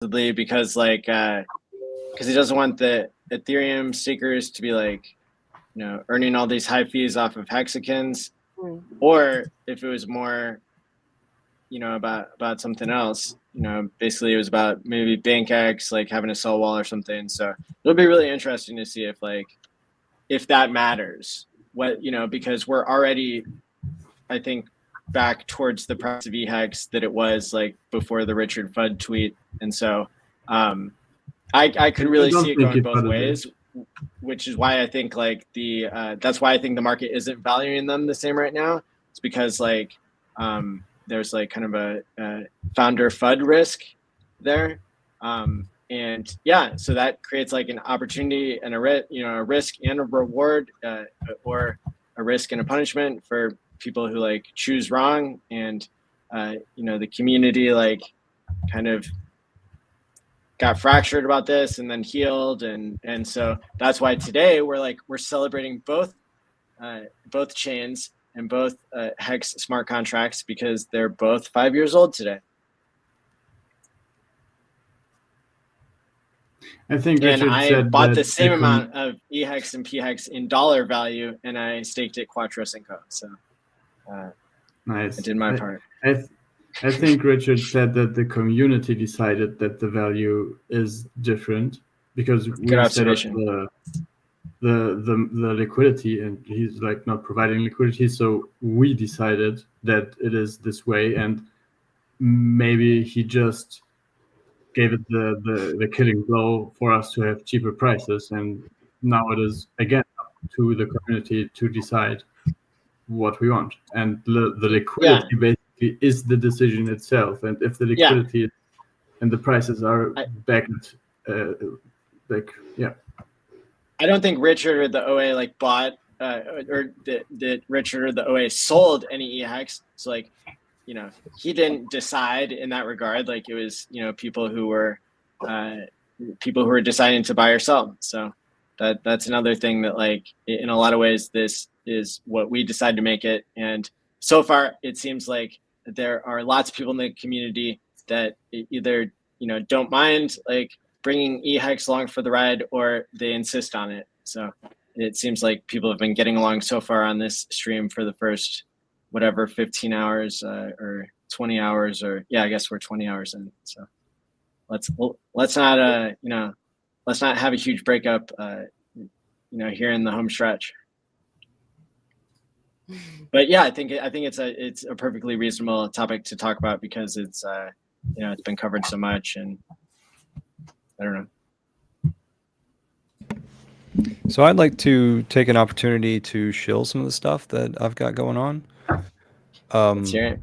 because because he doesn't want the Ethereum seekers to be like, earning all these high fees off of hexagons, or if it was more, about something else, basically it was about maybe BankX, like having a sell wall or something. So it'll be really interesting to see if that matters, because we're already, I think, back towards the price of HEX that it was like before the Richard Fudd tweet. And so I could really see it going both ways, which is why I think that's why I think the market isn't valuing them the same right now. It's because there's kind of a founder FUD risk there. And yeah, so that creates an opportunity and a risk and a reward, or a risk and a punishment for people who choose wrong. And the community kind of got fractured about this and then healed, and so that's why today we're celebrating both chains and both HEX smart contracts, because they're both 5 years old today. I think Richard I bought the same amount of EHEX and PHEX in dollar value, and I staked it Quattro Cinco. So nice. I did my part. I think Richard said that the community decided that the value is different because we set up the liquidity, and he's not providing liquidity. So we decided that it is this way, and maybe he just gave it the killing blow for us to have cheaper prices, and now it is again up to the community to decide what we want, and the liquidity basically is the decision itself. And if the liquidity and the prices are back at I don't think Richard or the OA bought or that Richard or the OA sold any EHEX. So he didn't decide in that regard. It was people who were deciding to buy or sell. So that's another thing that in a lot of ways this is what we decided to make it. And so far it seems like there are lots of people in the community that either don't mind bringing EHEX along for the ride, or they insist on it. So it seems like people have been getting along so far on this stream for the first 15 hours or 20 hours, or I guess we're 20 hours in. So let's not let's not have a huge breakup here in the home stretch. But yeah, I think it's a perfectly reasonable topic to talk about, because it's it's been covered so much, and I don't know. So I'd like to take an opportunity to shill some of the stuff that I've got going on. Let's hear it.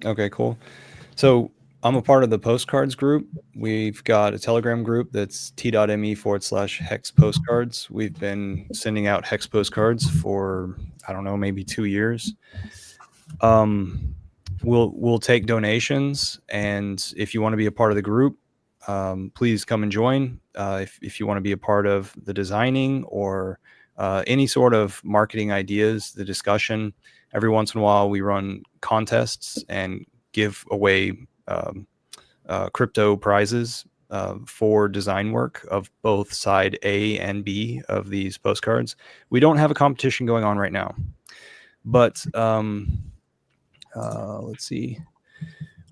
Okay, cool. So I'm a part of the postcards group. We've got a Telegram group that's t.me/hex postcards. We've been sending out hex postcards for, I don't know, maybe 2 years. We'll take donations, and if you want to be a part of the group, please come and join. If you want to be a part of the designing or any sort of marketing ideas, the discussion, every once in a while we run contests and give away crypto prizes for design work of both side A and B of these postcards. We don't have a competition going on right now, but let's see.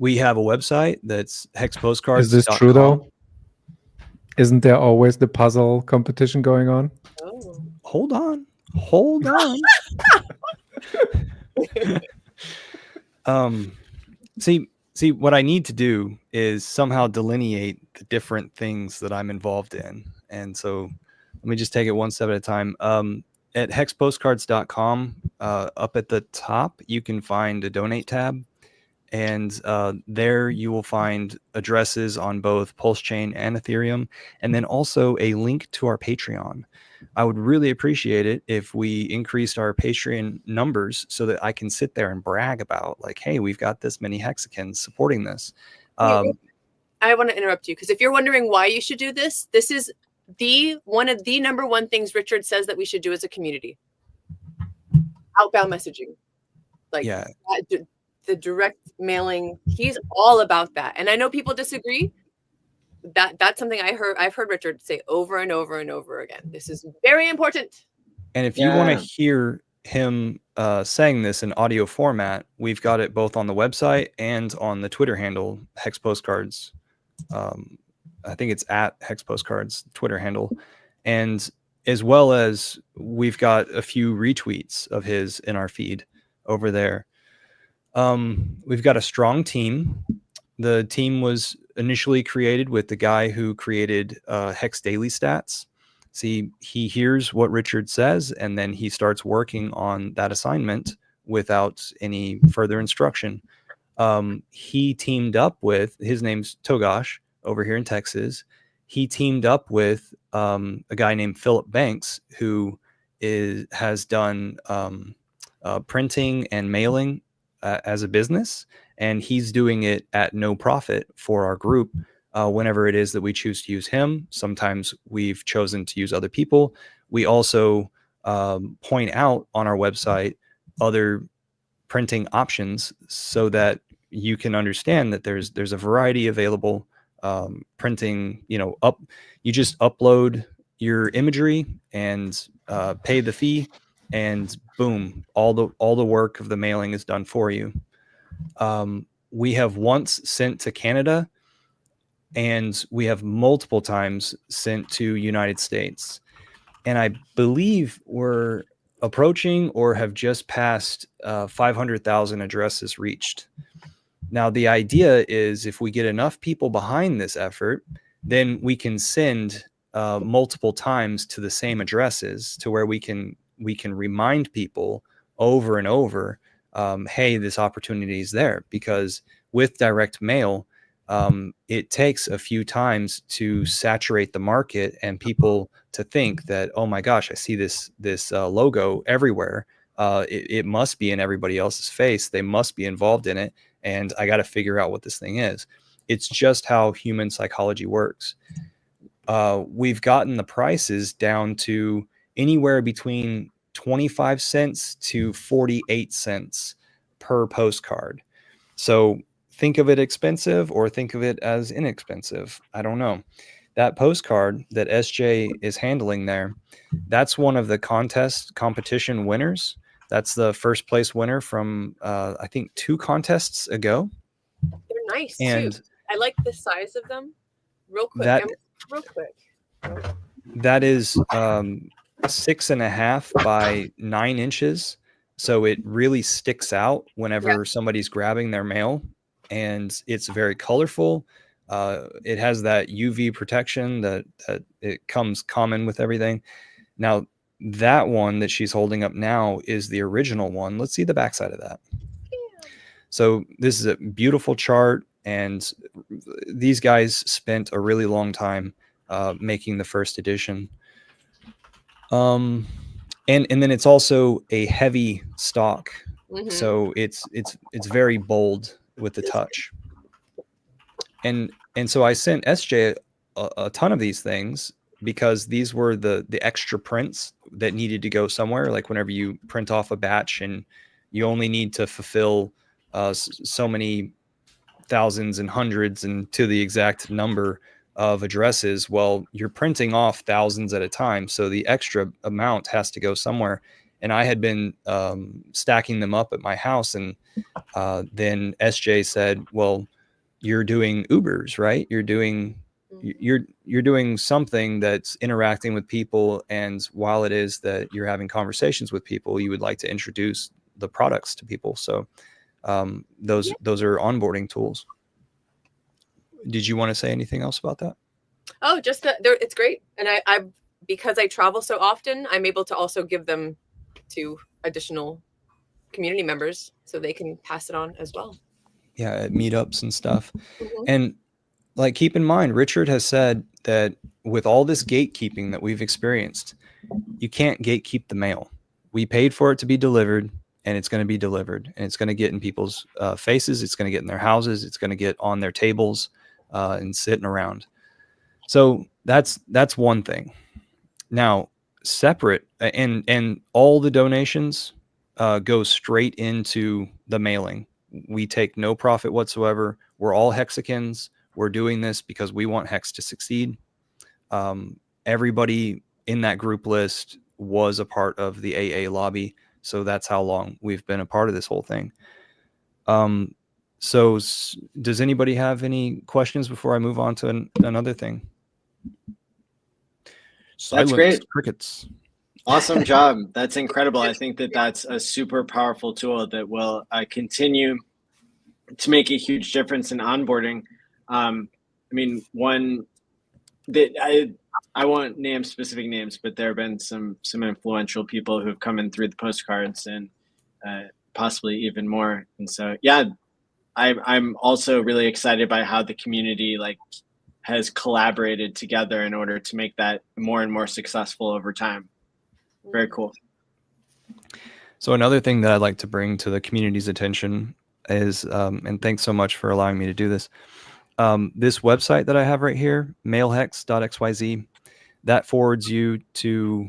We have a website that's hexpostcards.com. Is this true though? Isn't there always the puzzle competition going on? Oh. Hold on. See, what I need to do is somehow delineate the different things that I'm involved in. And so let me just take it one step at a time. At hexpostcards.com, up at the top, you can find a donate tab. And there you will find addresses on both Pulse Chain and Ethereum, and then also a link to our Patreon. I would really appreciate it if we increased our Patreon numbers so that I can sit there and brag about, hey, we've got this many hexagons supporting this. I want to interrupt you, because if you're wondering why you should do this, this is one of the number one things Richard says that we should do as a community. Outbound messaging. The direct mailing, he's all about that. And I know people disagree, That's something I've heard Richard say over and over and over again. This is very important. And if you want to Yeah. hear him saying this in audio format, we've got it both on the website and on the Twitter handle, Hex Postcards. I think it's at Hex Postcards Twitter handle. And as well as we've got a few retweets of his in our feed over there. We've got a strong team. The team was initially created with the guy who created Hex Daily Stats. See, he hears what Richard says, and then he starts working on that assignment without any further instruction. He teamed up with, his name's Togash over here in Texas. He teamed up with a guy named Philip Banks, who has done printing and mailing as a business, and he's doing it at no profit for our group. Whenever it is that we choose to use him, sometimes we've chosen to use other people. We also point out on our website other printing options so that you can understand that there's a variety available. Printing, you just upload your imagery and pay the fee, and boom, all the work of the mailing is done for you. We have once sent to Canada, and we have multiple times sent to United States. And I believe we're approaching or have just passed 500,000 addresses reached. Now, the idea is if we get enough people behind this effort, then we can send multiple times to the same addresses to where we can remind people over and over, hey, this opportunity is there. Because with direct mail, it takes a few times to saturate the market and people to think that, oh my gosh, I see this logo everywhere. It must be in everybody else's face. They must be involved in it. And I got to figure out what this thing is. It's just how human psychology works. We've gotten the prices down to anywhere between 25 cents to 48 cents per postcard. So think of it expensive or think of it as inexpensive. I don't know. That postcard that SJ is handling there, that's one of the competition winners. That's the first place winner from, I think, 2 contests ago. They're nice, and too. I like the size of them. Real quick. That is 6.5 by 9 inches. So it really sticks out whenever somebody's grabbing their mail. And it's very colorful. It has that UV protection that it comes common with everything. Now, that one that she's holding up now is the original one. Let's see the backside of that. Yeah. So this is a beautiful chart, and these guys spent a really long time making the first edition. And then it's also a heavy stock, so it's very bold with the touch. And so I sent SJ a ton of these things because these were the extra prints that needed to go somewhere. Like whenever you print off a batch and you only need to fulfill so many thousands and hundreds and to the exact number of addresses, well, you're printing off thousands at a time. So the extra amount has to go somewhere. And I had been stacking them up at my house. And then SJ said, well, you're doing Ubers, right? You're doing something that's interacting with people. And while it is that you're having conversations with people, you would like to introduce the products to people. So those are onboarding tools. Did you want to say anything else about that? Oh, just that it's great. And I because I travel so often, I'm able to also give them to additional community members so they can pass it on as well. Yeah, at meetups and stuff. And like, keep in mind, Richard has said that with all this gatekeeping that we've experienced, you can't gatekeep the mail. We paid for it to be delivered, and it's going to be delivered, and it's going to get in people's faces. It's going to get in their houses. It's going to get on their tables and sitting around. So that's one thing. Now, separate, and all the donations go straight into the mailing. We take no profit whatsoever. We're all Hexicans. We're doing this because we want HEX to succeed. Everybody in that group list was a part of the AA lobby. So that's how long we've been a part of this whole thing. So does anybody have any questions before I move on to another thing? That's great. Crickets. Awesome job. That's incredible. I think that that's a super powerful tool that will continue to make a huge difference in onboarding. I mean, one that I won't name specific names, but there have been some influential people who have come in through the postcards, and possibly even more. And so, yeah, I'm also really excited by how the community has collaborated together in order to make that more and more successful over time. Very cool. So another thing that I'd like to bring to the community's attention is, and thanks so much for allowing me to do this. This website that I have right here, mailhex.xyz, that forwards you to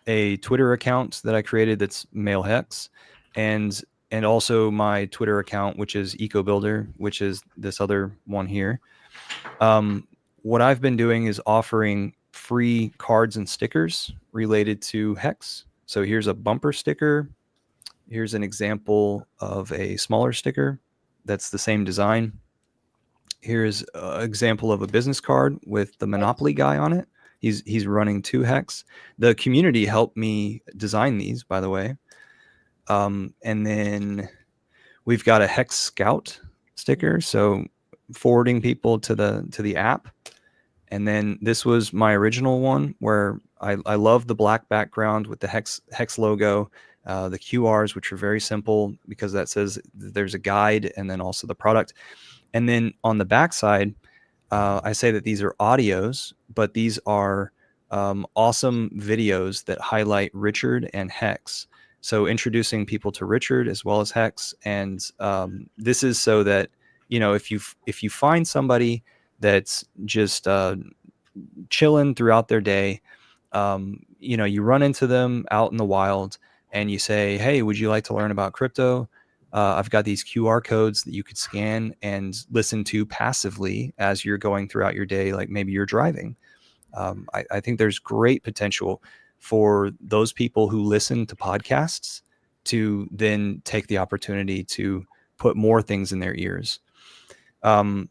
a Twitter account that I created that's mailhex, and also my Twitter account, which is EcoBuilder, which is this other one here. What I've been doing is offering free cards and stickers related to HEX. So here's a bumper sticker. Here's an example of a smaller sticker that's the same design. Here's an example of a business card with the Monopoly guy on it. He's running 2 HEX. The community helped me design these, by the way. And then we've got a HEX Scout sticker, so forwarding people to the app. And then this was my original one where I love the black background with the HEX logo, the QRs, which are very simple because that says there's a guide and then also the product. And then on the back side, I say that these are audios, but these are awesome videos that highlight Richard and HEX. So introducing people to Richard as well as HEX. And this is so that, if you find somebody that's just chilling throughout their day, you run into them out in the wild and you say, hey, would you like to learn about crypto? I've got these QR codes that you could scan and listen to passively as you're going throughout your day, like maybe you're driving. I think there's great potential for those people who listen to podcasts to then take the opportunity to put more things in their ears. And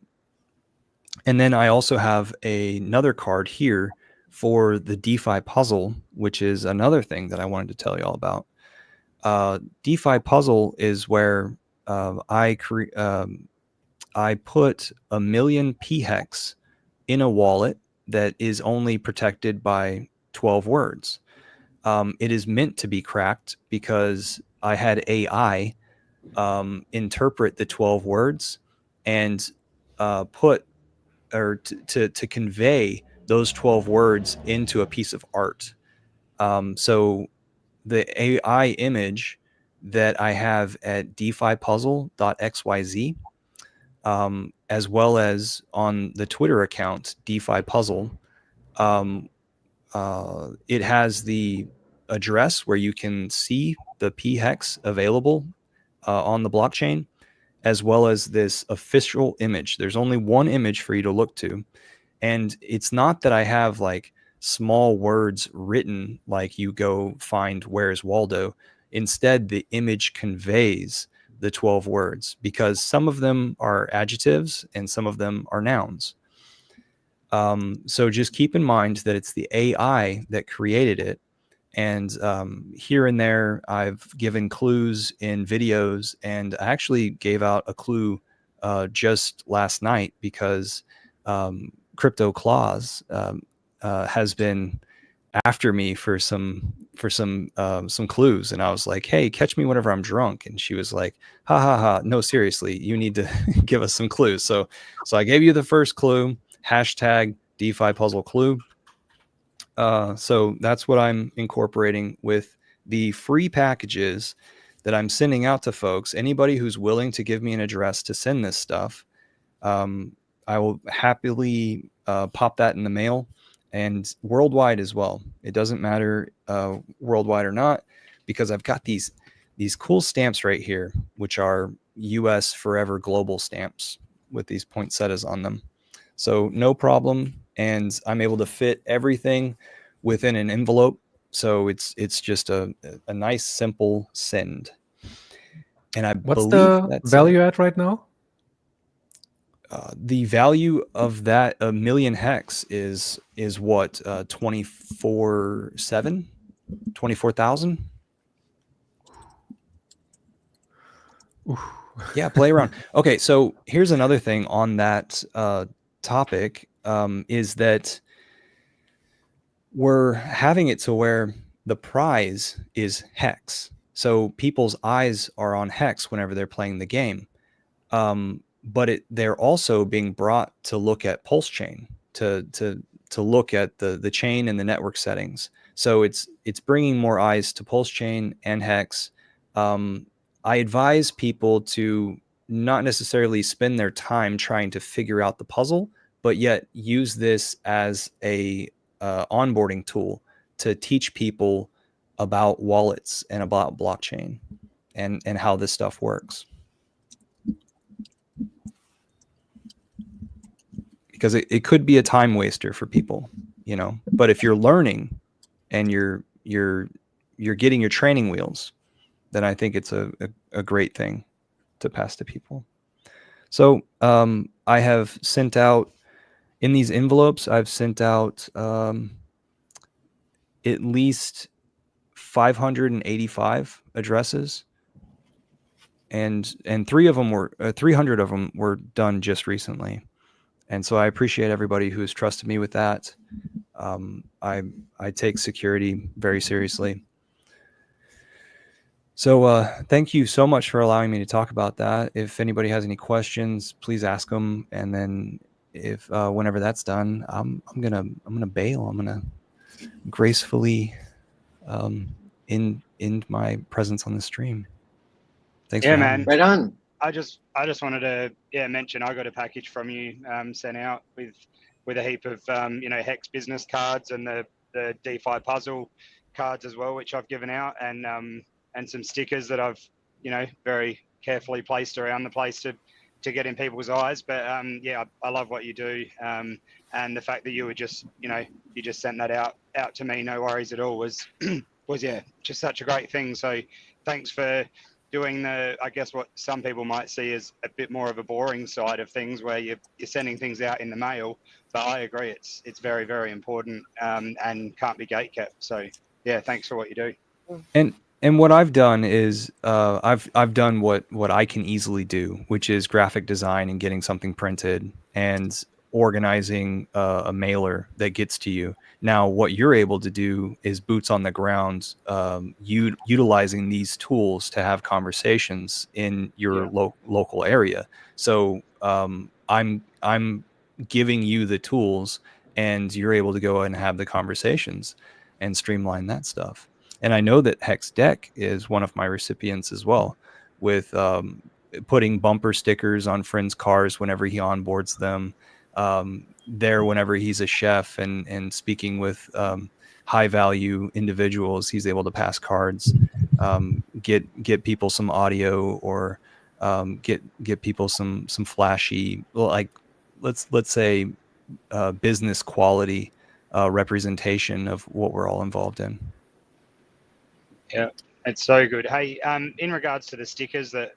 then I also have another card here for the DeFi puzzle, which is another thing that I wanted to tell you all about. DeFi puzzle is where I put 1 million PHEX in a wallet that is only protected by 12 words. It is meant to be cracked because I had AI interpret the 12 words and put or to convey those 12 words into a piece of art. So the AI image that I have at DeFiPuzzle.xyz, as well as on the Twitter account, DeFiPuzzle, it has the address where you can see the PHEX available on the blockchain, as well as this official image. There's only one image for you to look to. And it's not that I have like small words written like you go find Where's Waldo. Instead, the image conveys the 12 words because some of them are adjectives and some of them are nouns. So just keep in mind that it's the AI that created it. And here and there, I've given clues in videos, and I actually gave out a clue just last night because Crypto Claus has been after me for some clues, and I was like, "Hey, catch me whenever I'm drunk," and she was like, "Ha ha ha! No, seriously, you need to give us some clues." So I gave you the first clue, hashtag DeFi puzzle clue. So that's what I'm incorporating with the free packages that I'm sending out to folks. Anybody who's willing to give me an address to send this stuff, I will happily pop that in the mail, and worldwide as well. It doesn't matter worldwide or not, because I've got these cool stamps right here, which are US Forever Global stamps. these poinsettias on them. So no problem. And I'm able to fit everything within an envelope. So it's just a nice, simple send. And I What's believe the that's value at right now? the value of that a million hex is what 24,000. Yeah, play around. Okay, so here's another thing on that topic, is that we're having it to where the prize is hex. So people's eyes are on hex whenever they're playing the game. But they're also being brought to look at pulse chain, to look at the chain and the network settings. So it's bringing more eyes to pulse chain and hex. I advise people to not necessarily spend their time trying to figure out the puzzle, but yet use this as a onboarding tool to teach people about wallets and about blockchain and how this stuff works. Because it could be a time waster for people, but if you're learning and you're getting your training wheels, then I think it's a great thing to pass to people. So I have sent out in these envelopes, I've sent out at least 585 addresses, and 300 of them were done just recently. And so I appreciate everybody who has trusted me with that. I take security very seriously. So thank you so much for allowing me to talk about that. If anybody has any questions, please ask them. And then if whenever that's done, I'm gonna bail. I'm gonna gracefully end my presence on the stream. Thanks for having me. Right on. I just wanted to mention I got a package from you sent out with a heap of Hex business cards and the DeFi puzzle cards as well, which I've given out, and some stickers that I've very carefully placed around the place to get in people's eyes. But I love what you do, and the fact that you were just you just sent that out to me, no worries at all, was just such a great thing. So thanks for doing I guess what some people might see as a bit more of a boring side of things, where you're sending things out in the mail. But I agree, it's very, very important, and can't be gatekept. So yeah, thanks for what you do. And what I've done is I've done what I can easily do, which is graphic design and getting something printed and organizing a mailer that gets to you. Now, what you're able to do is boots on the ground, utilizing these tools to have conversations in your local area. So I'm giving you the tools, and you're able to go and have the conversations and streamline that stuff. And I know that Hex Deck is one of my recipients as well, with putting bumper stickers on friends' cars whenever he onboards them. Whenever he's a chef and speaking with high value individuals, he's able to pass cards, get people some audio, or get people some flashy, like let's say business quality representation of what we're all involved in. Yeah, it's so good. Hey, in regards to the stickers that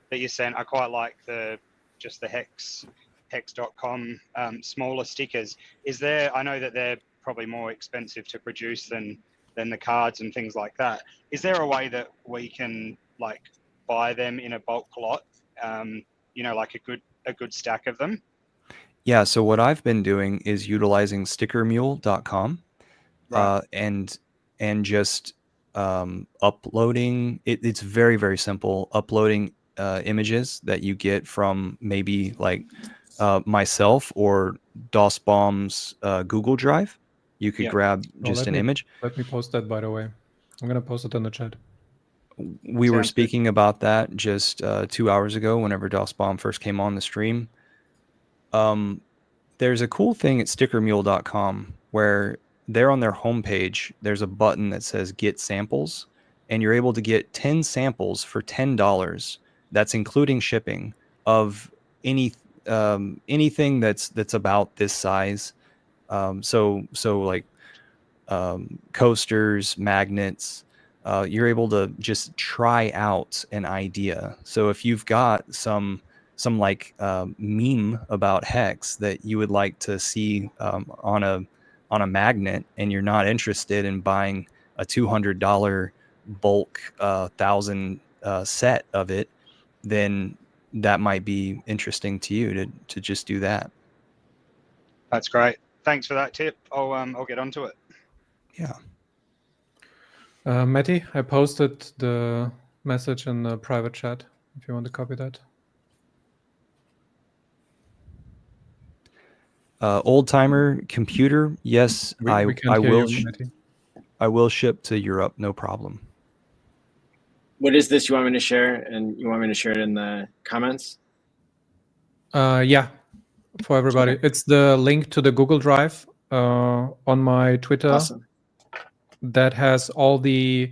you sent, I quite like the hex.com smaller stickers. I know that they're probably more expensive to produce than the cards and things like that. Is there a way that we can buy them in a bulk lot? Like a good stack of them? Yeah, so what I've been doing is utilizing stickermule.com, right. and just uploading it's very, very simple, uploading images that you get from maybe myself or DOSBomb's Google Drive. You could grab just an image. Let me post that, by the way. I'm gonna post it in the chat. We were speaking about that just 2 hours ago whenever DOSBomb first came on the stream. There's a cool thing at stickermule.com where there on their homepage, there's a button that says get samples, and you're able to get 10 samples for $10. That's including shipping of anything that's about this size. So like coasters, magnets. You're able to just try out an idea. So if you've got some like meme about Hex that you would like to see on a magnet, and you're not interested in buying a $200 bulk 1,000 set of it, then that might be interesting to you to just do that. That's great. Thanks for that tip. I'll get onto it. Yeah. Matty, I posted the message in the private chat if you want to copy that. Old timer computer. Yes, We I can't hear will. you, Matty. I will ship to Europe. No problem. What is this you want me to share? And you want me to share it in the comments? Yeah, for everybody. Okay. It's the link to the Google Drive on my Twitter. Awesome. That has all the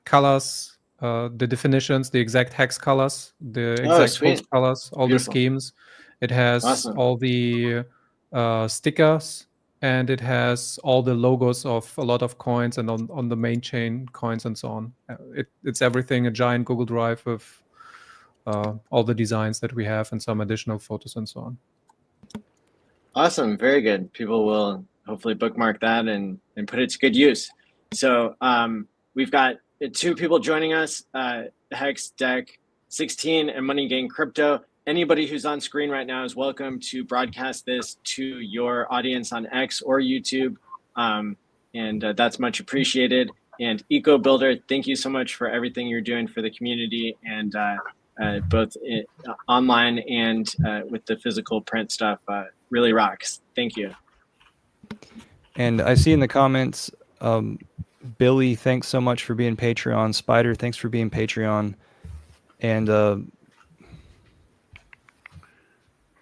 colors, the definitions, the exact hex colors, the exact sweet. pulse colors, all Beautiful. the schemes. It has Awesome. all the stickers, and it has all the logos of a lot of coins and on the main chain coins and so on. It's everything, a giant Google Drive with all the designs that we have and some additional photos and so on. Awesome. Very good. People will hopefully bookmark that and put it to good use. So we've got 2 people joining us, Hex, Deck 16, and Money Gang Crypto. Anybody who's on screen right now is welcome to broadcast this to your audience on X or YouTube. And that's much appreciated. And Eco Builder, thank you so much for everything you're doing for the community, and both online and with the physical print stuff. Really rocks. Thank you. And I see in the comments, Billy, thanks so much for being Patreon. Spider, thanks for being Patreon. And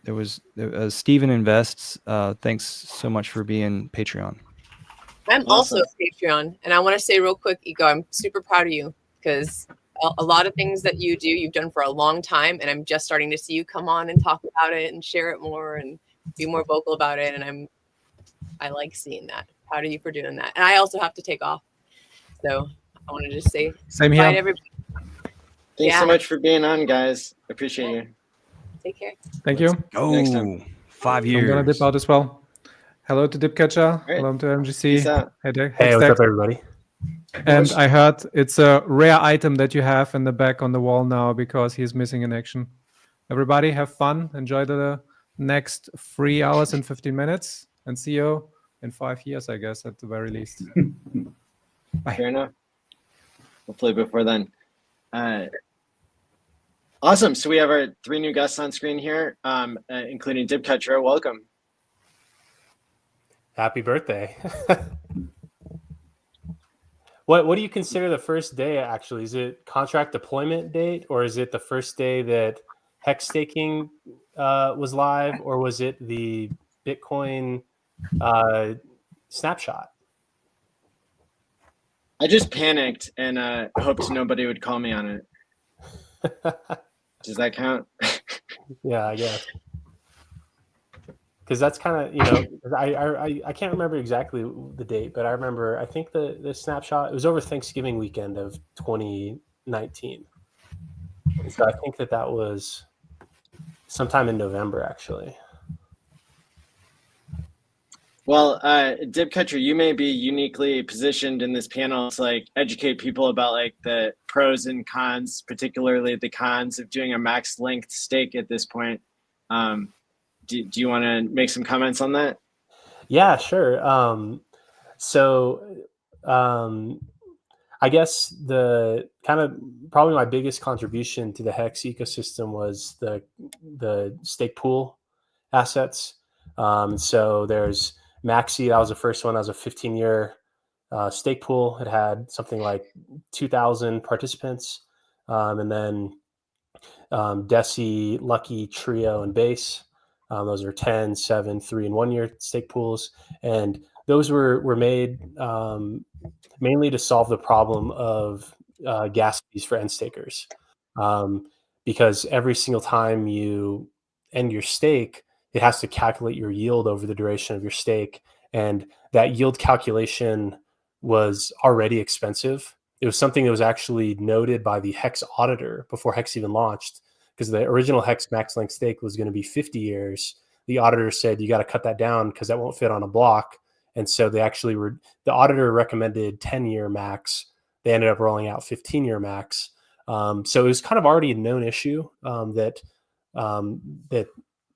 there was Steven Invests. Thanks so much for being Patreon. I'm Awesome. also a Patreon, and I want to say real quick, Ego, I'm super proud of you, because a lot of things that you do, you've done for a long time, and I'm just starting to see you come on and talk about it and share it more and be more vocal about it, and I like seeing that. Proud of you for doing that. And I also have to take off, so I want to just say Same bye here. to everybody. Thanks Yeah. so much for being on, guys. Appreciate you. Take care. Thank you. Go. Next time. 5 I'm years. gonna dip out as well. Hello to Dipcatcher. Right. Hello to MGC. Peace out. Hey, Hey, what's up, everybody? And I heard it's a rare item that you have in the back on the wall now because he's missing in action. Everybody have fun. Enjoy the next 3 hours and 15 minutes. And see you in 5 years, I guess, at the very least. Bye. Fair enough. Hopefully before then. Awesome. So we have our 3 new guests on screen here, including Dipcatcher. Welcome. Happy birthday. What do you consider the first day, actually? Is it contract deployment date, or is it the first day that Hex staking was live, or was it the Bitcoin snapshot? I just panicked and hoped nobody would call me on it. Does that count? Yeah, I guess. Because that's kind of, you know, I can't remember exactly the date, but I remember, I think the snapshot, it was over Thanksgiving weekend of 2019. And so I think that was sometime in November, actually. Well, Dipcatcher, you may be uniquely positioned in this panel to like educate people about like the pros and cons, particularly the cons of doing a max length stake at this point. Do you want to make some comments on that? Yeah, sure. I guess the kind of probably my biggest contribution to the Hex ecosystem was the stake pool assets. So there's Maxi, that was the first one. That was a 15-year stake pool. It had something like 2,000 participants. And then Deci, Lucky, Trio, and Base. Those are 10, 7, 3, and 1 year stake pools. And those were made mainly to solve the problem of gas fees for end stakers. because every single time you end your stake, it has to calculate your yield over the duration of your stake. And that yield calculation was already expensive. It was something that was actually noted by the HEX auditor before HEX even launched, because the original HEX max length stake was going to be 50 years. The auditor said, you got to cut that down because that won't fit on a block. And so they actually were, the auditor recommended 10-year max. They ended up rolling out 15-year max. So it was kind of already a known issue that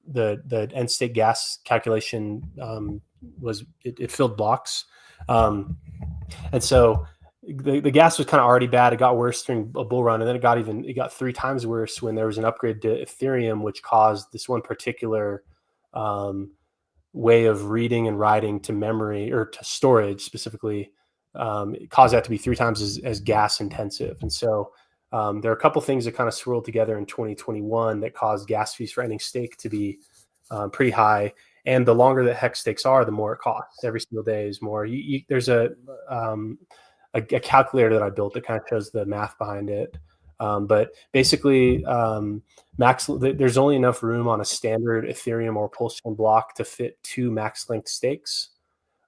the end state gas calculation was it filled blocks, and so the gas was kind of already bad. It got worse during a bull run, and then it got 3 times worse when there was an upgrade to Ethereum, which caused this one particular way of reading and writing to memory, or to storage specifically. It caused that to be 3 times as gas intensive, and so there are a couple things that kind of swirled together in 2021 that caused gas fees for ending stake to be pretty high. And the longer that HEX stakes are, the more it costs. Every single day is more. There's a calculator that I built that kind of shows the math behind it. But basically, there's only enough room on a standard Ethereum or Pulse chain block to fit 2 max length stakes.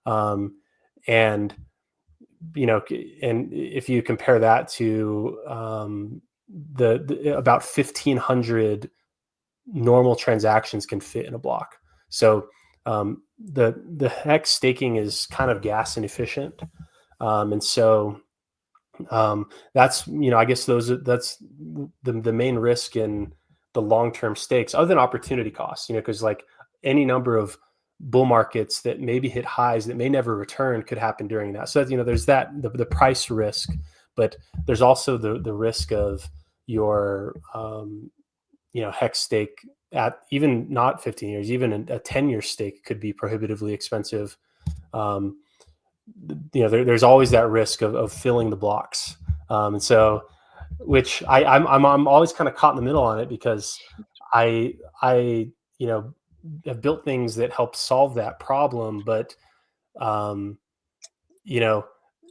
And if you compare that to the about 1,500 normal transactions can fit in a block. So the HEX staking is kind of gas inefficient, and so that's I guess that's the main risk in the long-term stakes, other than opportunity costs. Because like any number of bull markets that maybe hit highs that may never return could happen during that. So there's that the price risk, but there's also the risk of your HEX stake at even not 15 years, even a 10-year stake could be prohibitively expensive. There's always that risk of filling the blocks, and so which I'm always kind of caught in the middle on it, because I have built things that help solve that problem, but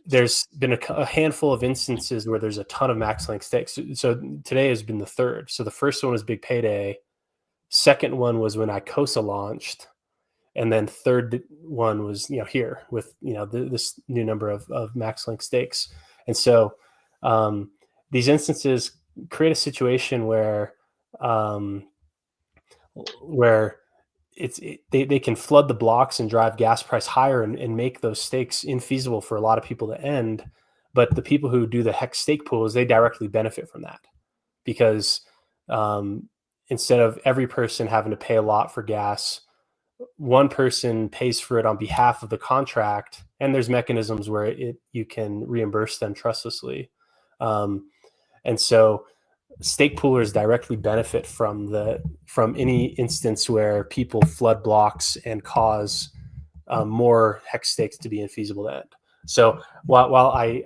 there's been a handful of instances where there's a ton of max length stakes. So today has been the third. So the first one was Big Payday. Second one was when Icosa launched. And then third one was, here with, this new number of max length stakes. And so these instances create a situation where they can flood the blocks and drive gas price higher and make those stakes infeasible for a lot of people to end. But the people who do the HEX stake pools, they directly benefit from that, because instead of every person having to pay a lot for gas, one person pays for it on behalf of the contract, and there's mechanisms where you can reimburse them trustlessly. And so stake poolers directly benefit from any instance where people flood blocks and cause more HEX stakes to be infeasible to end. So while I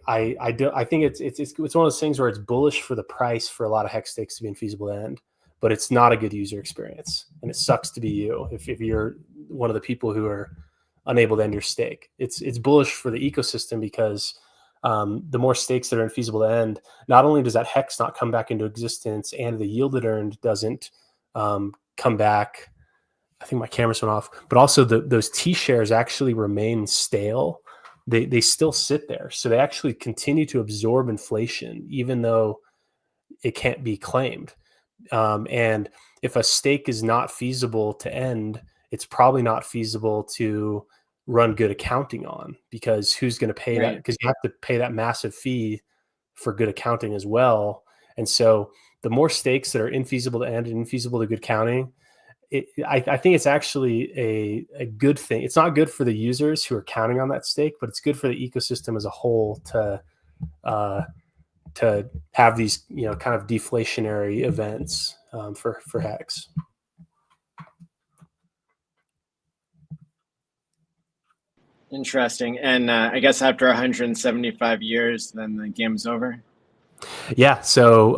think it's one of those things where it's bullish for the price for a lot of HEX stakes to be infeasible to end, but it's not a good user experience, and it sucks to be you if you're one of the people who are unable to end your stake. It's bullish for the ecosystem, because the more stakes that are infeasible to end, not only does that HEX not come back into existence, and the yield it earned doesn't come back. I think my camera's went off, but also those T shares actually remain stale. They still sit there, so they actually continue to absorb inflation, even though it can't be claimed. And if a stake is not feasible to end, it's probably not feasible to run good accounting on, because who's going to pay that? Because you have to pay that massive fee for good accounting as well. And so the more stakes that are infeasible to end and infeasible to good counting, I think it's actually a good thing. It's not good for the users who are counting on that stake, but it's good for the ecosystem as a whole to have these kind of deflationary events for HEX. Interesting. And I guess after 175 years, then the game's over. Yeah. So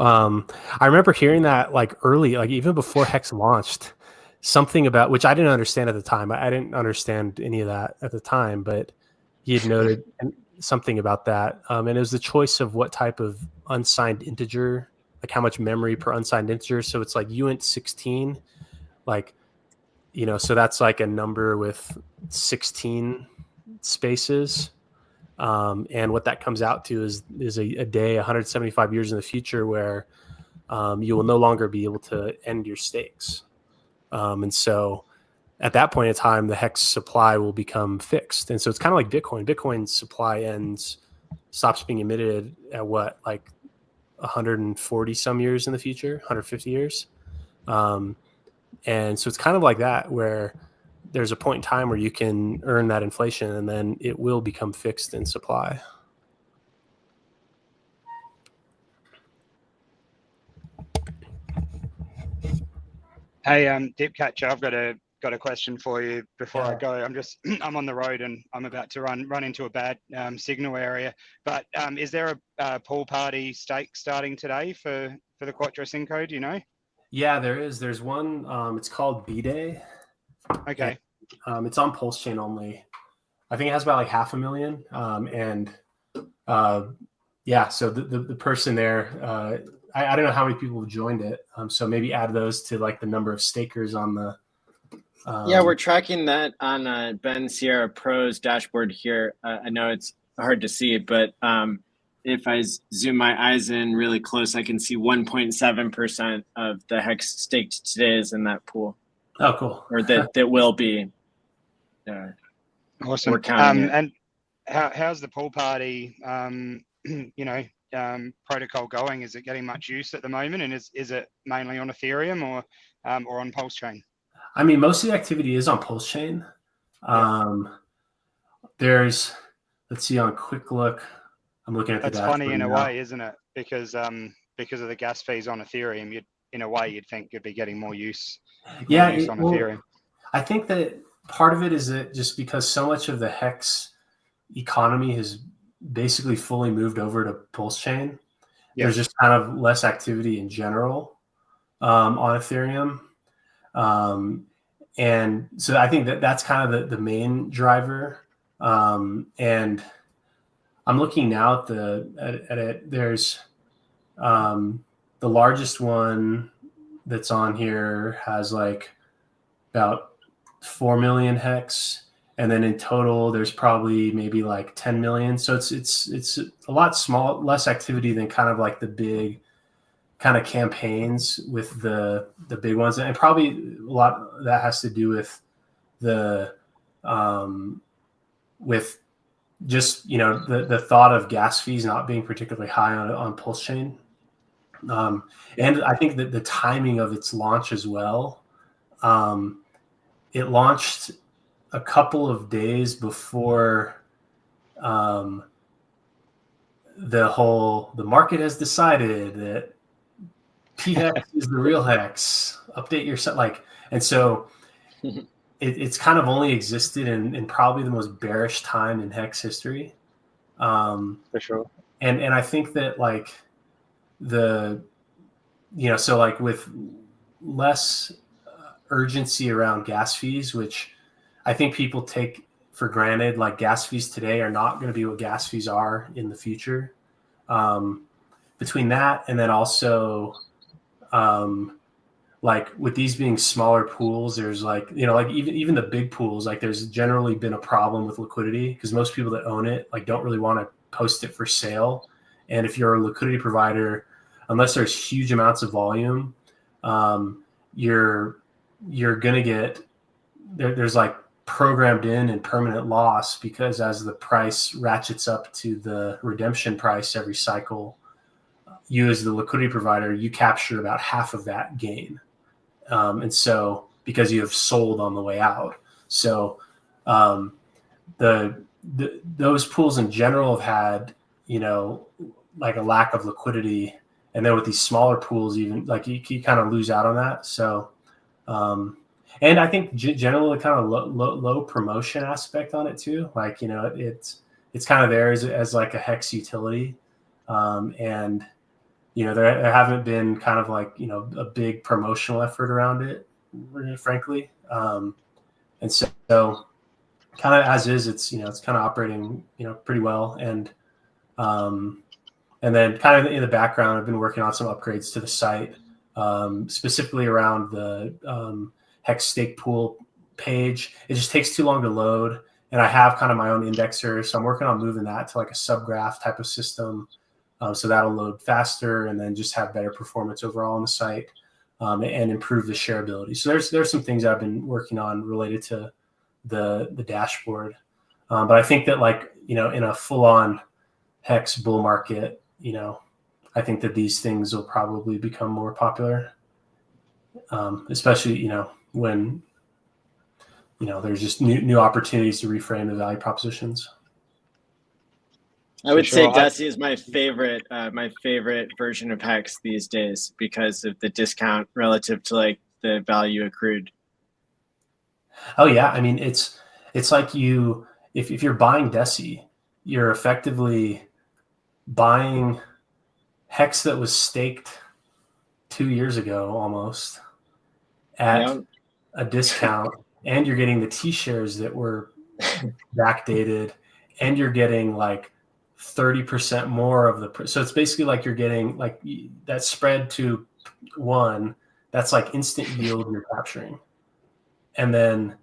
I remember hearing that early, even before HEX launched, something about, which I didn't understand at the time. I didn't understand any of that at the time, but he had noted something about that. And it was the choice of what type of unsigned integer like how much memory per unsigned integer. So it's like uint 16, like, you know, so that's like a number with 16 spaces. And what that comes out to is a day 175 years in the future where you will no longer be able to end your stakes. And so at that point in time, the hex supply will become fixed. And so it's kind of like Bitcoin. Bitcoin's supply stops being emitted at what, like 140 some years in the future, 150 years. And so it's kind of like that, where there's a point in time where you can earn that inflation and then it will become fixed in supply. Hey, Dipcatcher, I've got a question for you before I go. I'm on the road and I'm about to run into a bad signal area. But is there a pool party stake starting today for the Quattro Cinco? Do you know? Yeah, there is. There's one. It's called B-Day. Okay. And, it's on Pulse Chain only. I think it has about like 500,000. Yeah, so the person there, I don't know how many people have joined it. So maybe add those to like the number of stakers on the. Yeah, we're tracking that on Ben Sierra Pro's dashboard here. I know it's hard to see, but if I zoom my eyes in really close, I can see 1.7% of the HEX staked today is in that pool. Oh, cool. Or that will be. Awesome. We're counting it. And how's the pool party, protocol going? Is it getting much use at the moment? And is it mainly on Ethereum or on Pulse Chain? I mean, most of the activity is on Pulse Chain. There's, let's see, on quick look, I'm looking at the dashboard. That's funny in a way, isn't it? Because of the gas fees on Ethereum, you'd think you'd be getting more use. On Ethereum. I think that part of it is that just because so much of the HEX economy has basically fully moved over to Pulse Chain, there's just kind of less activity in general on Ethereum. And so I think that's kind of the main driver. And I'm looking now at it. There's the largest one that's on here has like about 4 million HEX. And then in total, there's probably maybe like 10 million. So it's a lot less activity than kind of like the big kind of campaigns with the big ones. And probably a lot of that has to do with the with just, the thought of gas fees not being particularly high on Pulse Chain. And I think that the timing of its launch as well, it launched a couple of days before the market has decided that PHEX is the real HEX. Update yourself, and so it's kind of only existed in probably the most bearish time in HEX history. For sure. And I think that with less urgency around gas fees, which I think people take for granted, like gas fees today are not going to be what gas fees are in the future. Between that and then also with these being smaller pools, there's even the big pools, there's generally been a problem with liquidity because most people that own it don't really want to post it for sale. And if you're a liquidity provider, unless there's huge amounts of volume, you're going to get there's programmed in and permanent loss, because as the price ratchets up to the redemption price every cycle, you as the liquidity provider, you capture about half of that gain. And so because you have sold on the way out. So those pools in general have had, a lack of liquidity. And then with these smaller pools, even you kind of lose out on that. So, and I think generally kind of low promotion aspect on it too. It's kind of there as like a HEX utility. And, there haven't been kind of a big promotional effort around it, frankly. And so kind of as is, it's kind of operating, pretty well. And And then kind of in the background, I've been working on some upgrades to the site, specifically around the HEX stake pool page. It just takes too long to load. And I have kind of my own indexer. So I'm working on moving that to like a subgraph type of system. So that'll load faster and then just have better performance overall on the site, and improve the shareability. So there's some things I've been working on related to the dashboard. But I think that, like, in a full-on HEX bull market, I think that these things will probably become more popular, especially, when, there's just new opportunities to reframe the value propositions. I would say Deci is my favorite version of HEX these days because of the discount relative to like the value accrued. Oh yeah, I mean it's like if you're buying Deci, you're effectively buying HEX that was staked 2 years ago almost at a discount, and you're getting the T-shares that were backdated, and you're getting like 30% more of the. So it's basically like you're getting like that spread to 1. That's like instant yield you're capturing, and then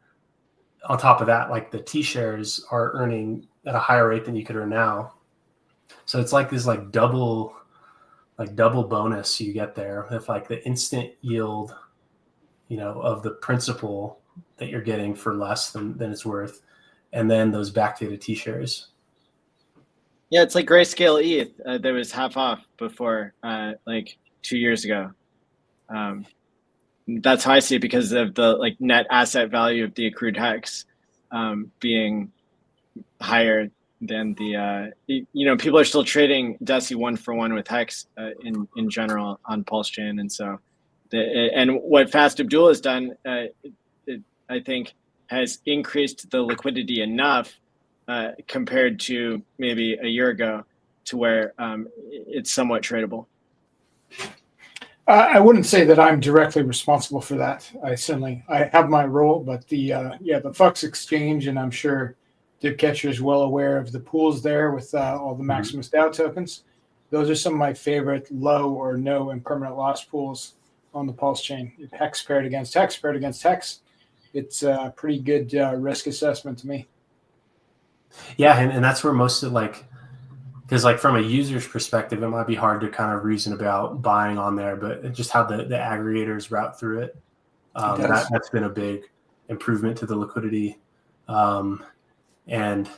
on top of that, like the T-shares are earning at a higher rate than you could earn now. So it's like this like double bonus you get there with like the instant yield, of the principal that you're getting for less than it's worth, and then those backdated T-shares. Yeah, it's like Grayscale ETH that was half off before, like 2 years ago. That's how I see it because of the like net asset value of the accrued HEX being higher than the people are still trading Deci 1-for-1 with HEX in general on Pulse Chain, and so and what Fast Abdul has done, I think, has increased the liquidity enough compared to maybe a year ago to where it's somewhat tradable. I wouldn't say that I'm directly responsible for that. I have my role, but the Fux exchange, and I'm sure DibCatcher is well aware of the pools there with all the Maximus DAO tokens. Those are some of my favorite low or no impermanent loss pools on the Pulse chain. HEX paired against HEX, paired against HEX. It's a pretty good risk assessment to me. Yeah, and that's where most of because like from a user's perspective, it might be hard to kind of reason about buying on there, but just how the aggregators route through it, that's been a big improvement to the liquidity. And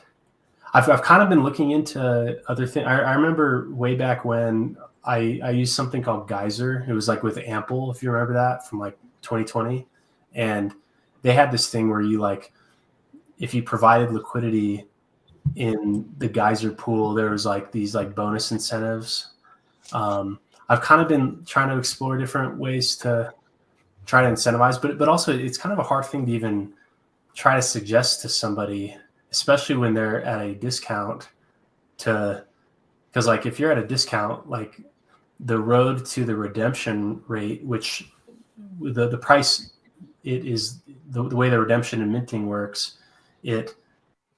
I've kind of been looking into other things. I remember way back when I used something called Geyser. It was like with Ample, if you remember that, from like 2020. And they had this thing where you if you provided liquidity in the Geyser pool, there was like these like bonus incentives. I've kind of been trying to explore different ways to try to incentivize, but also it's kind of a hard thing to even try to suggest to somebody, especially when they're at a discount, because like if you're at a discount, like the road to the redemption rate, which the price, it is the way the redemption and minting works,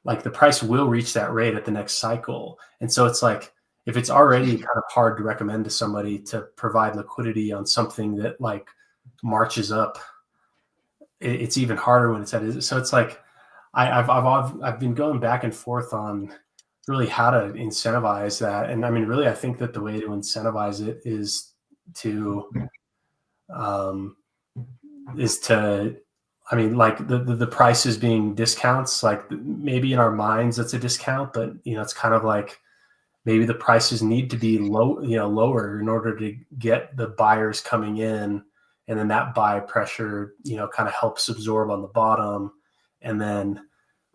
like the price will reach that rate at the next cycle. And so it's like, if it's already kind of hard to recommend to somebody to provide liquidity on something that like marches up, it's even harder when it's at it. So it's like, I've been going back and forth on really how to incentivize that. And I mean, really, I think that the way to incentivize it is to I mean, like the prices being discounts, like maybe in our minds that's a discount, but it's kind of like maybe the prices need to be lower in order to get the buyers coming in, and then that buy pressure, kind of helps absorb on the bottom, and then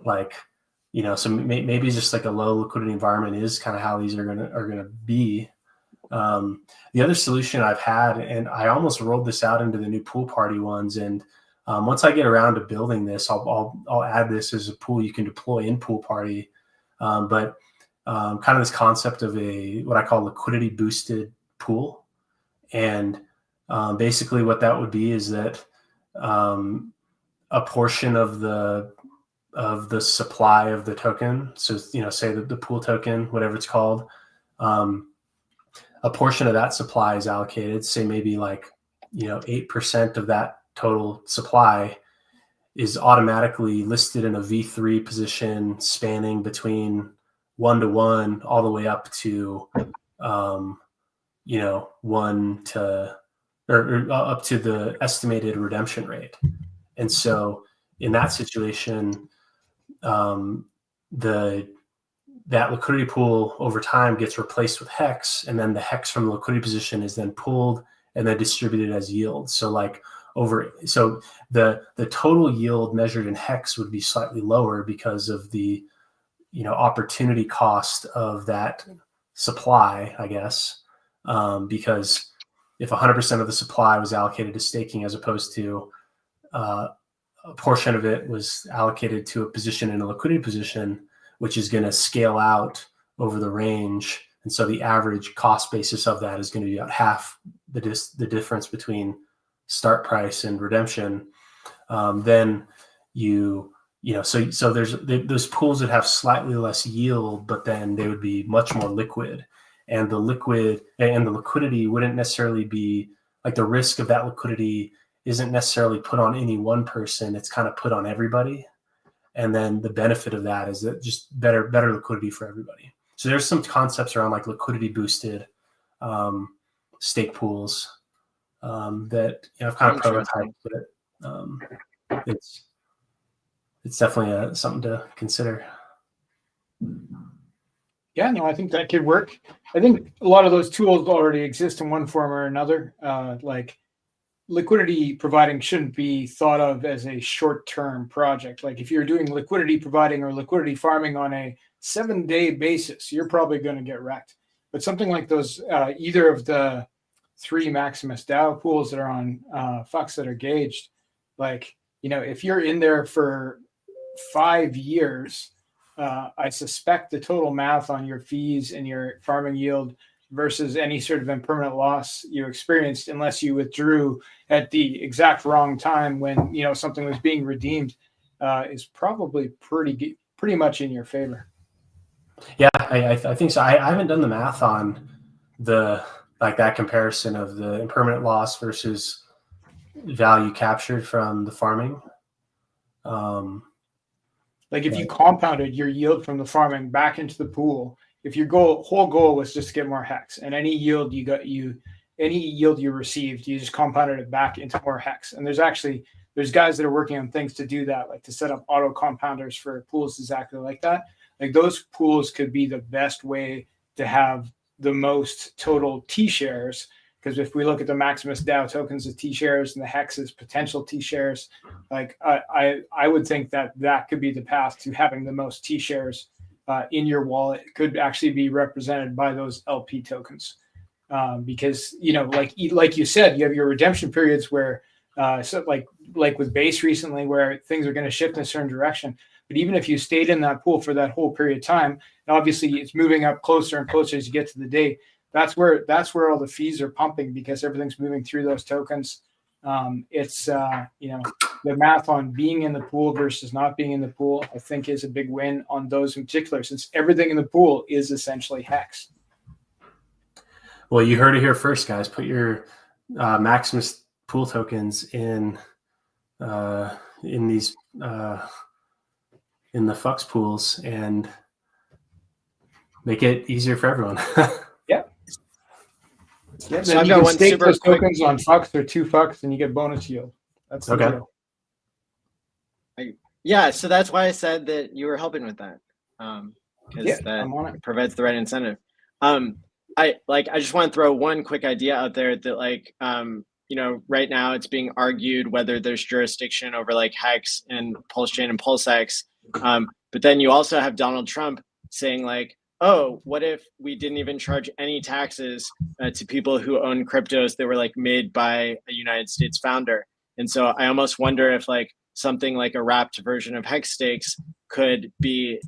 so maybe just like a low liquidity environment is kind of how these are gonna be. The other solution I've had, and I almost rolled this out into the new pool party ones, and once I get around to building this, I'll add this as a pool you can deploy in pool party. But kind of this concept of what I call liquidity boosted pool, and basically what that would be is that a portion of the supply of the token, so say the pool token, whatever it's called, a portion of that supply is allocated, say maybe like, 8% of that total supply is automatically listed in a V3 position spanning between 1 to 1 all the way up to, 1 to, or up to the estimated redemption rate. And so in that situation, that liquidity pool over time gets replaced with HEX, and then the HEX from the liquidity position is then pooled and then distributed as yield. So the total yield measured in HEX would be slightly lower because of the opportunity cost of that supply, I guess, because if 100% of the supply was allocated to staking as opposed to a portion of it was allocated to a position in a liquidity position, which is going to scale out over the range. And so the average cost basis of that is going to be about half the difference between start price and redemption. Then so there's those pools that have slightly less yield, but then they would be much more liquid. And the liquidity wouldn't necessarily be like, the risk of that liquidity isn't necessarily put on any one person. It's kind of put on everybody. And then the benefit of that is that just better liquidity for everybody. So there's some concepts around like liquidity boosted stake pools that I've kind of prototyped, but it's definitely something to consider. Yeah, no, I think that could work. I think a lot of those tools already exist in one form or another. Like liquidity providing shouldn't be thought of as a short-term project. Like if you're doing liquidity providing or liquidity farming on a 7-day basis, you're probably going to get wrecked. But something like those, either of the 3 Maximus DAO pools that are on FUX that are gauged, like, if you're in there for 5 years, I suspect the total math on your fees and your farming yield versus any sort of impermanent loss you experienced, unless you withdrew at the exact wrong time when something was being redeemed, is probably pretty much in your favor. Yeah, I think so. I haven't done the math on that comparison of the impermanent loss versus value captured from the farming. Like if you compounded your yield from the farming back into the pool, if your whole goal was just to get more HEX, and any yield you received, you just compounded it back into more HEX. And there's guys that are working on things to do that, like to set up auto compounders for pools exactly like that. Like those pools could be the best way to have the most total T shares. Because if we look at the Maximus DAO tokens as T shares and the HEX as potential T shares, like I would think that could be the path to having the most T shares in your wallet. It could actually be represented by those LP tokens, because like you said, you have your redemption periods where so like with base recently, where things are going to shift in a certain direction. But even if you stayed in that pool for that whole period of time, obviously it's moving up closer and closer as you get to the date. That's where all the fees are pumping, because everything's moving through those tokens. It's the math on being in the pool versus not being in the pool, I think, is a big win on those in particular, since everything in the pool is essentially HEX. Well, you heard it here first, guys. Put your Maximus pool tokens in these in the FUX pools and make it easier for everyone. Yeah, so I've got one super those tokens on FUX or 2 FUX, and you get bonus yield. That's okay. Yeah, so that's why I said that you were helping with that, because that provides the right incentive. I just want to throw one quick idea out there that right now it's being argued whether there's jurisdiction over like HEX and Pulse Chain and PulseX, but then you also have Donald Trump saying like, oh, what if we didn't even charge any taxes to people who own cryptos that were like made by a United States founder? And so I almost wonder if like something like a wrapped version of HEX stakes could be,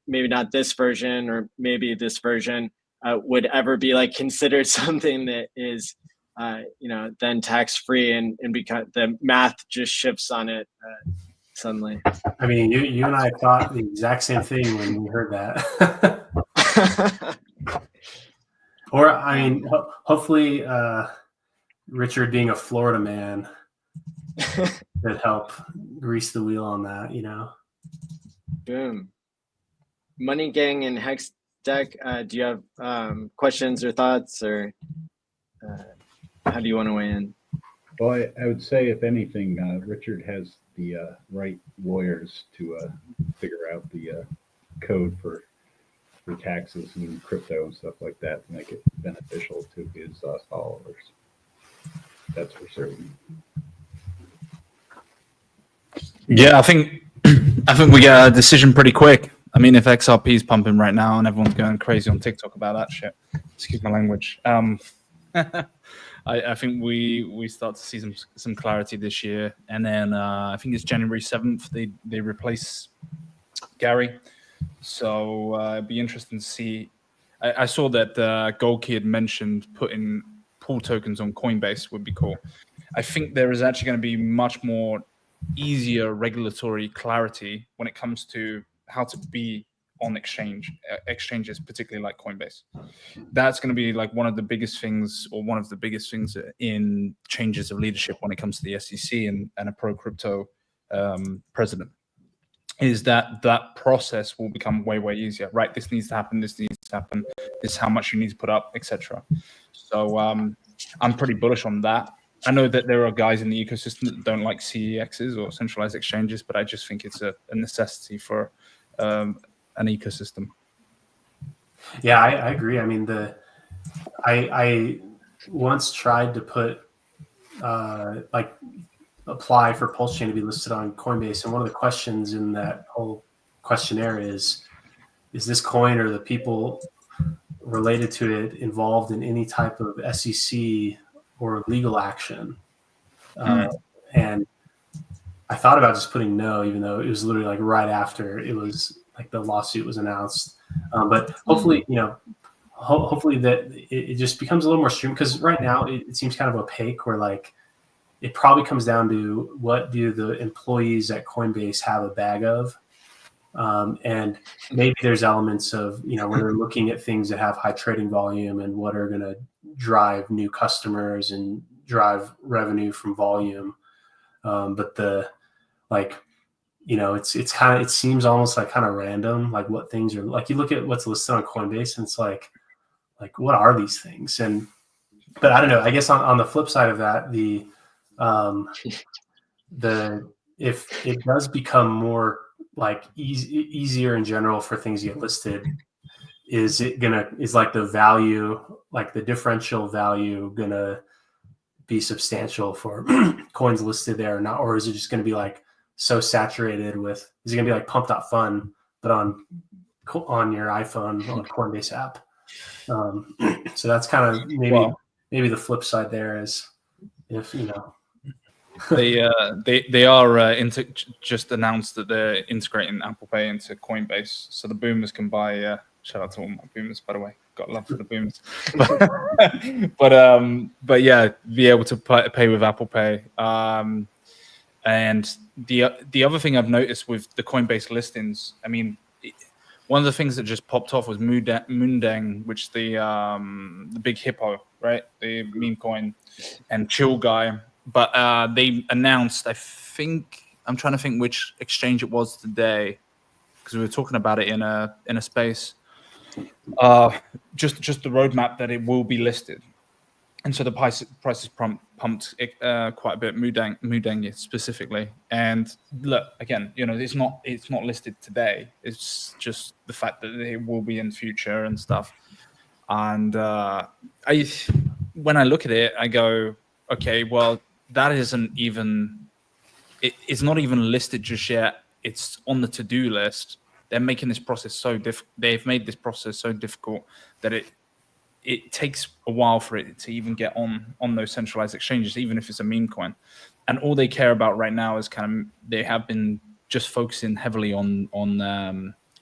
maybe not this version or maybe this version would ever be like considered something that is, then tax free and because the math just shifts on it suddenly. I mean, you and I thought the exact same thing when we heard that. Or I mean, hopefully, Richard being a Florida man could help grease the wheel on that. Boom. Money Gang and Hex deck. Do you have questions or thoughts, or how do you want to weigh in? Well, I would say, if anything, Richard has the right lawyers to figure out the code for taxes and crypto and stuff like that to make it beneficial to his followers. That's for certain. Yeah, I think we get a decision pretty quick. I mean, if XRP is pumping right now and everyone's going crazy on TikTok about that shit, excuse my language. I think we start to see some clarity this year, and then I think it's January 7th they replace Gary. So it'd be interesting to see. I saw that Gold Key had mentioned putting pool tokens on Coinbase would be cool. I think there is actually going to be much more easier regulatory clarity when it comes to how to be on exchanges, particularly like Coinbase. That's going to be like one of the biggest things in changes of leadership when it comes to the SEC and a pro-crypto president, is that process will become way easier, right? This needs to happen, this is how much you need to put up, etc. So I'm pretty bullish on that. I know that there are guys in the ecosystem that don't like CEXs or centralized exchanges, but I just think it's a necessity for an ecosystem. Yeah, I agree. I mean, I once tried to put apply for Pulse Chain to be listed on Coinbase, and one of the questions in that whole questionnaire is this coin or the people related to it involved in any type of SEC or legal action? And I thought about just putting no, even though it was literally like right after it was like the lawsuit was announced. But hopefully, hopefully that it just becomes a little more stream, because right now it seems kind of opaque, where like it probably comes down to what do the employees at Coinbase have a bag of. And maybe there's elements of, where they're looking at things that have high trading volume and what are going to drive new customers and drive revenue from volume. But it seems almost like kind of random, like what things are like. You look at what's listed on Coinbase and it's like what are these things? But I don't know, I guess on the flip side of that, if it does become more like easier in general for things to get listed, is like the value, like the differential value, gonna be substantial for coins listed there or not? Or is it just going to be like so saturated with, is it going to be like Pump.fun, but on your iPhone on Coinbase app? So that's kind of maybe the flip side there is, if they are just announced that they're integrating Apple Pay into Coinbase, so the boomers can buy. Shout out to all my boomers, by the way. Got love for the boomers, but yeah, be able to pay with Apple Pay. And the other thing I've noticed with the Coinbase listings, I mean, one of the things that just popped off was Moondang, which the big hippo, right? The meme coin, and Chill Guy. But they announced, I think, I'm trying to think which exchange it was today, because we were talking about it in a space. Just the roadmap that it will be listed, and so the price is pumped quite a bit. Moondang specifically, and look again, it's not listed today. It's just the fact that it will be in the future and stuff. And when I look at it, I go, okay, well, that isn't even. It's not even listed just yet. It's on the to-do list. They're making this process so difficult. They've made this process so difficult that it takes a while for it to even get on those centralized exchanges, even if it's a meme coin. And all they care about right now is they have been just focusing heavily on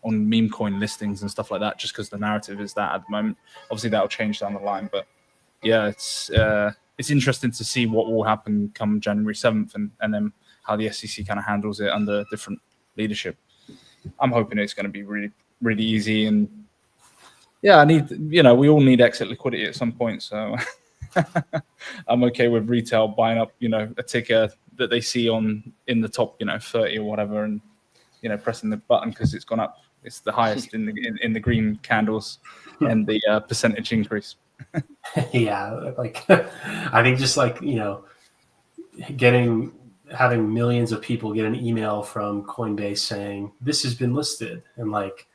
meme coin listings and stuff like that, just because the narrative is that at the moment. Obviously, that'll change down the line, but yeah, it's interesting to see what will happen come January 7th, and then how the SEC kind of handles it under different leadership. I'm hoping it's going to be really, really easy, and Yeah, I need, we all need exit liquidity at some point. So I'm okay with retail buying up, a ticker that they see in the top, 30 or whatever, and, pressing the button because it's gone up. It's the highest in the green candles and the percentage increase. Yeah, like I think just like, having millions of people get an email from Coinbase saying this has been listed, and like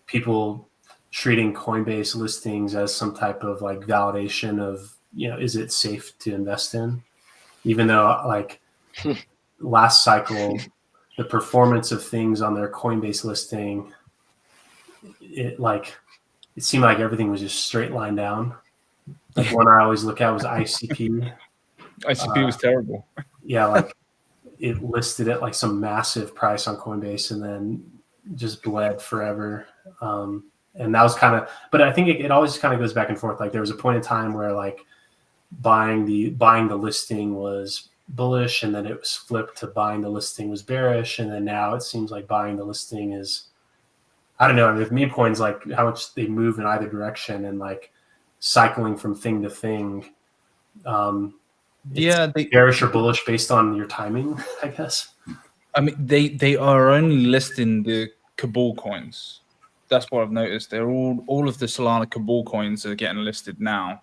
people treating Coinbase listings as some type of like validation of, is it safe to invest in? Even though like last cycle, the performance of things on their Coinbase listing, it seemed like everything was just straight line down. Like one I always look at was ICP. ICP was terrible. Yeah, like it listed at like some massive price on Coinbase and then just bled forever. And that was but I think it always kind of goes back and forth. Like there was a point in time where like buying the listing was bullish, and then it was flipped to buying the listing was bearish, and then now it seems like buying the listing is, I don't know. I mean, with meme coins, like how much they move in either direction and like cycling from thing to thing. Bearish or bullish based on your timing, I guess. I mean, they are only listing the Cabal coins. That's what I've noticed. They're all of the Solana Cabal coins are getting listed now.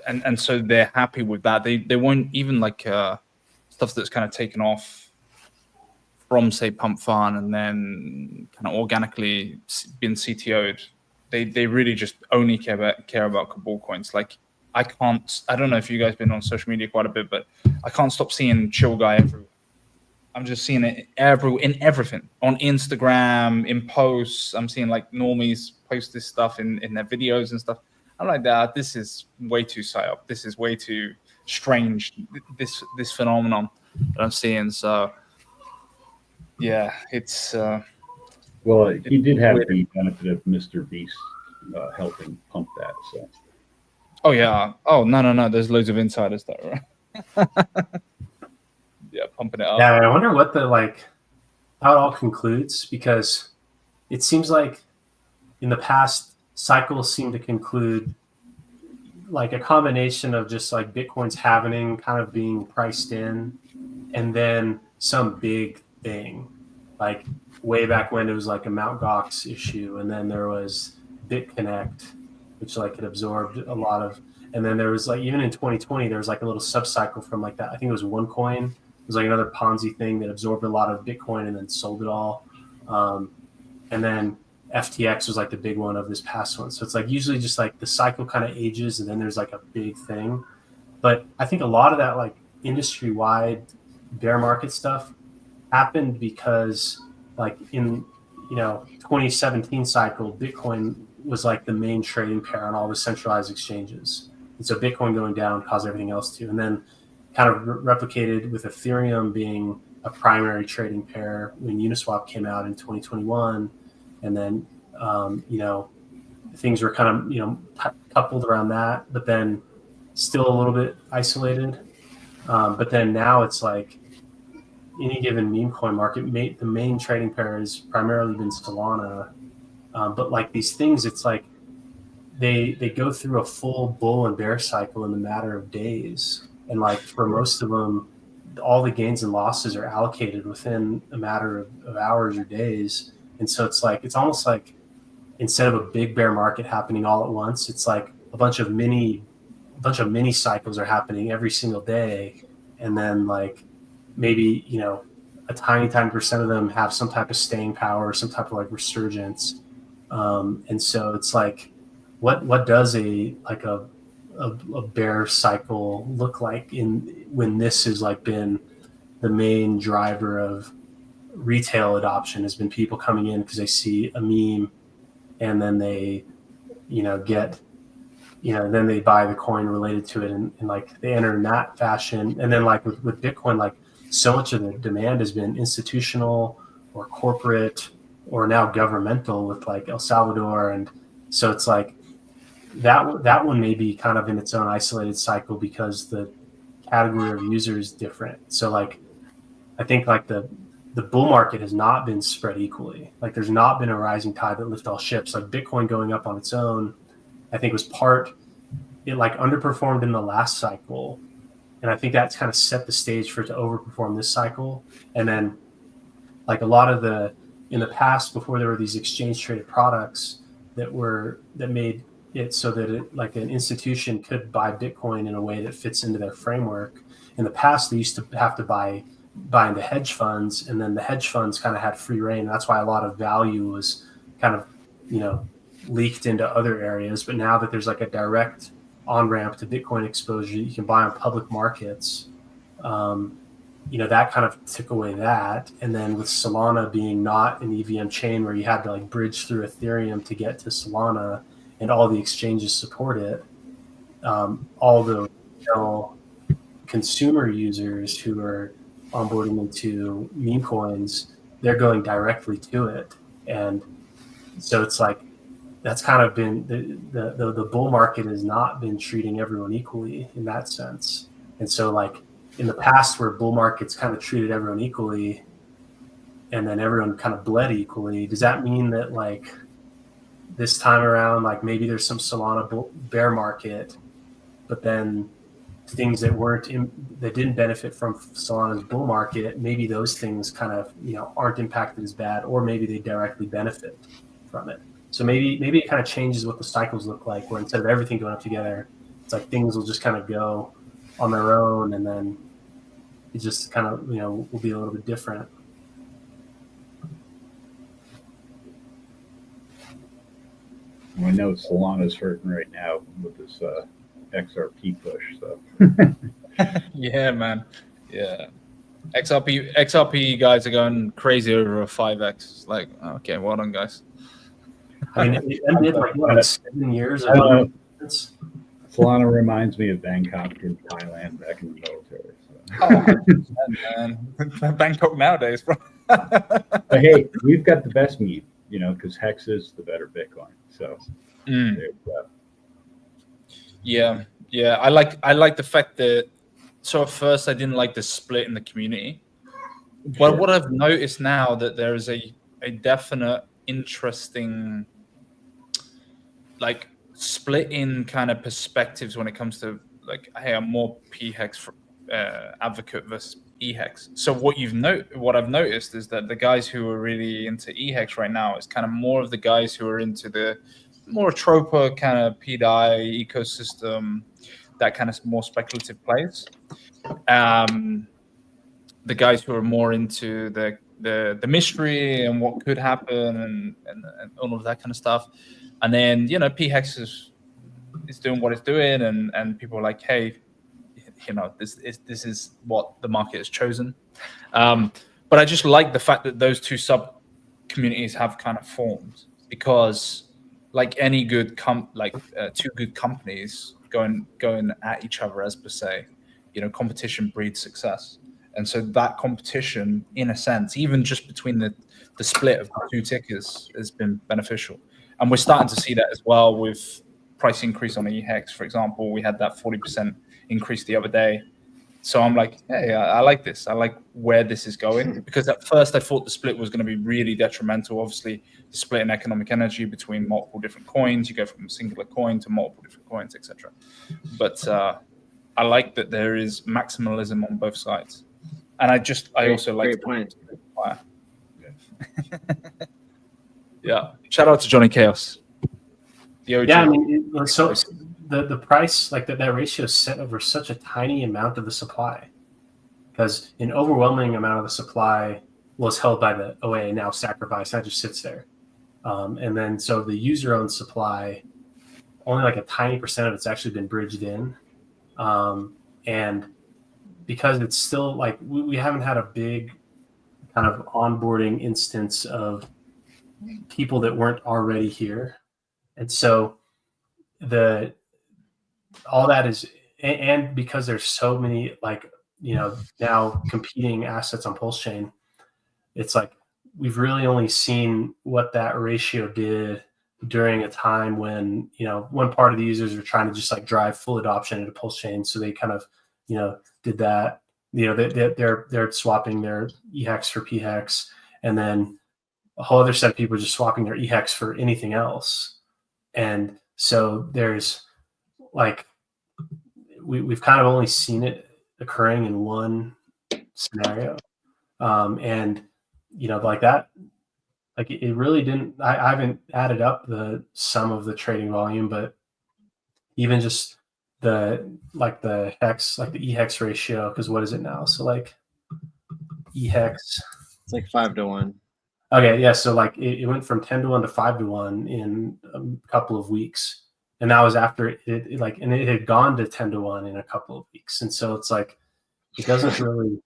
And so they're happy with that. They won't even like stuff that's kind of taken off from, say, Pump Fun and then kind of organically been CTO'd. They really just only care about Cabal coins. Like I don't know if you guys been on social media quite a bit, but I can't stop seeing Chill Guy everywhere. I'm just seeing it in everything, on Instagram, in posts. I'm seeing like normies post this stuff in their videos and stuff. I'm like, that. This is way too psyop. This is way too strange. This phenomenon that I'm seeing. So yeah, it's. Well, he did have the benefit of Mr. Beast helping pump that. So. Oh yeah. Oh no. There's loads of insiders there, right? Yeah, pumping it up. Yeah, I wonder what how it all concludes, because it seems like in the past cycles seem to conclude like a combination of just like Bitcoin's halvening kind of being priced in, and then some big thing, like way back when it was like a Mt. Gox issue, and then there was BitConnect, which like it absorbed a lot of, and then there was like even in 2020 there was like a little sub cycle from like that. I think it was OneCoin. It was like another Ponzi thing that absorbed a lot of Bitcoin and then sold it all. And then FTX was like the big one of this past one. So it's like usually just like the cycle kind of ages and then there's like a big thing. But I think a lot of that like industry-wide bear market stuff happened because like in 2017 cycle, Bitcoin was like the main trading pair on all the centralized exchanges. And so Bitcoin going down caused everything else to. And then kind of replicated with Ethereum being a primary trading pair when Uniswap came out in 2021. And then, things were kind of, coupled around that, but then still a little bit isolated. But then now it's like any given meme coin market, the main trading pair has primarily been Solana. But like these things, it's like they go through a full bull and bear cycle in a matter of days. And like for most of them, all the gains and losses are allocated within a matter of hours or days. And so it's almost like instead of a big bear market happening all at once, it's like a bunch of mini cycles are happening every single day. And then like maybe, a tiny percent of them have some type of staying power, some type of like resurgence. And so it's like, what does a bear cycle look like when this has like been the main driver of retail adoption, has been people coming in because they see a meme and then they then they buy the coin related to it and like they enter in that fashion. And then like with Bitcoin, like so much of the demand has been institutional or corporate or now governmental with like El Salvador. And so it's like that one may be kind of in its own isolated cycle because the category of user is different. So like I think like the the bull market has not been spread equally. Like there's not been a rising tide that lifts all ships. Like Bitcoin going up on its own, I think it like underperformed in the last cycle. And I think that's kind of set the stage for it to overperform this cycle. And then like a lot of in the past, before there were these exchange traded products that made it so that like an institution could buy Bitcoin in a way that fits into their framework. In the past, they used to have to buy into hedge funds, and then the hedge funds kind of had free reign. That's why a lot of value was kind of, leaked into other areas. But now that there's like a direct on-ramp to Bitcoin exposure, you can buy on public markets. That kind of took away that. And then with Solana being not an EVM chain where you had to like bridge through Ethereum to get to Solana, and all the exchanges support it, all the consumer users who are onboarding into meme coins, they're going directly to it. And so it's like, that's kind of been the bull market has not been treating everyone equally in that sense. And so like in the past where bull markets kind of treated everyone equally and then everyone kind of bled equally, does that mean that like this time around, like maybe there's some Solana bear market, but then things that that didn't benefit from Solana's bull market, maybe those things kind of, aren't impacted as bad, or maybe they directly benefit from it. So maybe it kind of changes what the cycles look like, where instead of everything going up together, it's like things will just kind of go on their own, and then it just kind of, will be a little bit different. I know Solana's hurting right now with this XRP push. So yeah, man. Yeah. XRP guys are going crazy over a 5x. Like, okay, well done, guys. I mean, it did like 7 years. Solana reminds me of Bangkok in Thailand back in the military. So. Oh, man. Bangkok nowadays, bro. But hey, we've got the best meat, because HEX is the better Bitcoin. So there you go. Yeah. I like the fact that. So at first, I didn't like the split in the community, but what I've noticed now that there is a definite interesting like split in kind of perspectives when it comes to like, hey, I'm more PHEX advocate versus EHEX. So what I've noticed is that the guys who are really into EHEX right now is kind of more of the guys who are into the more Tropa kind of PDI ecosystem, that kind of more speculative plays. The guys who are more into the mystery and what could happen and all of that kind of stuff. And then, PHEX is doing what it's doing, and people are like, hey, this is what the market has chosen. But I just like the fact that those two sub communities have kind of formed, because like any good two good companies going at each other, as per se, competition breeds success. And so that competition, in a sense, even just between the split of the two tickers, has been beneficial. And we're starting to see that as well with price increase on EHEX. For example, we had that 40% increase the other day. So I'm like, hey, I like this. I like where this is going, because at first I thought the split was going to be really detrimental. Obviously, the split in economic energy between multiple different coins, you go from a singular coin to multiple different coins, etc. But I like that there is maximalism on both sides. And I also like great point. Yeah. Shout out to Johnny Chaos. The OG. Yeah, I mean, so the price, like that ratio is set over such a tiny amount of the supply, because an overwhelming amount of the supply was held by the OA, now sacrificed. That just sits there. And then so the user-owned supply, only like a tiny percent of it's actually been bridged in. And because it's still like we haven't had a big kind of onboarding instance of people that weren't already here. And so all that is, and because there's so many now competing assets on Pulse Chain, it's like we've really only seen what that ratio did during a time when one part of the users were trying to just like drive full adoption into Pulse Chain, so they kind of did that. they're swapping their EHEX for PHEX, and then a whole other set of people are just swapping their EHEX for anything else. And so there's like, we've kind of only seen it occurring in one scenario. And, like that, like it really didn't, I haven't added up the sum of the trading volume, but even just the HEX, like the EHEX ratio, because what is it now? So like EHEX. It's like 5-to-1. Okay, yeah. So like it went from 10-to-1 to 5-to-1 in a couple of weeks, and that was after and it had gone to 10-to-1 in a couple of weeks, and so it's like it doesn't really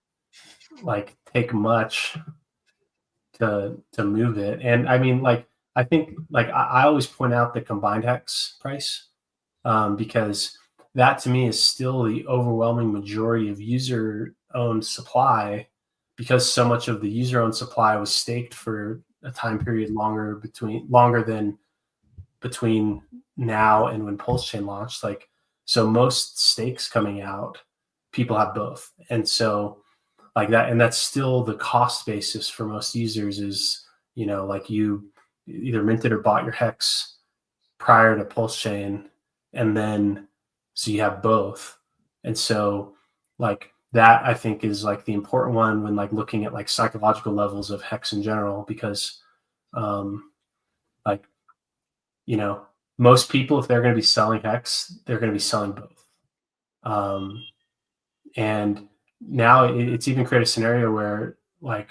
like take much to move it. And I mean, like I think like I always point out the combined HEX price because that to me is still the overwhelming majority of user-owned supply, because so much of the user-owned supply was staked for a time period longer than between now and when Pulse Chain launched. Like, so most stakes coming out, people have both. And so like that, and that's still the cost basis for most users is, like you either minted or bought your HEX prior to Pulse Chain, and then so you have both. And so like that I think is like the important one when like looking at like psychological levels of HEX in general, because like most people, if they're going to be selling HEX, they're going to be selling both. And now it's even created a scenario where like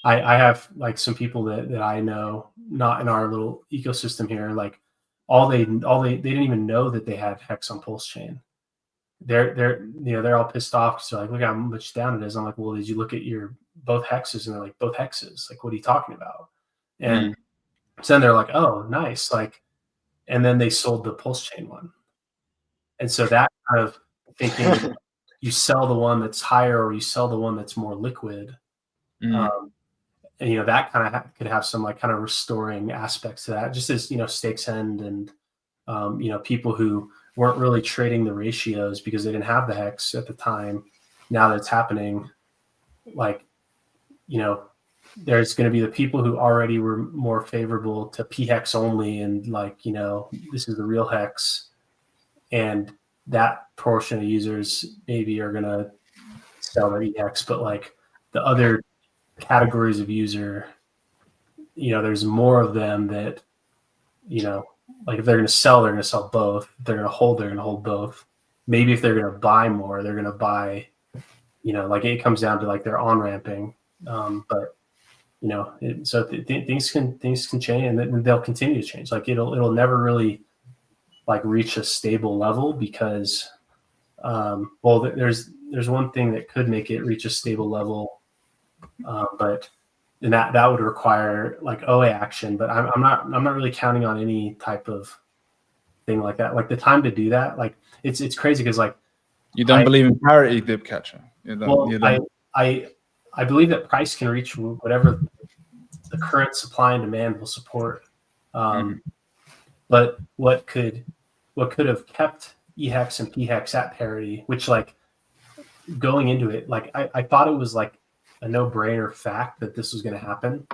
I have like some people that I know, not in our little ecosystem here, like they didn't even know that they had HEX on Pulse Chain. They're all pissed off because they're like, look how much down it is. I'm like, well, did you look at your both hexes? And they're like, both hexes. Like, what are you talking about? And so then they're like, oh, nice. Like, and then they sold the Pulse Chain one. And so that kind of thinking, you sell the one that's higher or you sell the one that's more liquid. And that kind of could have some like kind of restoring aspects to that, just as stakes end and people who weren't really trading the ratios because they didn't have the HEX at the time. Now that it's happening, like there's going to be the people who already were more favorable to PHEX only, and like this is the real HEX, and that portion of users maybe are going to sell their EHEX, but like the other categories of user, there's more of them that like if they're going to sell, they're going to sell both. If they're going to hold, they're going to hold both. Maybe if they're going to buy more, they're going to buy, like it comes down to like their on ramping. But things can change, and they'll continue to change. Like it'll never really like reach a stable level because, there's one thing that could make it reach a stable level, but and that would require like OA action. But I'm not really counting on any type of thing like that. Like the time to do that, like it's crazy because like you don't believe in parity, Dipcatcher. I believe that price can reach whatever the current supply and demand will support. But what could have kept EHEX and PHEX at parity, which like going into it, like I thought it was like a no-brainer fact that this was going to happen.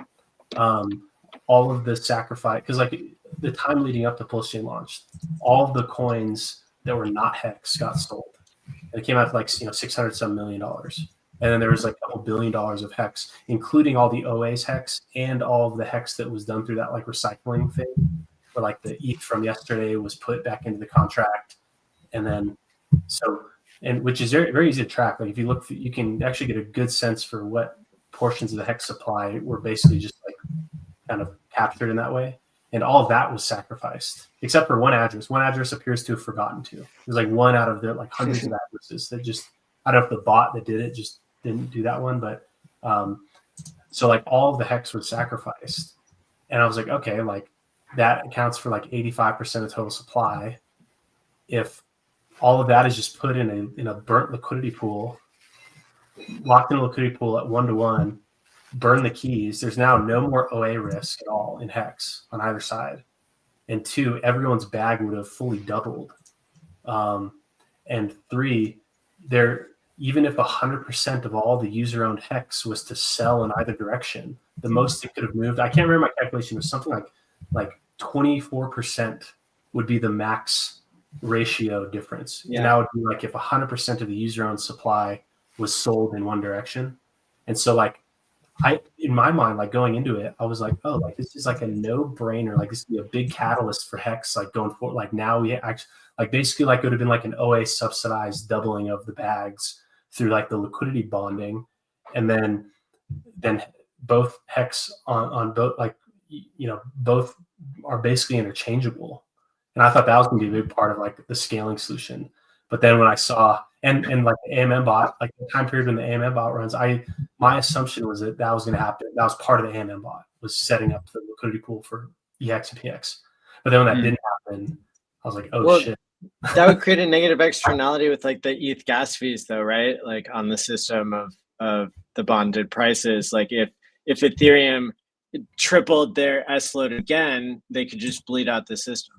All of the sacrifice, because like the time leading up to Pulse Chain launch, all of the coins that were not HEX got sold, and it came out to like $600 some million. And then there was like $2 billion of HEX, including all the OA's HEX and all of the HEX that was done through that like recycling thing, where like the ETH from yesterday was put back into the contract. And then which is very, very easy to track. Like if you look, you can actually get a good sense for what portions of the HEX supply were basically just like kind of captured in that way. And all of that was sacrificed, except for one address. One address appears to have forgotten to. There's like one out of the like hundreds of addresses that just, I don't know if the bot that did it just didn't do that one, but so like all of the HEX was sacrificed. And I was like, okay, like that accounts for like 85% of total supply. If all of that is just put in a burnt liquidity pool, locked in a liquidity pool at 1-to-1, burn the keys, there's now no more OA risk at all in HEX on either side. And 2, everyone's bag would have fully doubled. And 3, even if 100% of all the user-owned hex was to sell in either direction, the most it could have moved, I can't remember my calculation, it was something like 24% would be the max ratio difference. Yeah. And that would be like if 100% of the user-owned supply was sold in one direction. And so like in my mind, like going into it, I was like, oh, like this is like a no-brainer. Like this would be a big catalyst for HEX, like going forward. Like now we actually, like basically like it would have been like an OA subsidized doubling of the bags through like the liquidity bonding. And then both HEX on both, like, you know, both are basically interchangeable. And I thought that was going to be a big part of like the scaling solution. But then when I saw, and like the AMM bot, like the time period when the AMM bot runs, my assumption was that was going to happen. That was part of the AMM bot, was setting up the liquidity pool for EX and PX. But then when that didn't happen, I was like, oh shit. That would create a negative externality with like the ETH gas fees though, right? Like on the system of the bonded prices. Like if Ethereum tripled their S load again, they could just bleed out the system.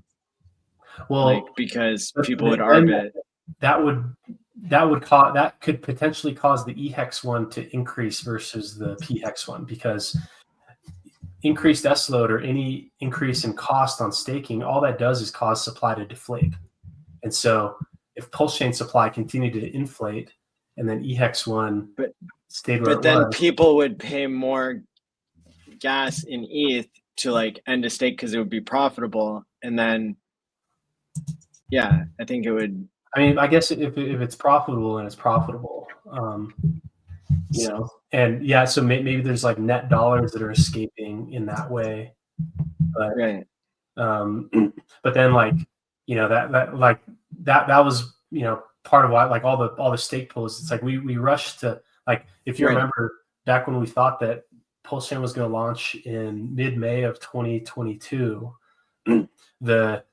Well, like because people would arbit. That could potentially cause the EHEX one to increase versus the PHEX one, because increased S load or any increase in cost on staking, all that does is cause supply to deflate. And so if Pulse Chain supply continued to inflate and then EHEX one stayed where it was. But then people would pay more gas in ETH to like end a stake because it would be profitable. And then, yeah, I think it would. I mean, I guess if it's profitable, and it's profitable, you know, and yeah, so maybe there's like net dollars that are escaping in that way, but right. But then like, you know, that was, you know, part of why like all the stake pools. It's like we rushed to, like, if you remember back when we thought that Pulse Chain was going to launch in mid-May of 2022, the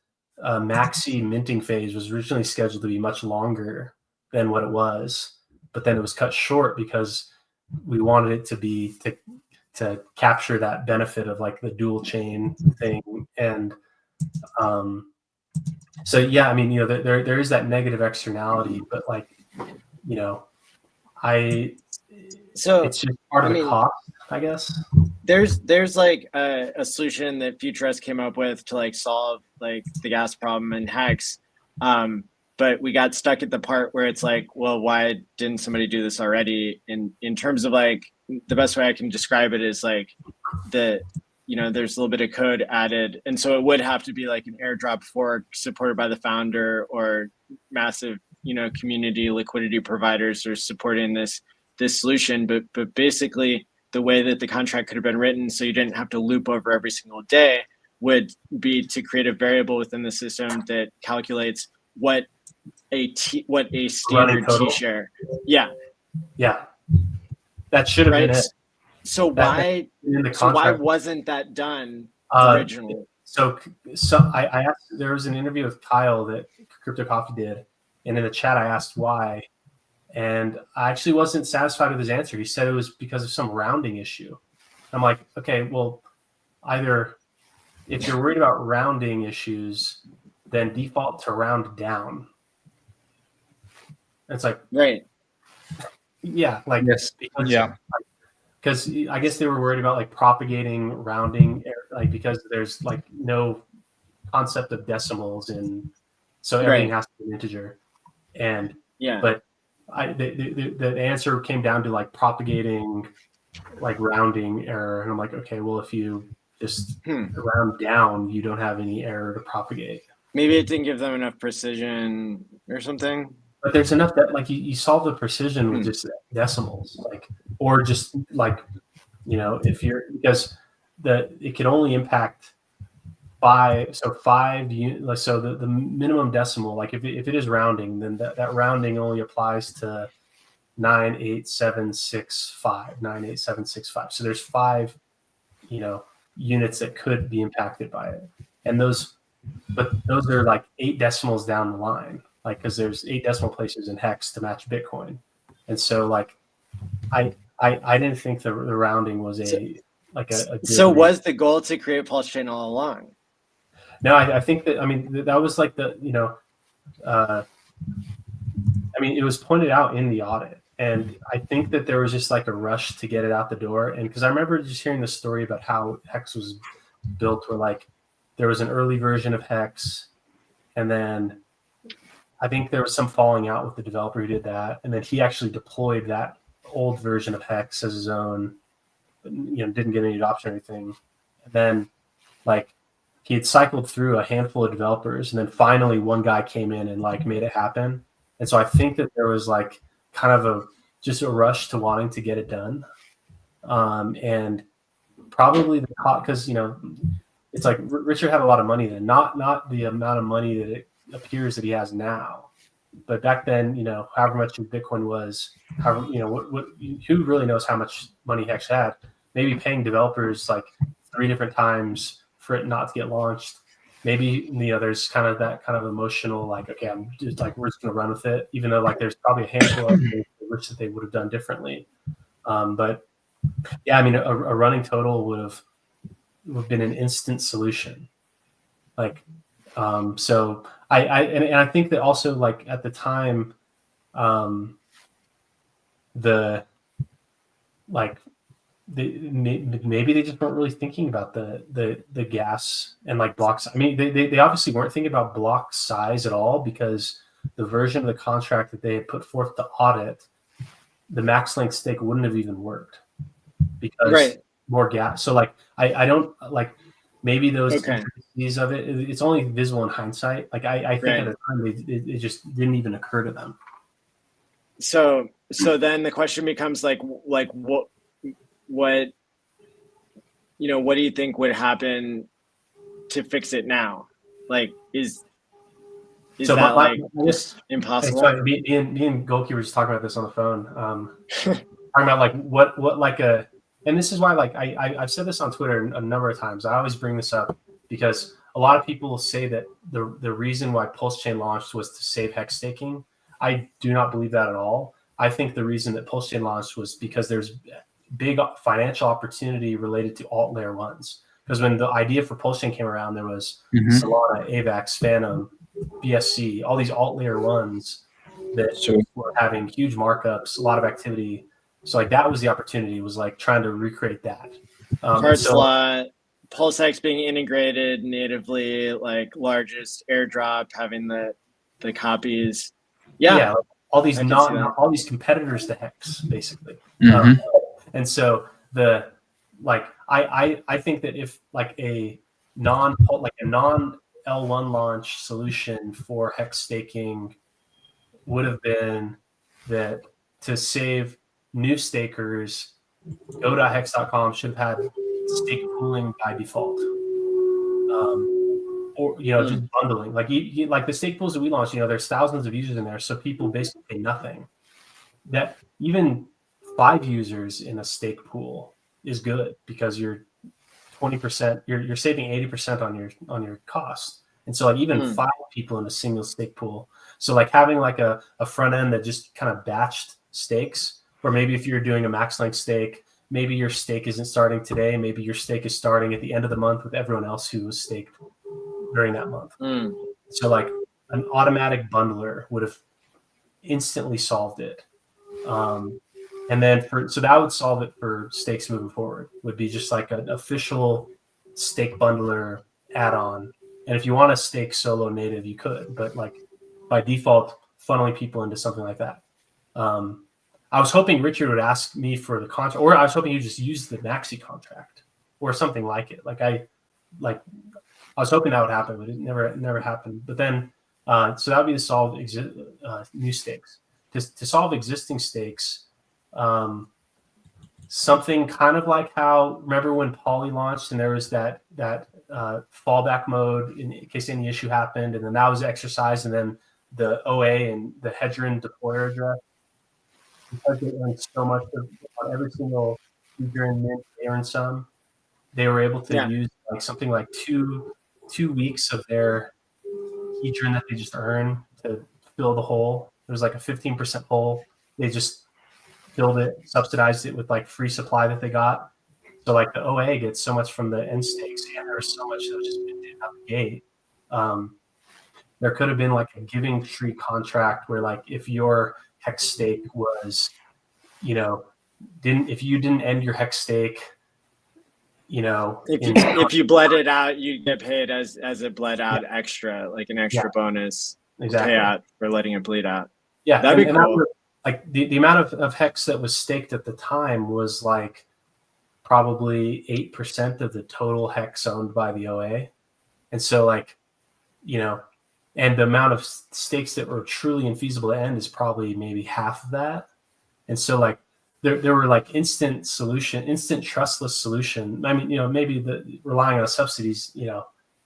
maxi minting phase was originally scheduled to be much longer than what it was, but then it was cut short because we wanted it to be to capture that benefit of like the dual chain thing. And so yeah, I mean, you know, there is that negative externality, but like, you know, it's just part of the cost, I guess. There's like a solution that Futurist came up with to like solve like the gas problem in HEX, but we got stuck at the part where it's like, well, why didn't somebody do this already? In terms of like, the best way I can describe it is like you know, there's a little bit of code added, and so it would have to be like an airdrop fork supported by the founder, or massive, you know, community liquidity providers are supporting this solution. But basically, the way that the contract could have been written, so you didn't have to loop over every single day, would be to create a variable within the system that calculates what a standard T share. Yeah. That should have been it. So why wasn't that done originally? So I asked. There was an interview with Kyle that Crypto Coffee did, and in the chat I asked why. And I actually wasn't satisfied with his answer. He said it was because of some rounding issue. I'm like, okay, well, either if you're worried about rounding issues, then default to round down. It's like, right. Yeah, like yes, because I guess they were worried about like propagating rounding, like because there's like no concept of decimals, and so everything has to be an integer. And but the answer came down to like propagating like rounding error, and I'm like, okay, well, if you just round down, you don't have any error to propagate. Maybe it didn't give them enough precision or something. But there's enough that like you solve the precision with just decimals, like, or just like, you know, if you're, because it can only impact 5 units. So the minimum decimal, like if it is rounding, then that rounding only applies to 98765. So there's 5, you know, units that could be impacted by it, and those are like 8 decimals down the line, like, because there's 8 decimal places in HEX to match Bitcoin, and so like I didn't think the rounding was a good so was the goal to create Pulse Chain all along? No, I think that, I mean, that was like the, you know, I mean, it was pointed out in the audit. And I think that there was just like a rush to get it out the door. And because I remember just hearing the story about how HEX was built, where like there was an early version of HEX, and then I think there was some falling out with the developer who did that, and then he actually deployed that old version of HEX as his own. Didn't get any adoption or anything. And then like he had cycled through a handful of developers, and then finally one guy came in and like made it happen. And so I think that there was like kind of just a rush to wanting to get it done. And probably because it's like Richard had a lot of money then, not the amount of money that it appears that he has now, but back then, however much Bitcoin was, who really knows how much money HEX had? Maybe paying developers like 3 different times for it not to get launched. Maybe there's kind of that kind of emotional like, okay, I'm just like, we're just gonna run with it, even though like there's probably a handful of things that they would have done differently. But yeah, I mean, a running total would have been an instant solution. Like, so I think that also like at the time, maybe they just weren't really thinking about the gas and like blocks. I mean, they obviously weren't thinking about block size at all, because the version of the contract that they had put forth to audit, the max length stake wouldn't have even worked because more gas. So like, I don't like, maybe those intricacies of it, it's only visible in hindsight. Like I think at the time it just didn't even occur to them. So then the question becomes like what do you think would happen to fix it now? Like is so that impossible? Sorry, me and Goalkeeper were just talking about this on the phone. Talking about like what like a, and this is why like I've said this on Twitter a number of times. I always bring this up because a lot of people say that the reason why Pulse Chain launched was to save HEX staking. I do not believe that at all. I think the reason that Pulse Chain launched was because there's big financial opportunity related to alt layer ones. Because when the idea for Pulse Chain came around, there was Solana, AVAX, Phantom, BSC, all these alt layer ones that were having huge markups, a lot of activity. So like that was the opportunity, was like trying to recreate that. Slot, PulseX being integrated natively, like largest airdrop, having the copies. Yeah, all these competitors to HEX, basically. And so I think that if like a non L1 launch solution for HEX staking would have been that to save new stakers, go.hex.com should have had stake pooling by default. Or just bundling, like like the stake pools that we launched, there's thousands of users in there, so people basically pay nothing. That even 5 users in a stake pool is good because you're 20%, you're saving 80% on your cost. And so like even 5 people in a single stake pool. So like having like a front end that just kind of batched stakes, or maybe if you're doing a max length stake, maybe your stake isn't starting today, maybe your stake is starting at the end of the month with everyone else who was staked during that month. So like an automatic bundler would have instantly solved it. And then so that would solve it for stakes moving forward, would be just like an official stake bundler add-on. And if you want to stake solo native, you could, but like by default, funneling people into something like that. I was hoping Richard would ask me for the contract, or I was hoping you just use the Maxi contract or something like it. I was hoping that would happen, but it never happened. But then, so that would be to solve new stakes. To solve existing stakes, something kind of like how, remember when Poly launched and there was that fallback mode in case any issue happened, and then that was exercised, and then the OA and the Hedron deployer address, because they earned so much on every single Hedron mint, they earned some. They were able to use like something like two weeks of their Hedron that they just earned to fill the hole. There was like a 15% hole. They just filled it, subsidized it with like free supply that they got. So like the OA gets so much from the end stakes, and there was so much that was just minted out the gate. There could have been like a giving tree contract where like if your HEX stake was if you didn't end your hex stake, if you bled it out, you get paid as a bled out extra, like an extra bonus payout for letting it bleed out. Yeah, that'd be cool. Like the amount of hex that was staked at the time was like probably 8% of the total hex owned by the OA. And so like, and the amount of stakes that were truly infeasible to end is probably maybe half of that. And so like there were like instant trustless solution. I mean, maybe relying on subsidies,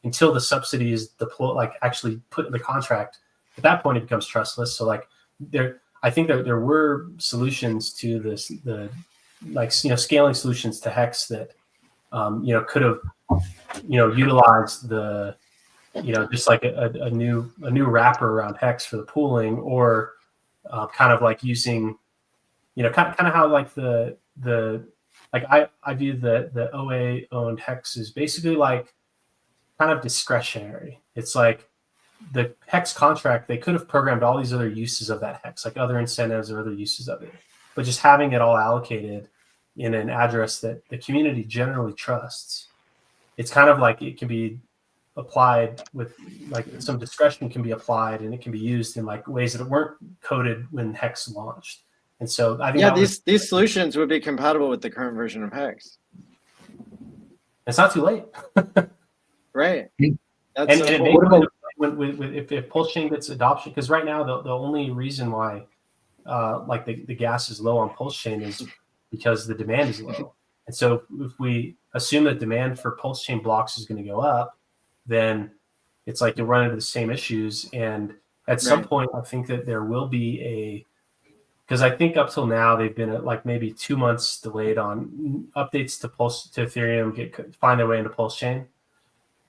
until the subsidy is deployed, like actually put in the contract, at that point it becomes trustless. So like I think there were solutions to this, scaling solutions to hex that, could have, utilized the, just like a new wrapper around hex for the pooling, or kind of like using, kind of how like I view the OA owned hex is basically like kind of discretionary. It's like the hex contract, they could have programmed all these other uses of that hex, like other incentives or other uses of it, but just having it all allocated in an address that the community generally trusts. It's kind of like it can be applied with like some discretion can be applied, and it can be used in like ways that weren't coded when hex launched. And so I think these solutions would be compatible with the current version of hex. It's not too late. Right. That's if Pulse Chain gets adoption, because right now the only reason why like the gas is low on Pulse Chain is because the demand is low. And so if we assume that demand for Pulse Chain blocks is going to go up, then it's like you'll run into the same issues. And at some point, I think that there will be because I think up till now they've been at like maybe 2 months delayed on updates to Ethereum find their way into Pulse Chain.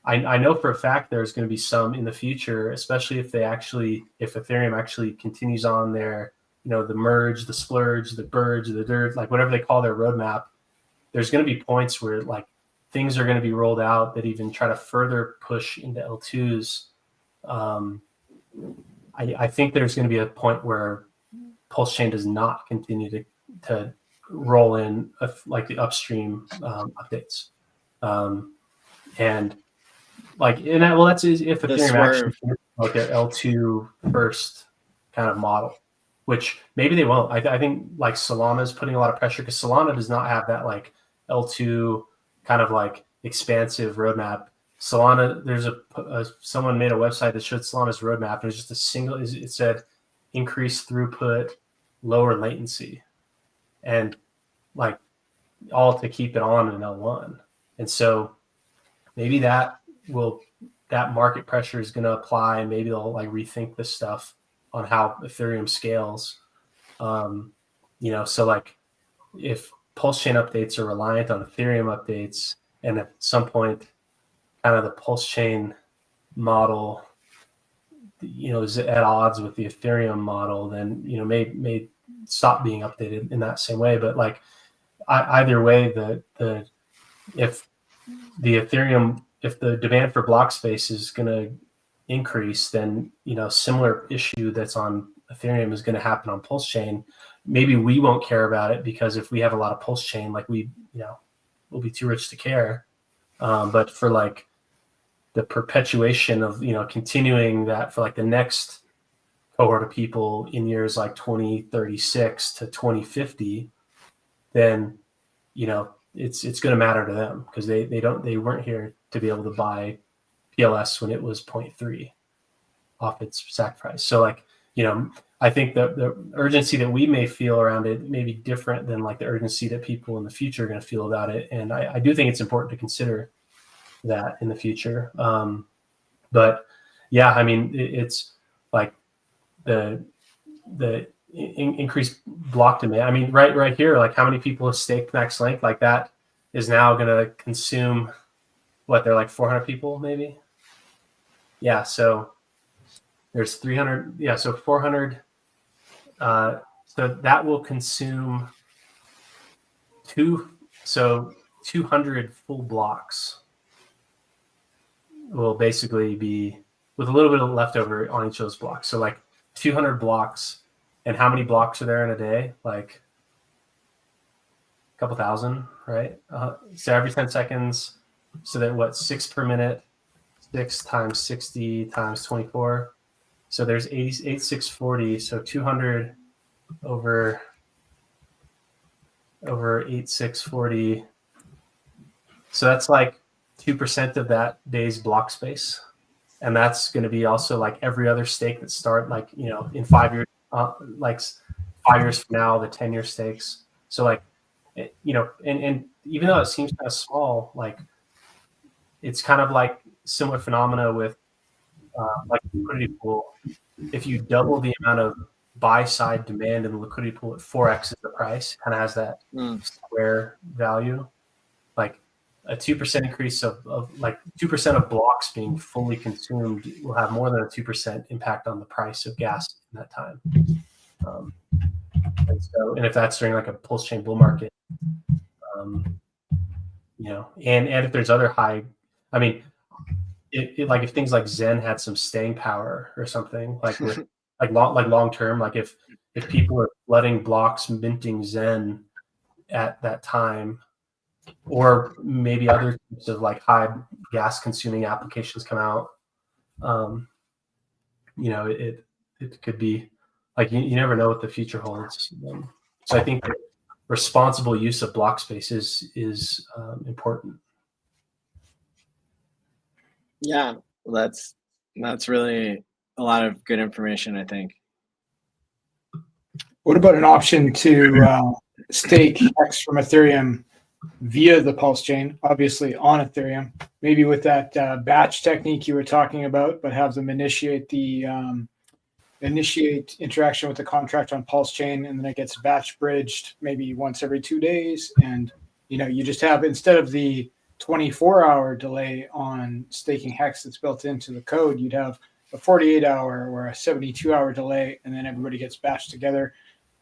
I know for a fact there's going to be some in the future, especially if Ethereum actually continues on their, the merge, the splurge, the burge, the dirt, like whatever they call their roadmap. There's going to be points where like things are going to be rolled out that even try to further push into L2s. I think there's going to be a point where Pulse Chain does not continue to roll in like the upstream updates. And like, that's if Ethereum actually like their L2 first kind of model, which maybe they won't. I think like Solana is putting a lot of pressure because Solana does not have that like L2 kind of like expansive roadmap. Solana, there's someone made a website that showed Solana's roadmap, and it was just it said increased throughput, lower latency, and like all to keep it on in L1. And so maybe that market pressure is going to apply, and maybe they'll like rethink this stuff on how Ethereum scales. So like if Pulse Chain updates are reliant on Ethereum updates, and at some point kind of the Pulse Chain model, is at odds with the Ethereum model, then, may stop being updated in that same way. But like either way, if the demand for block space is going to increase, then, similar issue that's on Ethereum is going to happen on Pulse Chain. Maybe we won't care about it because if we have a lot of Pulse Chain, like we'll be too rich to care. But for like the perpetuation of, continuing that for like the next cohort of people in years like 2036 to 2050, then, it's going to matter to them because they weren't here to be able to buy PLS when it was 0.3 off its sack price. So like, I think the urgency that we may feel around it may be different than like the urgency that people in the future are going to feel about it. And I do think it's important to consider that in the future. But yeah, I mean, it's like the increased block demand. I mean, right here, like how many people have staked Max Link, like that is now going to consume they're like 400 people maybe. Yeah. So there's 300. Yeah. So 400. So that will consume 200 full blocks will basically be with a little bit of leftover on each of those blocks. So like 200 blocks, and how many blocks are there in a day? Like couple thousand, right? So every 10 seconds, so that what, 6 per minute, 6 times 60 times 24. So there's 8640. So 200 over 8640. So that's like 2% of that day's block space. And that's going to be also like every other stake that start like, you know, in 5 years, like 5 years from now, the 10-year stakes. So like, you know, and even though it seems kind of small, like it's kind of like similar phenomena with like liquidity pool. If you double the amount of buy side demand in the liquidity pool at 4x is the price, kind of has that square value. Like a 2% increase of like 2% of blocks being fully consumed will have more than a 2% impact on the price of gas in that time. And if that's during like a pulse chain bull market, you know, and if there's other high, I mean, like if things like Zen had some staying power or something, like with long term, like if people are flooding blocks minting Zen at that time, or maybe other types of like high gas consuming applications come out, you know, it could be like you never know what the future holds. So I think that responsible use of block space is important. Yeah, well, that's really a lot of good information, I think. What about an option to stake HEX from Ethereum via the Pulse chain, obviously on Ethereum, maybe with that batch technique you were talking about, but have them initiate interaction with the contract on Pulse chain, and then it gets batch bridged maybe once every 2 days, and you know, you just have, instead of the 24-hour delay on staking HEX that's built into the code, you'd have a 48-hour or a 72-hour delay, and then everybody gets batched together.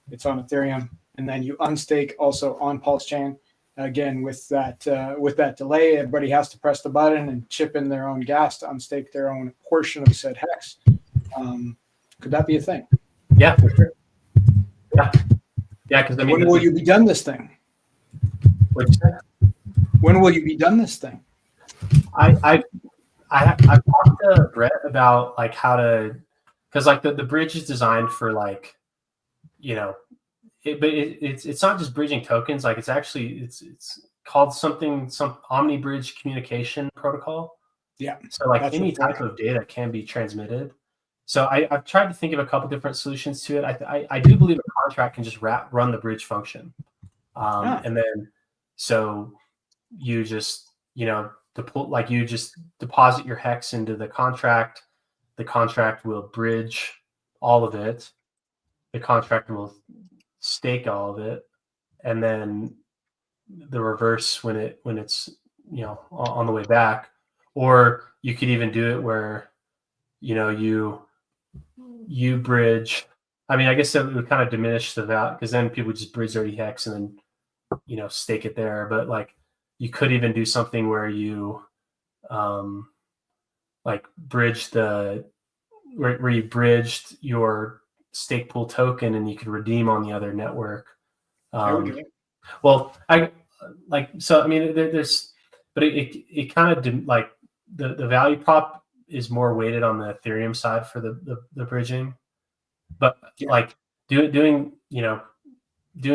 It's on Ethereum, and then you unstake also on Pulse chain. Again, with that delay, everybody has to press the button and chip in their own gas to unstake their own portion of said HEX. Could that be a thing? Yeah, for sure. Yeah. Because I mean, when will you be done this thing? What'd you say? When will you be done this thing? I've talked to Brett about like how to, because like the bridge is designed for like, you know, but it's not just bridging tokens. Like it's actually it's called some Omni Bridge communication protocol. Yeah. So like any type of data can be transmitted. So I've tried to think of a couple different solutions to it. I do believe a contract can just run the bridge function, and then so you just, you know, you just deposit your HEX into the contract. The contract will bridge all of it. The contract will stake all of it, and then the reverse when it's, you know, on the way back. Or you could even do it where, you know, you bridge. I mean, I guess that would kind of diminish the value, because then people just bridge their HEX and then, you know, stake it there. But like you could even do something where you like bridge where you bridged your stake pool token and you could redeem on the other network. Well, I mean, but it kind of like the value prop is more weighted on the Ethereum side for the bridging, but like doing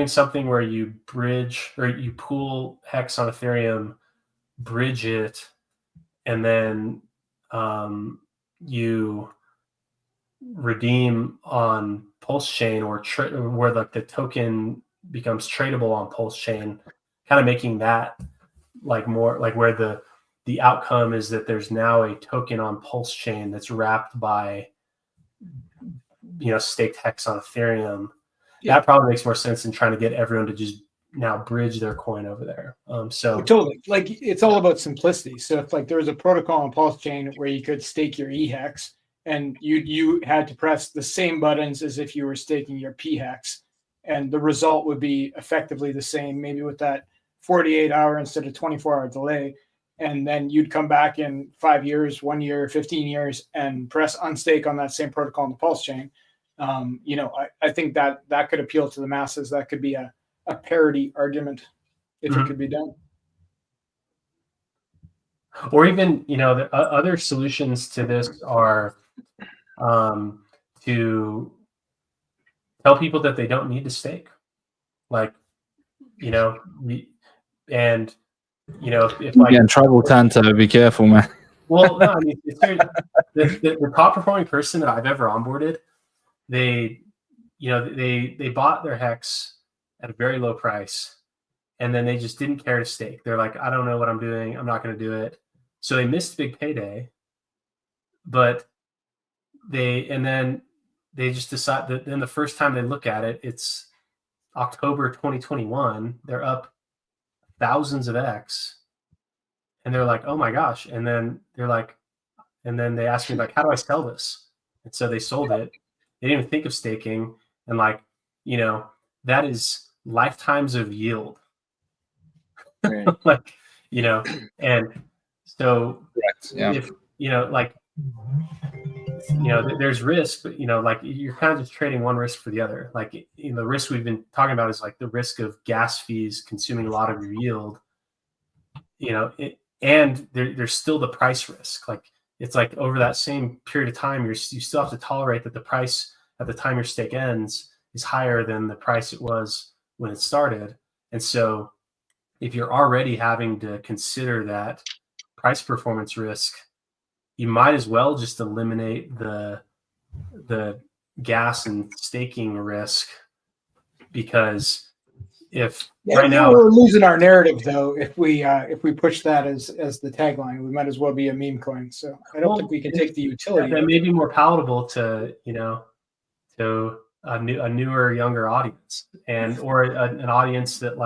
something where you bridge or you pool HEX on Ethereum, bridge it, and then you redeem on Pulse chain or where like the token becomes tradable on Pulse chain, kind of making that like more like where the outcome is that there's now a token on Pulse chain that's wrapped by, you know, staked HEX on Ethereum. That probably makes more sense than trying to get everyone to just now bridge their coin over there. Totally, like it's all about simplicity. So if like there was a protocol on Pulse chain where you could stake your EHEX and you had to press the same buttons as if you were staking your PHEX, and the result would be effectively the same, maybe with that 48-hour instead of 24-hour delay. And then you'd come back in 5 years, 1 year, 15 years, and press unstake on that same protocol on the Pulse chain. You know, I think that could appeal to the masses. That could be a parity argument. if it could be done. Or even, the other solutions to this are to tell people that they don't need to stake. Like, and if like tribal Tanto, be careful, man. Well, no, I mean, the top performing person that I've ever onboarded, they bought their HEX at a very low price, and then they just didn't care to stake. They're like, I don't know what I'm doing. I'm not going to do it. So they missed big payday, but then they just decide that then the first time they look at it, it's October 2021. They're up thousands of X. And they're like, oh my gosh. And then they asked me, like, how do I sell this? And so they sold it. They didn't even think of staking. And that is lifetimes of yield. Right. And so Yeah. if, there's risk, but, you're kind of just trading one risk for the other. Like, the risk we've been talking about is like the risk of gas fees consuming a lot of your yield, and there's still the price risk. Like, it's like over that same period of time, you still have to tolerate that the price at the time your stake ends is higher than the price it was when it started. And so if you're already having to consider that price performance risk, you might as well just eliminate the gas and staking risk, because right now we're losing our narrative though if we push that as the tagline. We might as well be a meme coin. So I don't think we can take the utility. That may be more palatable to a newer, younger audience, or an audience that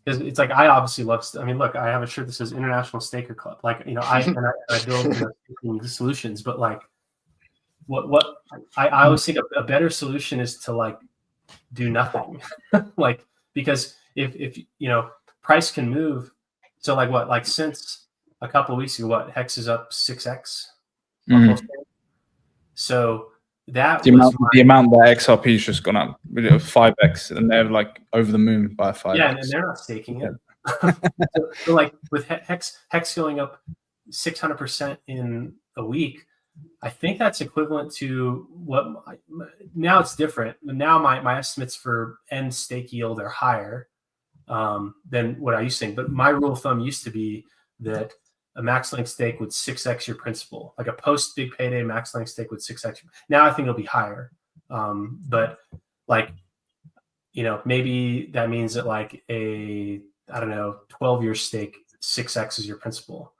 because it's like, I obviously love. I mean, look, I have a shirt that says International Staker Club. Like, I build staking solutions, but like, what I always think a better solution is to do nothing. Because if price can move, so since a couple of weeks ago, HEX is up 6x. So that the amount that XRP has just gone up 5x, and they're over the moon by 5x. Yeah, and they're not staking it. So with HEX going up 600% in a week, I think that's equivalent to now it's different. Now my estimates for end stake yield are higher than what I used to think. But my rule of thumb used to be that a max length stake would 6x your principal. Like a post big payday max length stake would 6x. Now I think it'll be higher. But maybe that means that a 12-year stake 6x is your principal.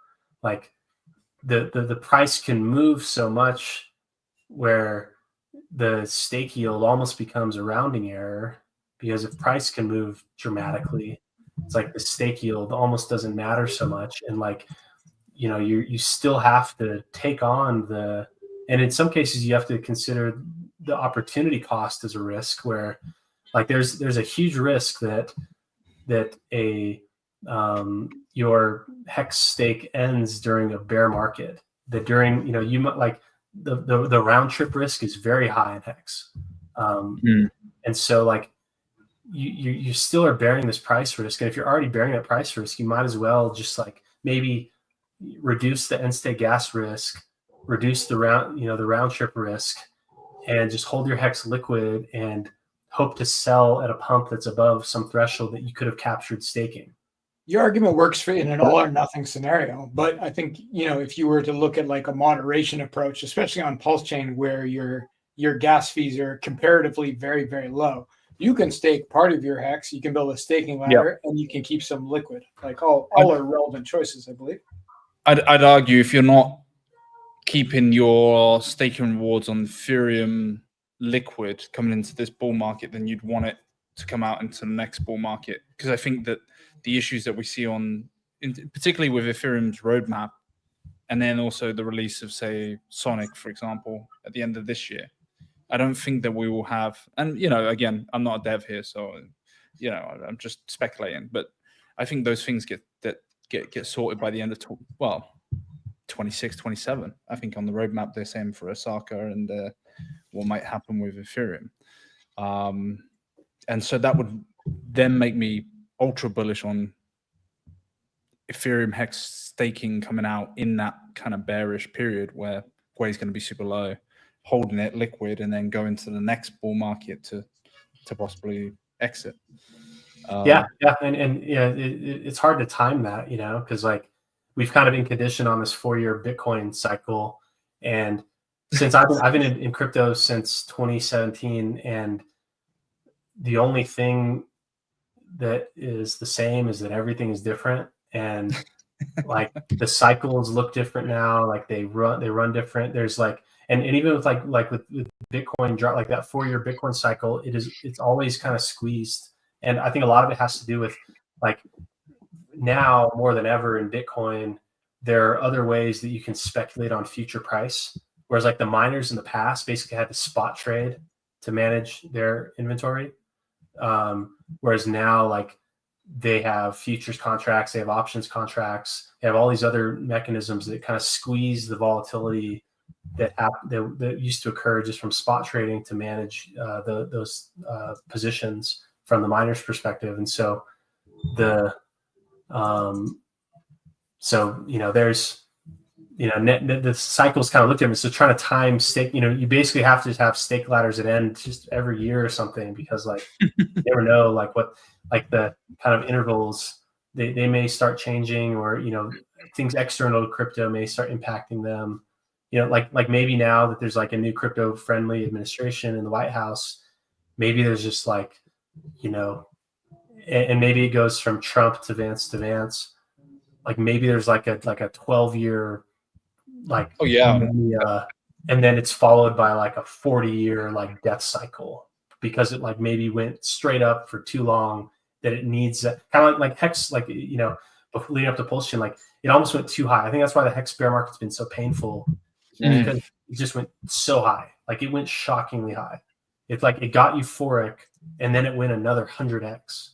The price can move so much where the stake yield almost becomes a rounding error, because if price can move dramatically, it's like the stake yield almost doesn't matter so much. And you still have to take on and in some cases you have to consider the opportunity cost as a risk, where there's a huge risk that your HEX stake ends during a bear market. That during you might the round trip risk is very high in HEX, and so you still are bearing this price risk. And if you're already bearing that price risk, you might as well just maybe reduce the end state gas risk, reduce the round trip risk, and just hold your HEX liquid and hope to sell at a pump that's above some threshold that you could have captured staking. Your argument works in an all or nothing scenario, but I think if you were to look at a moderation approach, especially on Pulse Chain, where your gas fees are comparatively very, very low, you can stake part of your HEX, you can build a staking ladder, and you can keep some liquid. All are relevant choices, I believe. I'd argue if you're not keeping your staking rewards on Ethereum liquid coming into this bull market, then you'd want it to come out into the next bull market, because I think that the issues that we see particularly with Ethereum's roadmap, and then also the release of, say, Sonic, for example, at the end of this year, I don't think that we will have, and again, I'm not a dev here, so I'm just speculating, but I think those things get sorted by the end of 26, 27. I think on the roadmap they're saying for Osaka and what might happen with Ethereum. And so that would then make me ultra bullish on Ethereum Hex staking coming out in that kind of bearish period where Gwei's going to be super low, holding it liquid, and then go into the next bull market to possibly exit. And yeah, it's hard to time that, you know, because like we've kind of been conditioned on this 4-year Bitcoin cycle, and since I've been in crypto since 2017, and the only thing that is the same is that everything is different, and like the cycles look different now, like they run different. There's like, and even with like with Bitcoin drop, like that 4-year Bitcoin cycle, it's always kind of squeezed. And I think a lot of it has to do with like now more than ever in Bitcoin, there are other ways that you can speculate on future price. Whereas like the miners in the past basically had to spot trade to manage their inventory. Whereas now, like they have futures contracts, they have options contracts, they have all these other mechanisms that kind of squeeze the volatility that used to occur just from spot trading to manage those positions from the miner's perspective. And so there's, the cycles kind of look different. So trying to time stake, you basically have to have stake ladders that end just every year or something, because like you never know like what, like the kind of intervals they may start changing, or things external to crypto may start impacting them. Like maybe now that there's like a new crypto friendly administration in the White House, maybe there's just like, and maybe it goes from Trump to Vance, like maybe there's like a 12-year like, and then it's followed by like a 40-year like death cycle, because it like maybe went straight up for too long, that it needs kind of like HEX, like leading up to Pulsion, like it almost went too high. I think that's why the HEX bear market's been so painful, because it just went so high. Like it went shockingly high. It's like it got euphoric, and then it went another 100x.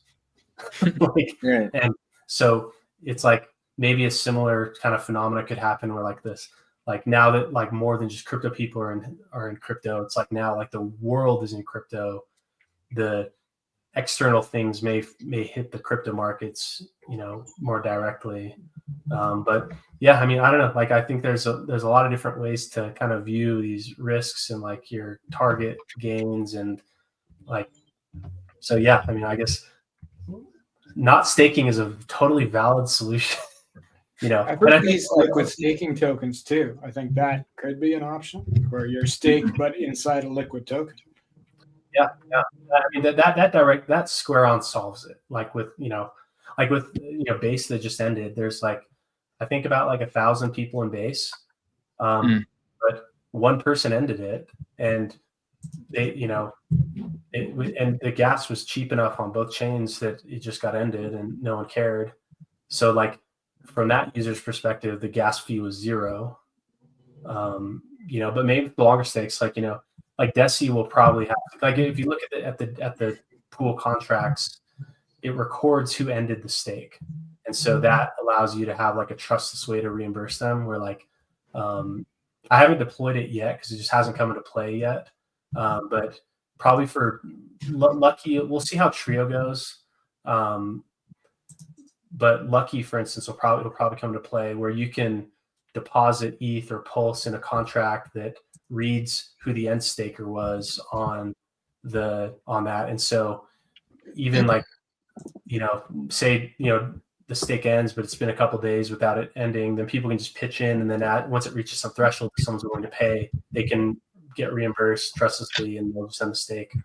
And so it's like maybe a similar kind of phenomena could happen where like this, like now that like more than just crypto people are in crypto, it's like now like the world is in crypto, the external things may hit the crypto markets, more directly. But yeah, I mean, I don't know. Like I think there's a lot of different ways to kind of view these risks and like your target gains, and like, so yeah, I mean, I guess not staking is a totally valid solution. I've heard these liquid staking tokens too. I think that could be an option where you're staked but inside a liquid token. Yeah. I mean that square on solves it. Like with base that just ended, there's like I think about like 1,000 people in base, but one person ended it, and they and the gas was cheap enough on both chains that it just got ended and no one cared. So like from that user's perspective, the gas fee was zero. But maybe the longer stakes, like like Deci will probably have, like if you look at the pool contracts, it records who ended the stake, and so that allows you to have like a trustless way to reimburse them. Where like I haven't deployed it yet because it just hasn't come into play yet, but probably for Lucky, we'll see how Trio goes. But Lucky, for instance, will probably come into play where you can deposit ETH or Pulse in a contract that reads who the end staker was on that. And so even like, say, the stake ends, but it's been a couple of days without it ending, then people can just pitch in, and then once it reaches some threshold that someone's willing to pay, they can get reimbursed trustlessly, and they'll just end the stake.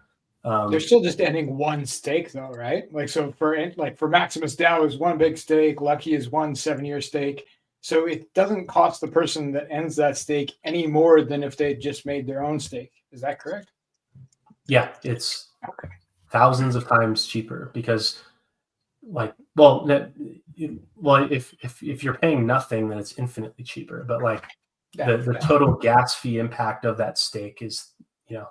They're still just ending one stake though, right? Like, so for Maximus DAO is one big stake, Lucky is one 7-year stake. So it doesn't cost the person that ends that stake any more than if they just made their own stake. Is that correct? Yeah, it's thousands of times cheaper, because if you're paying nothing, then it's infinitely cheaper. But like the total gas fee impact of that stake is,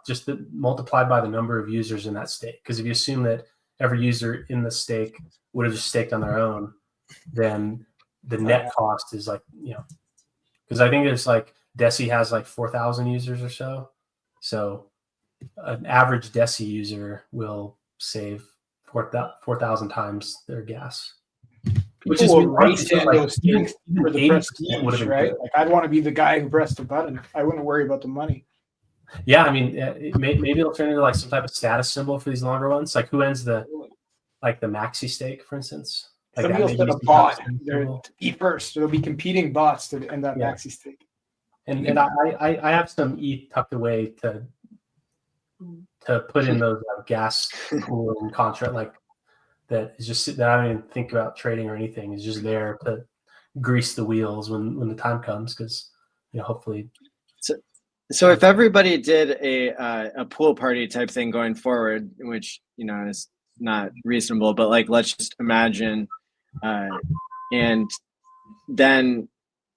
just multiplied by the number of users in that stake. Because if you assume that every user in the stake would have just staked on their own, then the net cost is like, because I think it's like Deci has like 4,000 users or so. So an average Deci user will save 4,000 times their gas. People will race to those stakes for the prestige, right? Like, I'd want to be the guy who pressed the button. I wouldn't worry about the money. Yeah, I mean, maybe it'll turn into like some type of status symbol for these longer ones. Like, who ends the maxi stake, for instance? Like, somebody will set a bot to be first. There'll be competing bots to end that maxi stake. And I have some ETH tucked away to put in those gas pool and contract, like that is just that I don't even think about trading or anything. It's just there to grease the wheels when the time comes, because hopefully. So if everybody did a pool party type thing going forward, which is not reasonable, but like let's just imagine, and then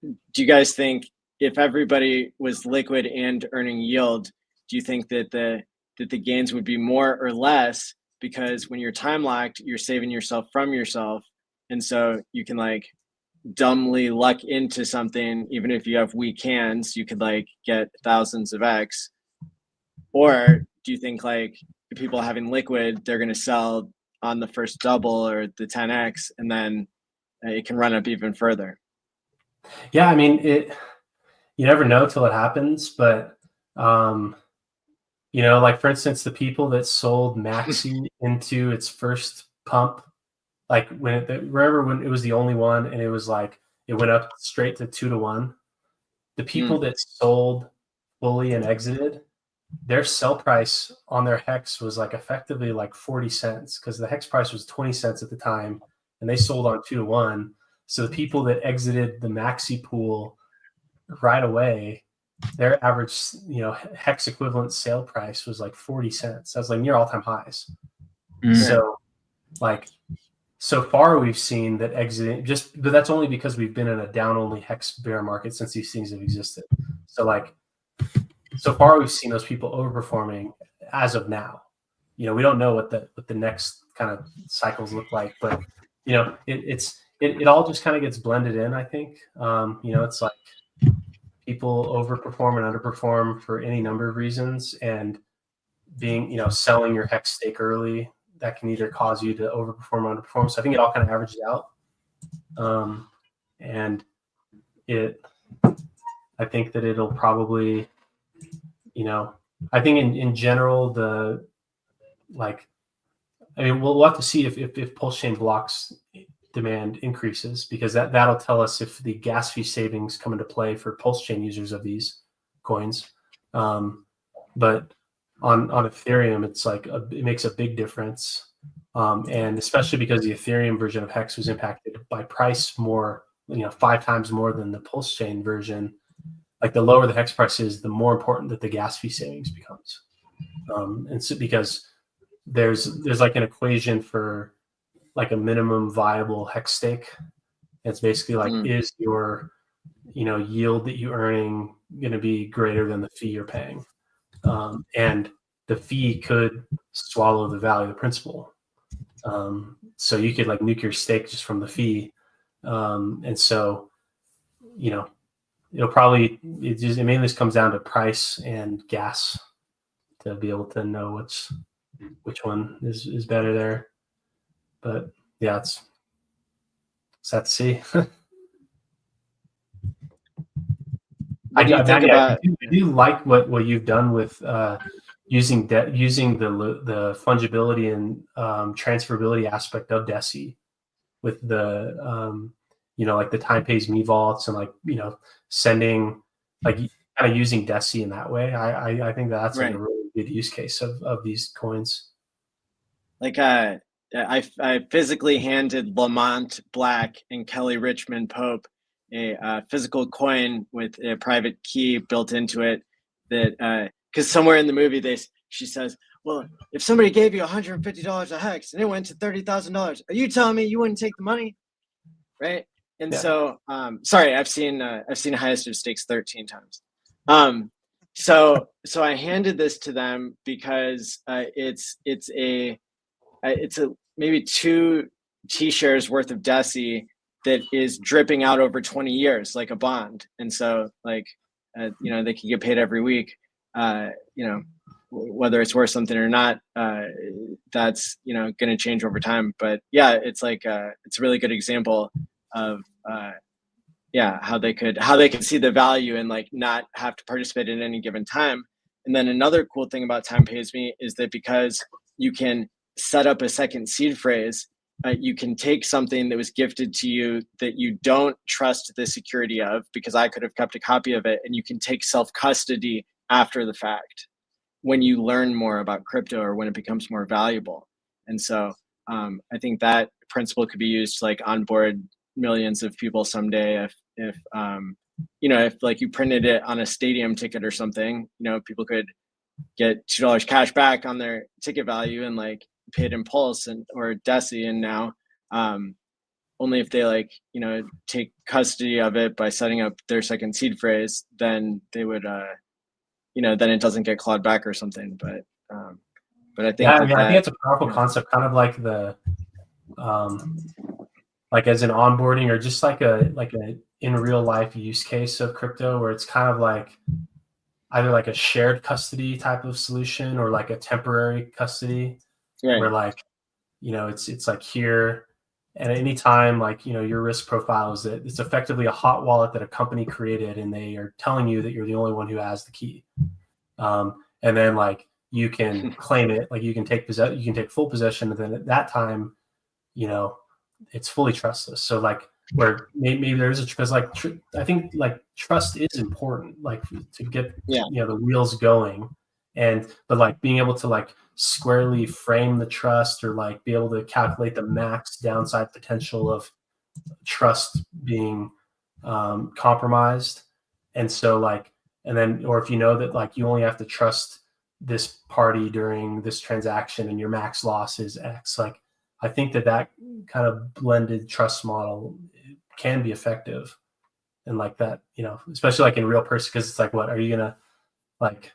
do you guys think if everybody was liquid and earning yield, do you think that the gains would be more or less? Because when you're time locked, you're saving yourself from yourself, and so you can like dumbly luck into something. Even if you have weak hands, you could like get thousands of X. Or do you think like the people having liquid, they're going to sell on the first double or the 10X, and then it can run up even further? Yeah, I mean, you never know till it happens, but like for instance, the people that sold Maxi into its first pump, like remember when it was the only one and it was like it went up straight to 2-to-1. The people that sold fully and exited, their sell price on their HEX was like effectively like 40 cents, because the HEX price was 20 cents at the time, and they sold on 2-to-1. So the people that exited the Maxi pool right away, their average, HEX equivalent sale price was like 40 cents. That's like near all-time highs. So like, so far we've seen that exiting but that's only because we've been in a down-only HEX bear market since these things have existed. So like, so far we've seen those people overperforming as of now. We don't know what the next kind of cycles look like, but it all just kind of gets blended in, I think. It's like people overperform and underperform for any number of reasons, and being, selling your HEX stake early, that can either cause you to overperform or underperform. So I think it all kind of averages out. And I think that it'll probably, I think in general, we'll have to see if Pulse Chain blocks demand increases, because that'll tell us if the gas fee savings come into play for Pulse Chain users of these coins. But on Ethereum, it's like it makes a big difference, and especially because the Ethereum version of HEX was impacted by price more, 5 times more than the Pulse Chain version. Like the lower the HEX price is, the more important that the gas fee savings becomes, and so because there's like an equation for like a minimum viable HEX stake. It's basically like, is your yield that you're earning going to be greater than the fee you're paying? And the fee could swallow the value of the principal. So you could like nuke your stake just from the fee. And so, it'll probably, it mainly just comes down to price and gas to be able to know which one is better there. But yeah, it's sad to see. I do like what you've done with using the fungibility and transferability aspect of DESI, with the like the time pays me vaults, and like sending, like kind of using DESI in that way. I think that's like a really good use case of these coins. Like I physically handed Lamont Black and Kelly Richmond Pope a physical coin with a private key built into it, that because somewhere in the movie she says, well, if somebody gave you $150 a HEX and it went to $30,000, are you telling me you wouldn't take the money? Right. And so sorry, I've seen highest of stakes 13 times. So I handed this to them because it's a maybe 2 T-shares worth of DESI that is dripping out over 20 years like a bond, and so like they can get paid every week. whether it's worth something or not, that's going to change over time. But yeah, it's like it's a really good example of how they could see the value and like not have to participate at any given time. And then another cool thing about Time Pays Me is that because you can set up a second seed phrase, you can take something that was gifted to you that you don't trust the security of, because I could have kept a copy of it, and you can take self-custody after the fact when you learn more about crypto or when it becomes more valuable. And so I think that principle could be used to like onboard millions of people someday. If like you printed it on a stadium ticket or something, people could get $2 cash back on their ticket value and like pay it in Pulse or Deci. And now only if they like take custody of it by setting up their second seed phrase, then they would then it doesn't get clawed back or something. But I think I think it's a powerful concept, kind of like the like as an onboarding or just like a in real life use case of crypto, where it's kind of like either like a shared custody type of solution or like a temporary custody, right. where like it's like here, and at any time, like your risk profile is that it's effectively a hot wallet that a company created, and they are telling you that you're the only one who has the key, and then like you can claim it, like you can take full possession, and then at that time it's fully trustless. So like where maybe there's because like I think like trust is important, like to get the wheels going, but like being able to like squarely frame the trust, or like be able to calculate the max downside potential of trust being compromised. And so like, and then, or if that like you only have to trust this party during this transaction and your max loss is X, like I think that kind of blended trust model can be effective. And like that, especially like in real person, because it's like, what are you gonna like,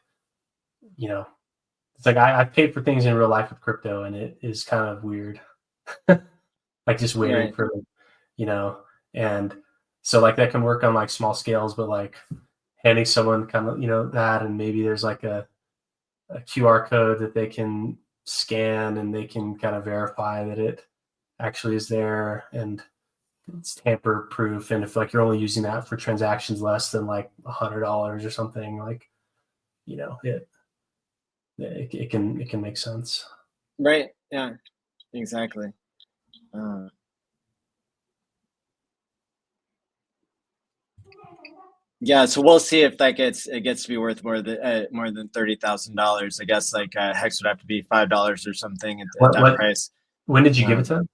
it's like I paid for things in real life with crypto, and it is kind of weird. Like just waiting for, and so like that can work on like small scales, but like handing someone kind of, that, and maybe there's like a QR code that they can scan and they can kind of verify that it actually is there and it's tamper proof. And if like you're only using that for transactions less than like $100 or something, like, it can make sense. Right. Yeah, exactly. Yeah, so we'll see if it gets to be worth more than $30,000. I guess like HEX would have to be $5 or something at that price. When did you give it to them?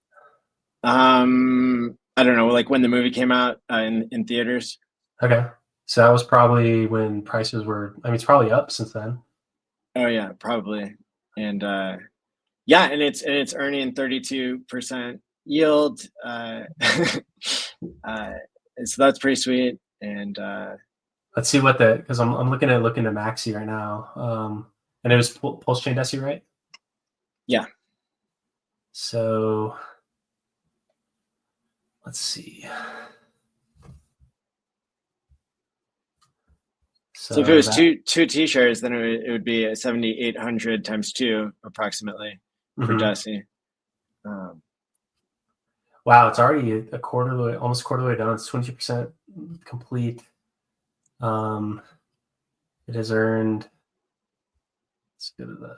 I don't know, like when the movie came out in theaters. Okay, so that was probably when prices were. I mean, it's probably up since then. Oh yeah, probably. And and it's earning 32% yield. So that's pretty sweet. And let's see because I'm looking at Maxi right now. And it was Pulse Chain Deci, right? Yeah. So let's see. So if it was two T-shares, then it would be 7,800 times 2 approximately for Deci. Wow, it's already almost quarter way done. It's 20% complete. It has earned. Let's go to the.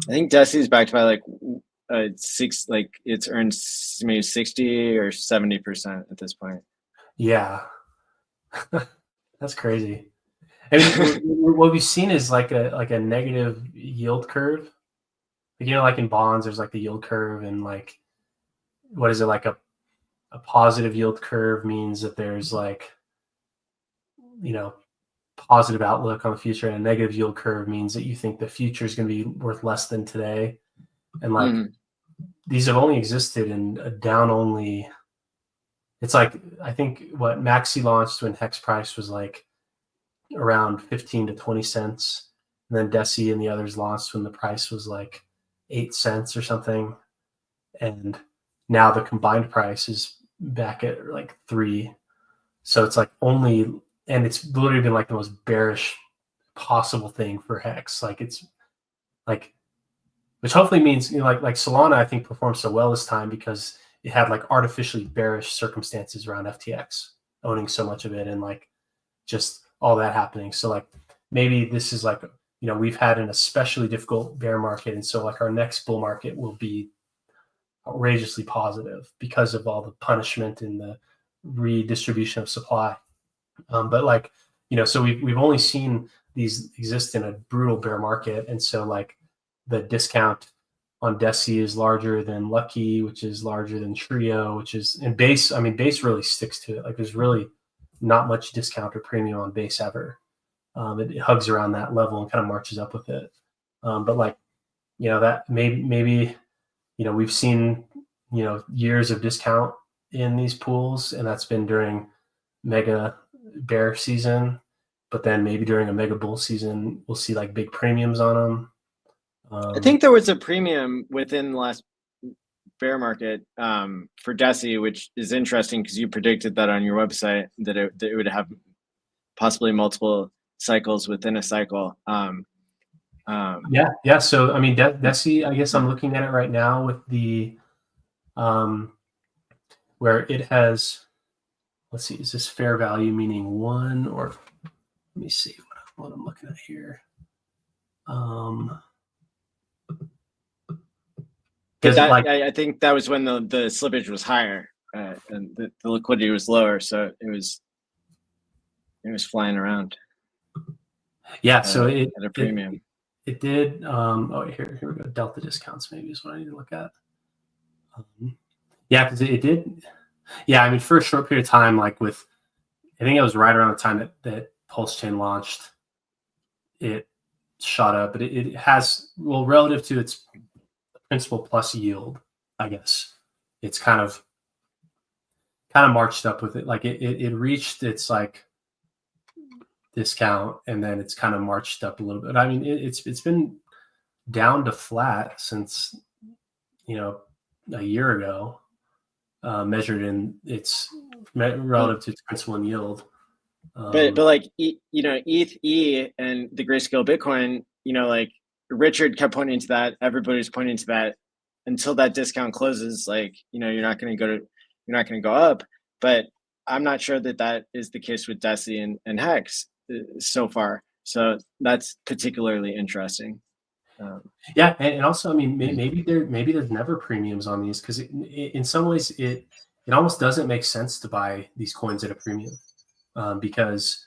I think Deci is backed by like it's earned maybe 60 or 70% at this point. Yeah, that's crazy. I mean, what we've seen is like a negative yield curve. Like, like in bonds, there's like the yield curve, and like, what is it, like a positive yield curve means that there's like, positive outlook on the future, and a negative yield curve means that you think the future is going to be worth less than today. And like, these have only existed in a down only. It's like, I think what Maxi launched when HEX price was like around 15 to 20 cents. And then Deci and the others launched when the price was like 8 cents or something. And now the combined price is back at like 3. So it's like and it's literally been like the most bearish possible thing for HEX. Like it's like, which hopefully means, like Solana, I think performed so well this time because it had like artificially bearish circumstances around FTX owning so much of it, and like just all that happening. So like maybe this is like, we've had an especially difficult bear market, and so like our next bull market will be outrageously positive because of all the punishment and the redistribution of supply. But like, so we've only seen these exist in a brutal bear market, and so like the discount on Deci is larger than Lucky, which is larger than Trio, which is, and Base. I mean, Base really sticks to it. Like, there's really not much discount or premium on Base ever. It hugs around that level and kind of marches up with it. But like, that maybe we've seen years of discount in these pools, and that's been during mega bear season. But then maybe during a mega bull season, we'll see like big premiums on them. I think there was a premium within the last bear market for Deci, which is interesting because you predicted that on your website that it would have possibly multiple cycles within a cycle. Yeah. So I mean, Deci, I guess I'm looking at it right now with the where it has. Let's see, is this fair value meaning one, or let me see what I'm looking at here. Because I think that was when the slippage was higher and the liquidity was lower, so it was flying around. Yeah, so it at a premium. It did. Here we go. Delta discounts maybe is what I need to look at. Yeah, because it did. Yeah, I mean, for a short period of time, like I think it was right around the time that Pulse Chain launched, it shot up, but it has, well, relative to its principal plus yield, I guess it's kind of marched up with it. Like it reached its like discount, and then it's kind of marched up a little bit. I mean, it's been down to flat since a year ago, measured in its relative to its principal and yield. But like ETH and the Grayscale Bitcoin, like Richard kept pointing to that. Everybody's pointing to that until that discount closes. Like you're not going to go up. But I'm not sure that is the case with Deci and Hex so far. So that's particularly interesting. Yeah, and also, I mean, maybe there's never premiums on these, because in some ways it almost doesn't make sense to buy these coins at a premium, because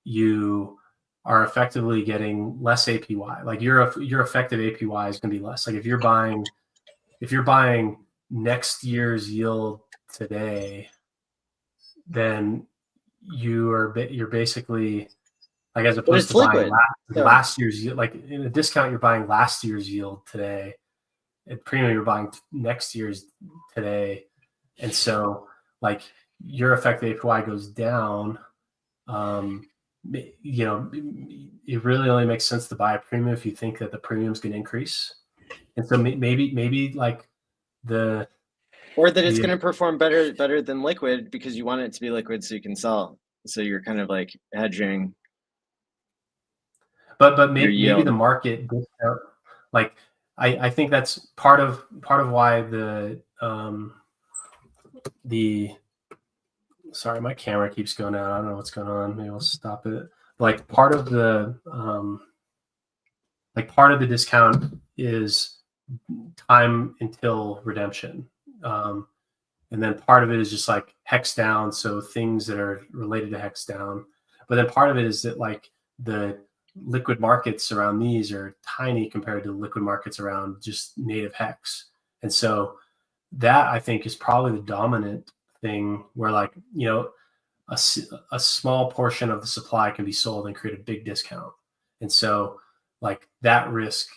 you are effectively getting less APY. Like your effective APY is going to be less. Like if you're buying next year's yield today, then you're basically, like, as opposed to buying last year's yield, like in a discount, you're buying last year's yield today. At premium, you're buying next year's today. And so like your effective APY goes down. It really only makes sense to buy a premium if you think that the premium's going to increase. And so maybe like or that it's going to perform better than liquid because you want it to be liquid so you can sell. So you're kind of like hedging. But maybe the market discount, like I think that's part of why sorry, my camera keeps going out. I don't know what's going on. Maybe I'll stop it. Like part of the discount is time until redemption. And then part of it is just like hex down, so things that are related to hex down. But then part of it is that like the liquid markets around these are tiny compared to the liquid markets around just native hex. And so that, I think, is probably the dominant thing, where like, a small portion of the supply can be sold and create a big discount. And so like that risk,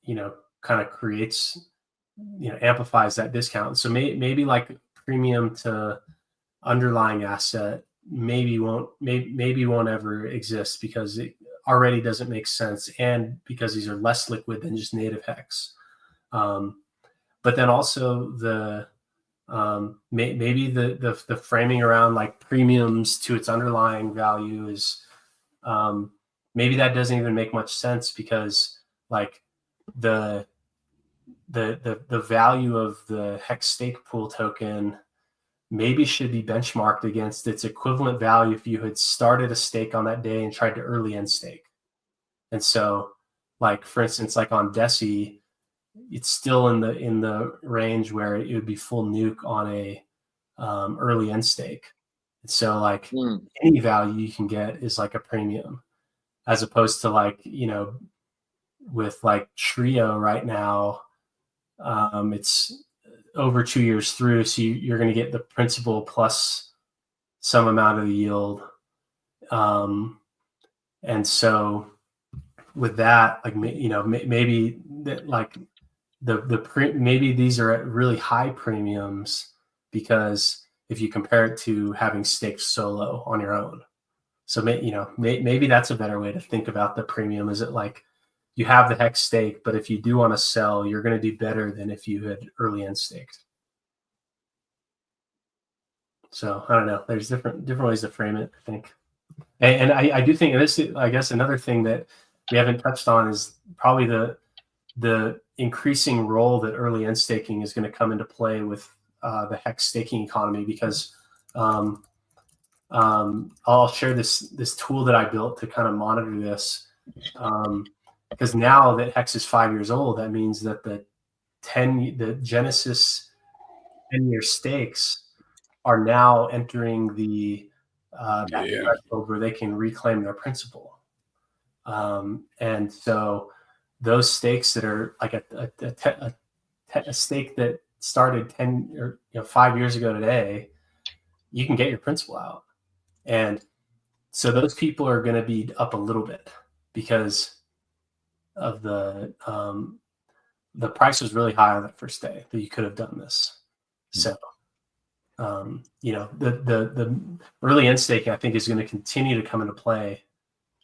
kind of creates, amplifies that discount. So maybe like premium to underlying asset maybe won't ever exist, because it already doesn't make sense, and because these are less liquid than just native hex. But then also maybe the framing around like premiums to its underlying value is maybe that doesn't even make much sense, because like the value of the HEX stake pool token maybe should be benchmarked against its equivalent value if you had started a stake on that day and tried to early end stake. And so, like for instance, like on Deci, it's still in the range where it would be full nuke on a early end stake. So like any value you can get is like a premium, as opposed to like, you know, with like Trio right now, it's over 2 years through, so you're going to get the principal plus some amount of the yield. And so with that, like, you know, maybe that like maybe these are at really high premiums, because if you compare it to having staked solo on your own. So you know, maybe that's a better way to think about the premium. Is it like you have the HEX stake, but if you do want to sell, you're going to do better than if you had early end staked. So I don't know. There's different ways to frame it, I think. And I do think this, I guess another thing that we haven't touched on is probably the increasing role that early end staking is going to come into play with the HEX staking economy, because I'll share this tool that I built to kind of monitor this. Because now that HEX is 5 years old, that means that the Genesis 10-year stakes are now entering the threshold where they can reclaim their principal. And so those stakes that are like a stake that started 10 or 5 years ago today, you can get your principal out. And so those people are going to be up a little bit because of the price was really high on that first day that you could have done this. So, you know, the early end staking, I think, is going to continue to come into play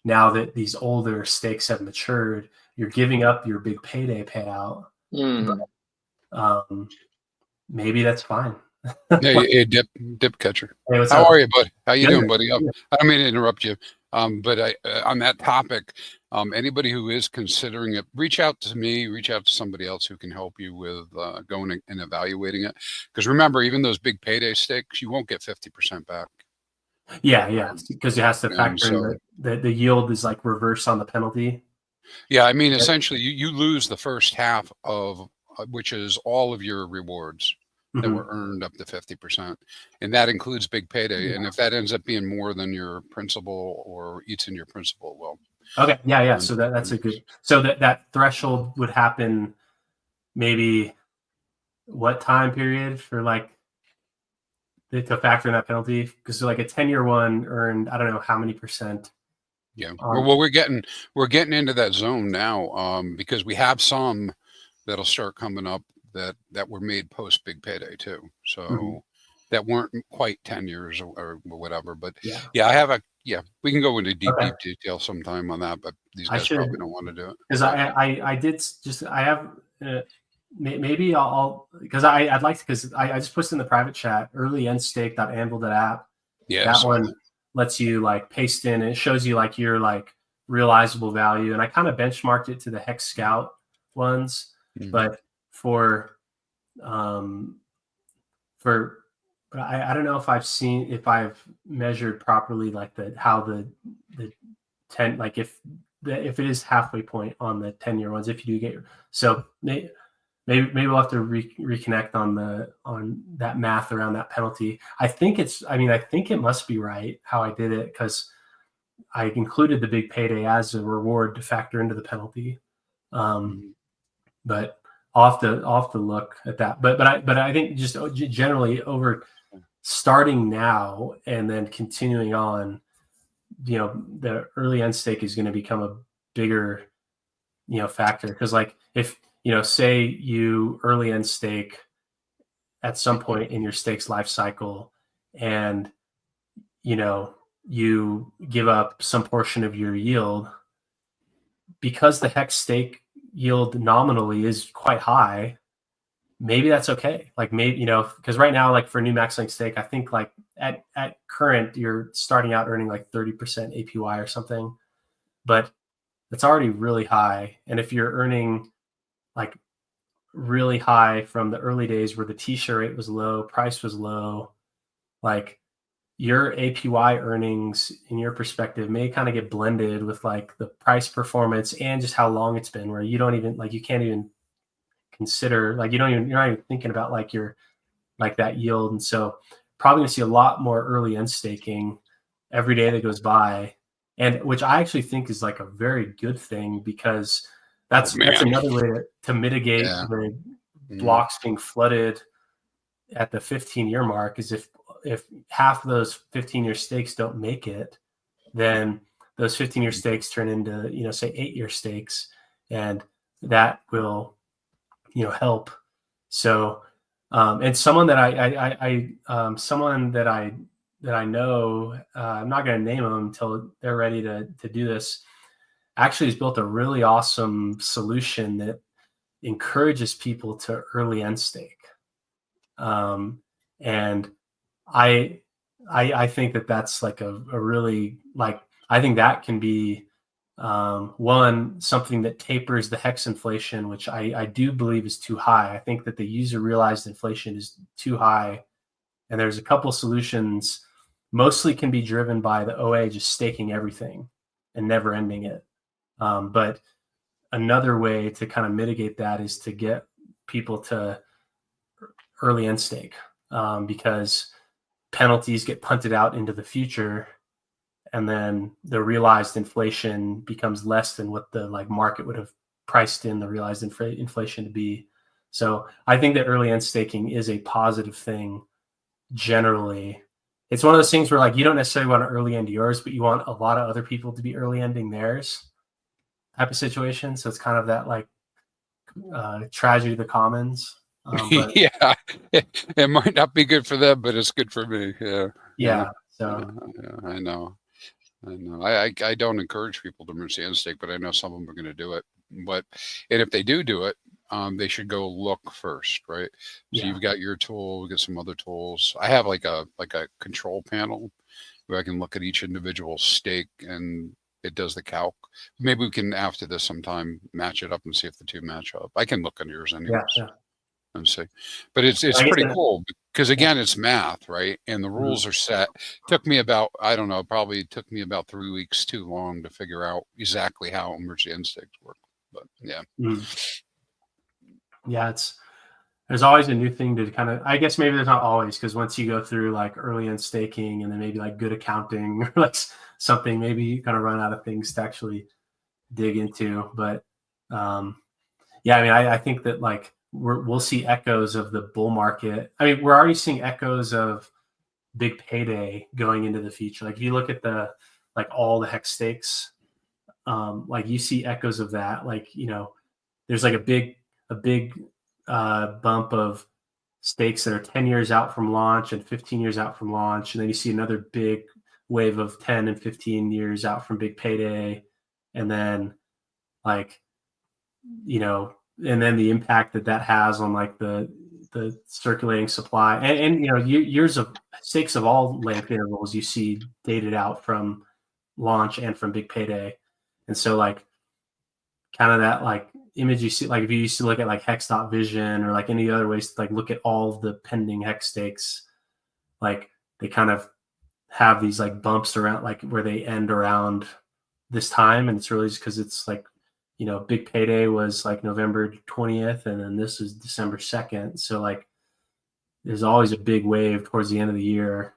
now that these older stakes have matured. You're giving up your big payday payout. But, maybe that's fine. Hey, Dip Catcher. Hey, how are you, bud? How you Good. doing, buddy? I don't mean to interrupt you, but on that topic, anybody who is considering it, reach out to me, reach out to somebody else who can help you with going and evaluating it. Because remember, even those big payday stakes, you won't get 50% back. Yeah, because it has to factor in the yield is like reverse on the penalty. Yeah, I mean, essentially, you lose the first half of which is all of your rewards that were earned up to 50%, and that includes big payday. And if that ends up being more than your principal or eats in your principal, well, okay, yeah. So that's a good. So that threshold would happen maybe what time period for like to factor in that penalty? Because like a 10-year one earned, I don't know how many percent. Yeah. Well, we're getting into that zone now, because we have some that'll start coming up that were made post big payday too. So that weren't quite 10 years or whatever. But I have we can go into deep detail sometime on that, but these guys probably don't want to do it. Because I have maybe I'll because I'd like to, because I just posted in the private chat earlyendstake.anvil.app. Yeah. That one lets you like paste in, and it shows you like your like realizable value. And I kind of benchmarked it to the HEX Scout ones, but but I don't know if I've measured properly like how the 10, like if it is halfway point on the 10-year ones, if you do get so maybe we'll have to reconnect on that math around that penalty. I think it must be right how I did it, because I included the big payday as a reward to factor into the penalty. But I'll have to look at that. But I think just generally over starting now and then continuing on, you know, the early end stake is going to become a bigger, you know, factor. Because like if, you know, say you early end stake at some point in your stake's life cycle, and, you know, you give up some portion of your yield, because the HEX stake yield nominally is quite high, maybe that's okay. Like maybe, you know, because right now, like for new max link stake, I think like at current, you're starting out earning like 30% APY or something, but it's already really high. And if you're earning like really high from the early days where the t-shirt rate was low, price was low, like your APY earnings in your perspective may kind of get blended with like the price performance and just how long it's been, where you don't even like, you can't even consider, like you're not even thinking about like your, like that yield. And so probably gonna see a lot more early end staking every day that goes by. And which I actually think is like a very good thing, because that's another way to mitigate the blocks being flooded at the 15-year mark, is if half of those 15-year stakes don't make it, then those 15-year stakes turn into, you know, say 8-year stakes, and that will, you know, help. So, and someone that I know, I'm not going to name them until they're ready to do this, actually has built a really awesome solution that encourages people to early end stake. And I think that that's like a really, like, I think that can be one, something that tapers the HEX inflation, which I do believe is too high. I think that the user realized inflation is too high. And there's a couple solutions, mostly can be driven by the OA just staking everything and never ending it. But another way to kind of mitigate that is to get people to early end stake, because penalties get punted out into the future, and then the realized inflation becomes less than what the like market would have priced in the realized inflation to be. So I think that early end staking is a positive thing generally. It's one of those things where like you don't necessarily want to early end yours, but you want a lot of other people to be early ending theirs type of situation. So it's kind of that like tragedy of the commons. But yeah, it might not be good for them, but it's good for me. Yeah. So I know. I don't encourage people to merge the end stake, but I know some of them are going to do it. And if they do it, they should go look first, right? So you've got your tool, we got some other tools. I have like a control panel where I can look at each individual stake and it does the calc. Maybe we can, after this sometime, match it up and see if the two match up. I can look on yours anyways. And see, but it's pretty cool because again, it's math, right? And the rules are set. Took me about, I don't know, probably took me about 3 weeks too long to figure out exactly how emergency end stakes work. But yeah. Yeah, there's always a new thing to kind of, I guess maybe there's not always, because once you go through like early end staking and then maybe like good accounting or like something, maybe you kind of run out of things to actually dig into. But yeah, I mean, I think that like we'll see echoes of the bull market. I mean, we're already seeing echoes of big payday going into the future. Like if you look at all the HEX stakes, like you see echoes of that. Like, you know, there's like a big bump of stakes that are 10 years out from launch and 15 years out from launch. And then you see another big wave of 10 and 15 years out from big payday. And then like, you know, and then the impact that has on like the circulating supply and you know, years of stakes of all length intervals you see dated out from launch and from big payday. And so like kind of that like image you see, like if you used to look at like hex.vision or like any other ways to like look at all of the pending HEX stakes, like they kind of have these like bumps around like where they end around this time. And it's really just because it's like, you know, big payday was like November 20th and then this is December 2nd. So like there's always a big wave towards the end of the year.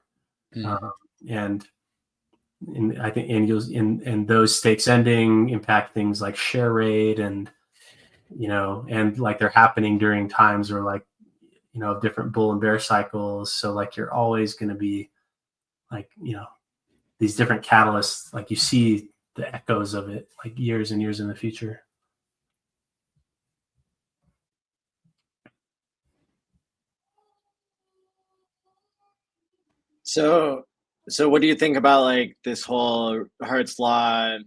And I think and those stakes ending impact things like share rate and, you know, and like they're happening during times where like, you know, different bull and bear cycles. So like you're always going to be like, you know, these different catalysts, like you see the echoes of it like years and years in the future. So what do you think about like this whole Hart's Law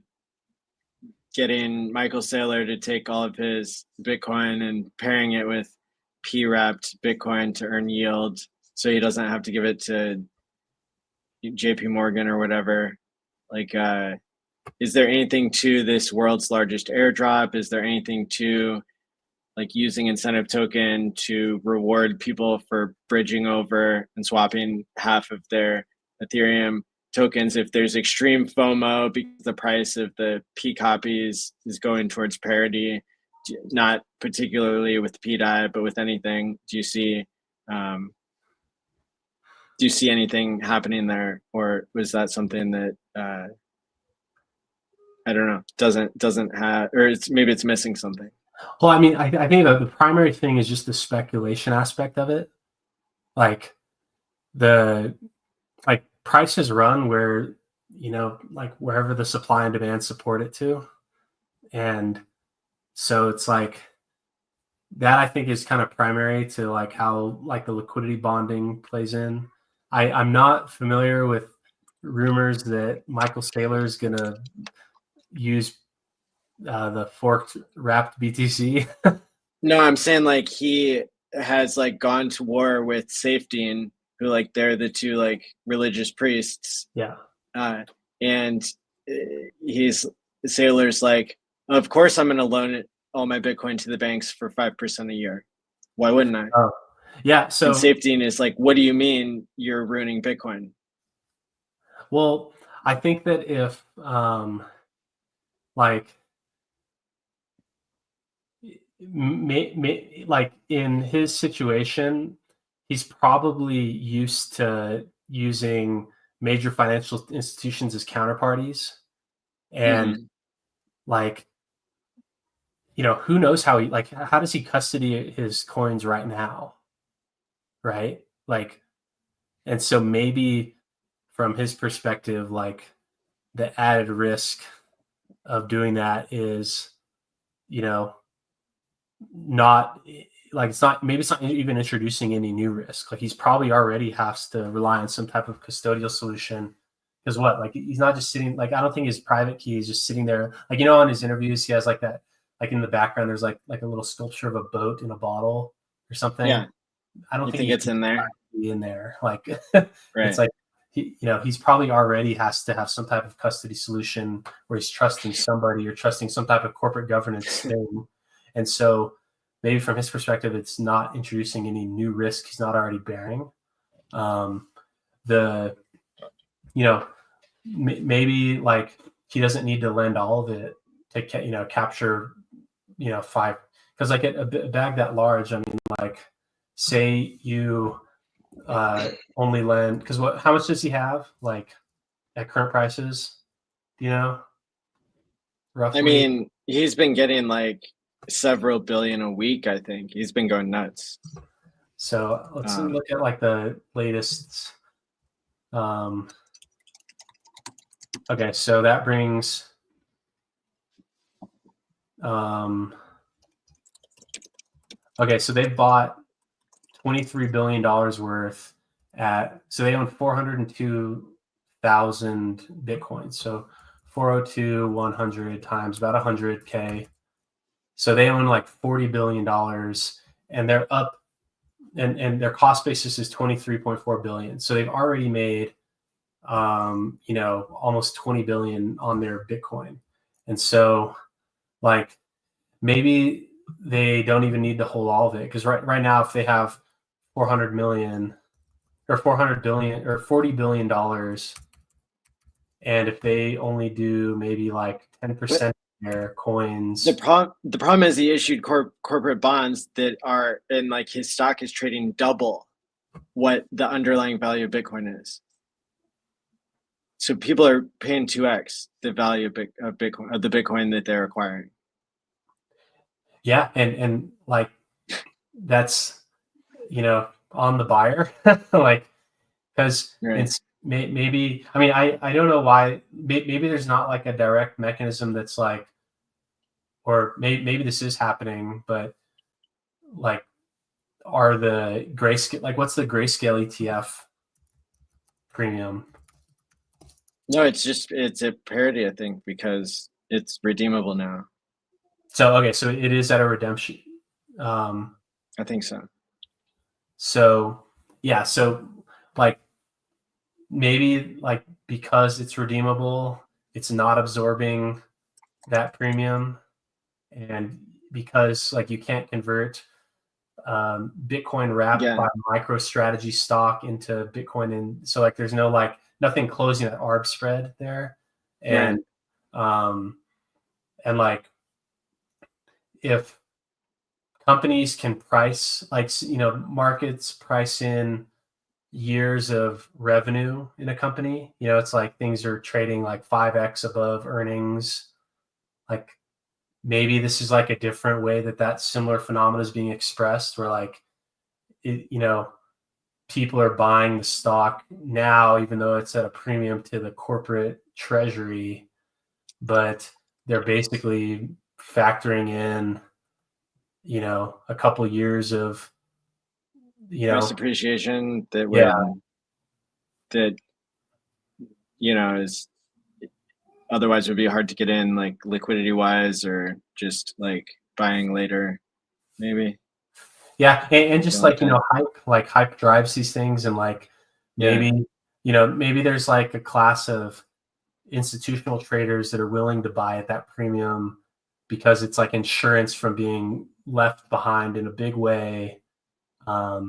getting Michael Saylor to take all of his Bitcoin and pairing it with P-wrapped Bitcoin to earn yield so he doesn't have to give it to JP Morgan or whatever? Like, is there anything to this world's largest airdrop? Is there anything to like using incentive token to reward people for bridging over and swapping half of their Ethereum tokens if there's extreme FOMO because the price of the P copies is going towards parity, not particularly with PDI, but with anything. Do you see anything happening there, or was that something that I don't know, doesn't have, or maybe it's missing something? Well, I mean, I think the primary thing is just the speculation aspect of it. Like prices run where, like wherever the supply and demand support it to. And so it's like that, I think, is kind of primary to like how like the liquidity bonding plays in. I'm not familiar with rumors that Michael Saylor is going to use the forked wrapped BTC. No, I'm saying like he has like gone to war with Safety, who like they're the two like religious priests. Yeah. And Saylor's like, of course I'm going to loan all my Bitcoin to the banks for 5% a year. Why wouldn't I? Oh, yeah. So and Safety is like, what do you mean you're ruining Bitcoin? Well, I think that if like in his situation, he's probably used to using major financial institutions as counterparties, and like, who knows how how does he custody his coins right now, right? Like, and so maybe from his perspective, like the added risk of doing that is, not like it's not even introducing any new risk. Like he's probably already has to rely on some type of custodial solution, because he's not just sitting, like I don't think his private key is just sitting there, like on his interviews he has like that, like in the background there's like a little sculpture of a boat in a bottle or something. Yeah, I don't think it's in there. Like right. It's like he's probably already has to have some type of custody solution where he's trusting somebody or trusting some type of corporate governance thing. And so maybe from his perspective, it's not introducing any new risk he's not already bearing. Maybe like he doesn't need to lend all of it to capture 5, because like a bag that large, I mean, like say you only lend, because how much does he have like at current prices? Roughly? I mean, he's been getting like several billion a week. I think he's been going nuts. So let's look at like the latest. Okay, so that brings okay, so they bought $23 billion worth so they own 402,000 Bitcoins. So 402, 100 times about 100K. So they own like $40 billion, and they're up, and their cost basis is 23.4 billion. So they've already made, almost 20 billion on their Bitcoin. And so like maybe they don't even need to hold all of it, because right now if they have 400 million or 400 billion or $40 billion, and if they only do maybe like 10% of their coins, the problem is he issued corporate bonds that are, and like his stock is trading double what the underlying value of Bitcoin is. So people are paying 2x the value of Bitcoin, of the Bitcoin that they're acquiring. Yeah, and like that's on the buyer, like, because it's maybe, I mean, I don't know why, maybe there's not like a direct mechanism that's like, or maybe this is happening, but like, are the grayscale, like what's the grayscale ETF premium? No, it's a parity, I think, because it's redeemable now. So okay, so it is at a redemption. I think so. So yeah, so like maybe like because it's redeemable, it's not absorbing that premium, and because like you can't convert Bitcoin wrapped Yeah. by MicroStrategy stock into Bitcoin, and so like there's no like nothing closing that arb spread there, and and like if companies can price like markets price in years of revenue in a company, it's like things are trading like 5x above earnings. Like maybe this is like a different way that similar phenomena is being expressed, where like people are buying the stock now even though it's at a premium to the corporate treasury, but they're basically factoring in a couple years of price appreciation that would is otherwise would be hard to get in, like liquidity wise, or just like buying later, maybe. Yeah, and just like hype drives these things, and like maybe maybe there's like a class of institutional traders that are willing to buy at that premium because it's like insurance from being left behind in a big way, but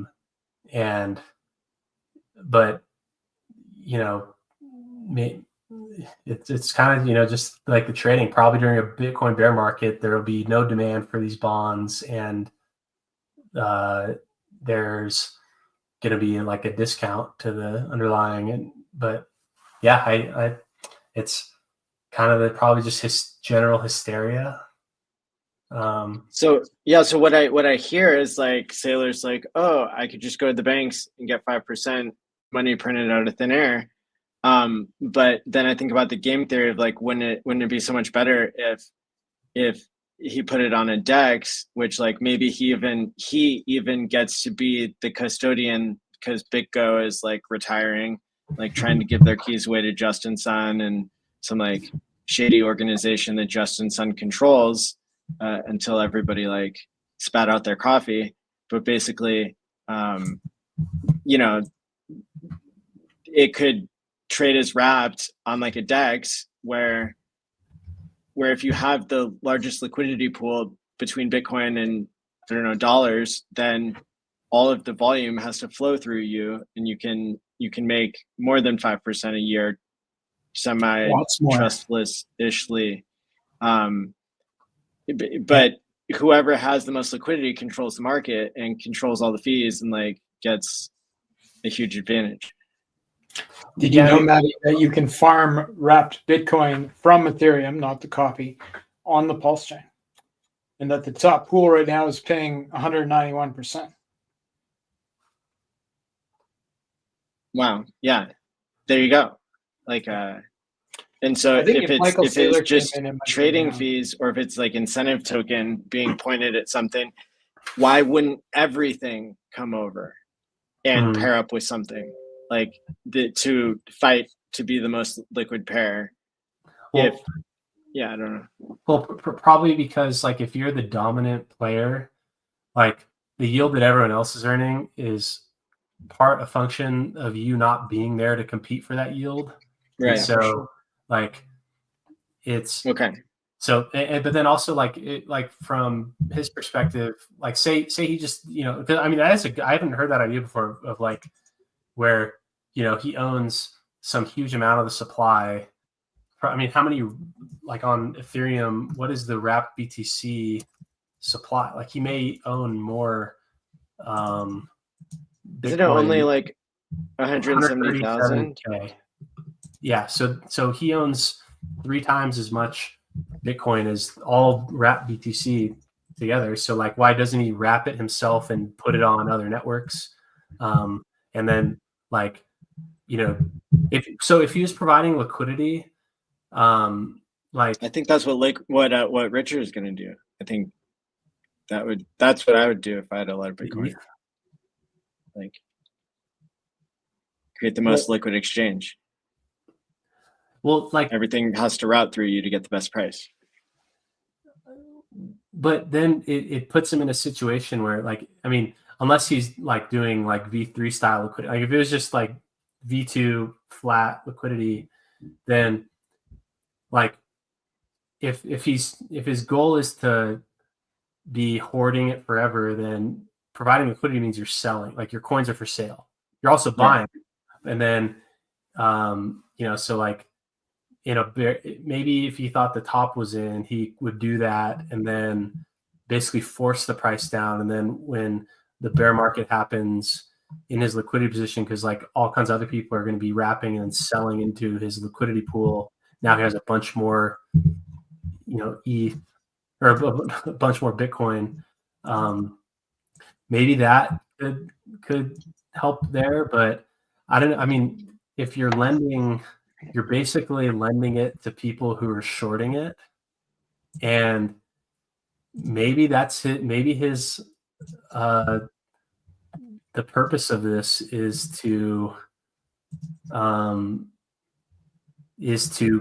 it's kind of just like the trading. Probably during a Bitcoin bear market, there will be no demand for these bonds, and there's going to be like a discount to the underlying. But yeah, it's kind of probably just general hysteria. So what I hear is like sailors like, oh, I could just go to the banks and get 5% money printed out of thin air. But then I think about the game theory of like, wouldn't it be so much better if he put it on a DEX, which like maybe he even gets to be the custodian because BitGo is like retiring, like trying to give their keys away to Justin Sun and some like shady organization that Justin Sun controls until everybody like spat out their coffee. But basically, it could trade as wrapped on like a DEX where if you have the largest liquidity pool between Bitcoin and dollars, then all of the volume has to flow through you, and you can make more than 5% a year, semi trustless-ishly. But whoever has the most liquidity controls the market and controls all the fees and like gets a huge advantage. Did you know, Maddie, that you can farm wrapped Bitcoin from Ethereum, not the copy, on the Pulse chain, and that the top pool right now is paying 191%? Wow. Yeah. There you go. Like, and so if it's just trading fees, or if it's like incentive token being pointed at something, why wouldn't everything come over and pair up with something like to fight to be the most liquid pair? I don't know. Well, probably because like if you're the dominant player, like the yield that everyone else is earning is a function of you not being there to compete for that yield. Right. And so like it's okay. So, but then also like from his perspective, like say he just, I mean, I haven't heard that idea before of like where, he owns some huge amount of the supply. I mean, how many, like on Ethereum, what is the wrapped BTC supply? Like he may own more. Isn't it only like 170,000? Yeah. So he owns 3 times as much Bitcoin as all wrapped BTC together. So like, why doesn't he wrap it himself and put it on other networks? And then like, if he was providing liquidity, like I think that's what Richard is going to do. I think that's what I would do if I had a lot of Bitcoin. Like create the most liquid exchange. Well, like everything has to route through you to get the best price. But then it puts him in a situation where, like, I mean, unless he's like doing like V3 style liquidity, like if it was just like V2 flat liquidity, then like if his goal is to be hoarding it forever, then providing liquidity means you're selling, like your coins are for sale. You're also buying, and then so like maybe if he thought the top was in, he would do that and then basically force the price down, and then when the bear market happens in his liquidity position, because like all kinds of other people are going to be wrapping and selling into his liquidity pool, now he has a bunch more ETH or a bunch more Bitcoin. Maybe that could help there, but I don't know. I mean, if you're lending, you're basically lending it to people who are shorting it, and maybe that's it. Maybe his the purpose of this is to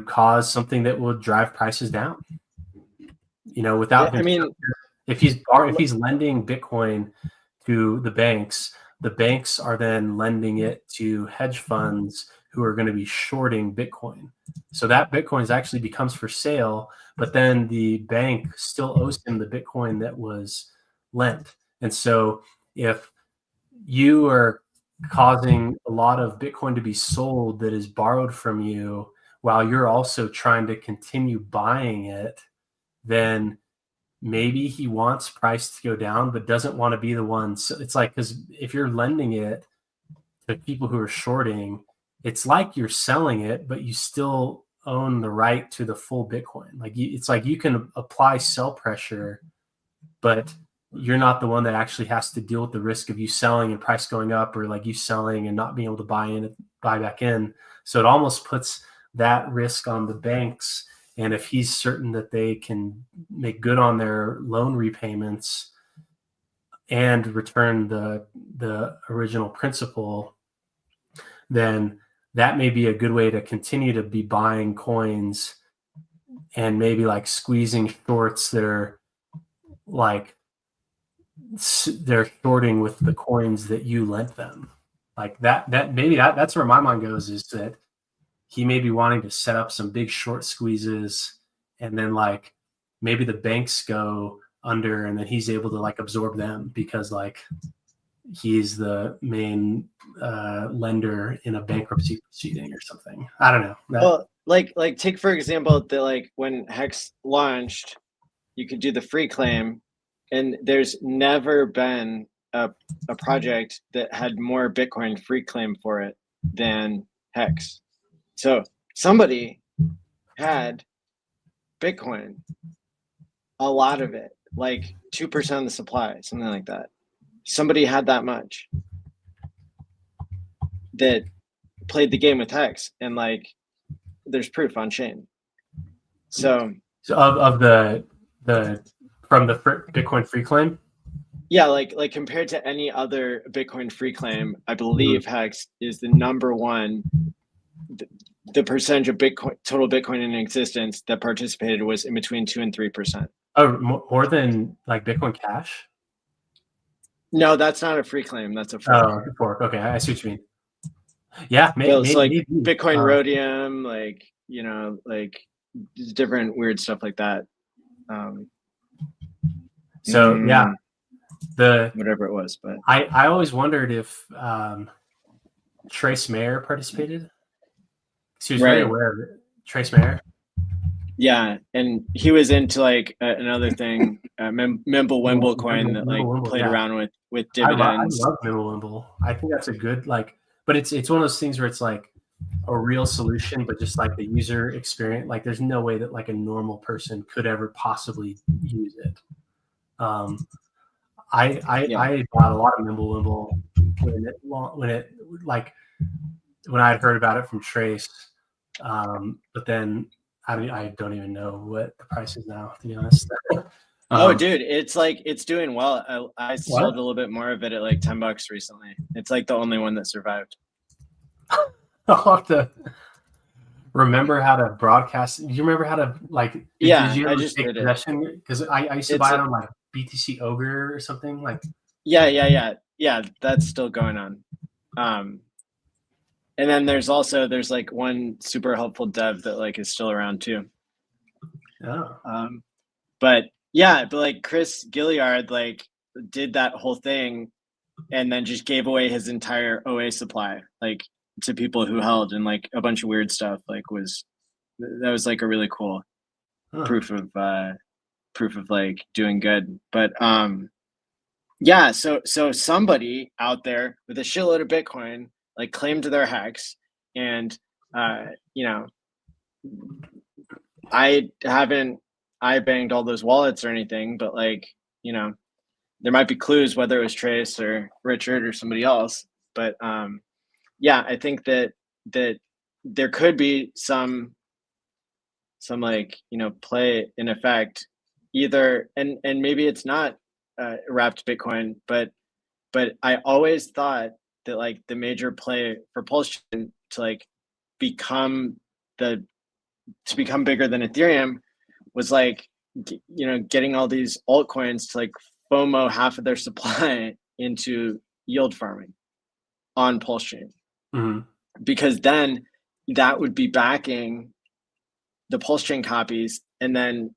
cause something that will drive prices down. Without if he's lending Bitcoin to the banks are then lending it to hedge funds who are going to be shorting Bitcoin. So that Bitcoin actually becomes for sale, but then the bank still owes him the Bitcoin that was lent. And so if you are causing a lot of Bitcoin to be sold that is borrowed from you while you're also trying to continue buying it, then maybe he wants price to go down, but doesn't want to be the one. So it's like, because if you're lending it to people who are shorting, it's like you're selling it, but you still own the right to the full Bitcoin. Like it's like you can apply sell pressure, but you're not the one that actually has to deal with the risk of you selling and price going up, or like you selling and not being able to buy back in. So it almost puts that risk on the banks. And if he's certain that they can make good on their loan repayments and return the original principal, then that may be a good way to continue to be buying coins and maybe like squeezing shorts that are like they're shorting with the coins that you lent them. Like that's where my mind goes, is that he may be wanting to set up some big short squeezes, and then like maybe the banks go under and then he's able to like absorb them because like he's the main lender in a bankruptcy proceeding or something. I don't know. Well, like take for example that like when HEX launched, you could do the free claim, and there's never been a project that had more Bitcoin free claim for it than HEX. So somebody had Bitcoin, a lot of it, like 2% of the supply, something like that. Somebody had that much that played the game with HEX, and like there's proof on chain. So of the from the Bitcoin free claim. Yeah, like compared to any other Bitcoin free claim, I believe HEX is the number one. The percentage of total Bitcoin in existence that participated was in between 2% and 3%. Oh, more than like Bitcoin Cash? No, that's not a free claim. That's a fork. Oh, fork. Okay, I see what you mean. Yeah, maybe like Bitcoin Rhodium, like like different weird stuff like that. Yeah, whatever it was, but I always wondered if Trace Mayer participated. He was very aware of it. Trace Mayer. Yeah, and he was into like another thing, Mimblewimble coin that like played around with dividends. I love Mimblewimble. I think that's a good but it's one of those things where it's like a real solution, but just like the user experience, like there's no way that like a normal person could ever possibly use it. I bought a lot of Mimblewimble when I had heard about it from Trace, but then I don't even know what the price is now, to be honest. Dude, it's doing well. I sold a little bit more of it at like $10 recently. It's like the only one that survived. I'll have to remember how to broadcast. Do you remember how to like? Yeah, did you I just did it because I used to buy it on like BTC Ogre or something like. Yeah. That's still going on. And then there's like one super helpful dev that like is still around too. Oh. But Yeah, but like Chris Gilliard like did that whole thing and then just gave away his entire OA supply like to people who held, and like a bunch of weird stuff like that was like a really cool proof of like doing good. But yeah, so somebody out there with a shitload of Bitcoin like claimed their hex, and you know, I banged all those wallets or anything, but like, you know, there might be clues whether it was Trace or Richard or somebody else. But yeah, I think that there could be some like, you know, play in effect either, and maybe it's not wrapped Bitcoin, but I always thought that like the major play for Pulse Chain to like become bigger than Ethereum was like, you know, getting all these altcoins to like FOMO half of their supply into yield farming on Pulse Chain. Because then that would be backing the Pulse Chain copies, and then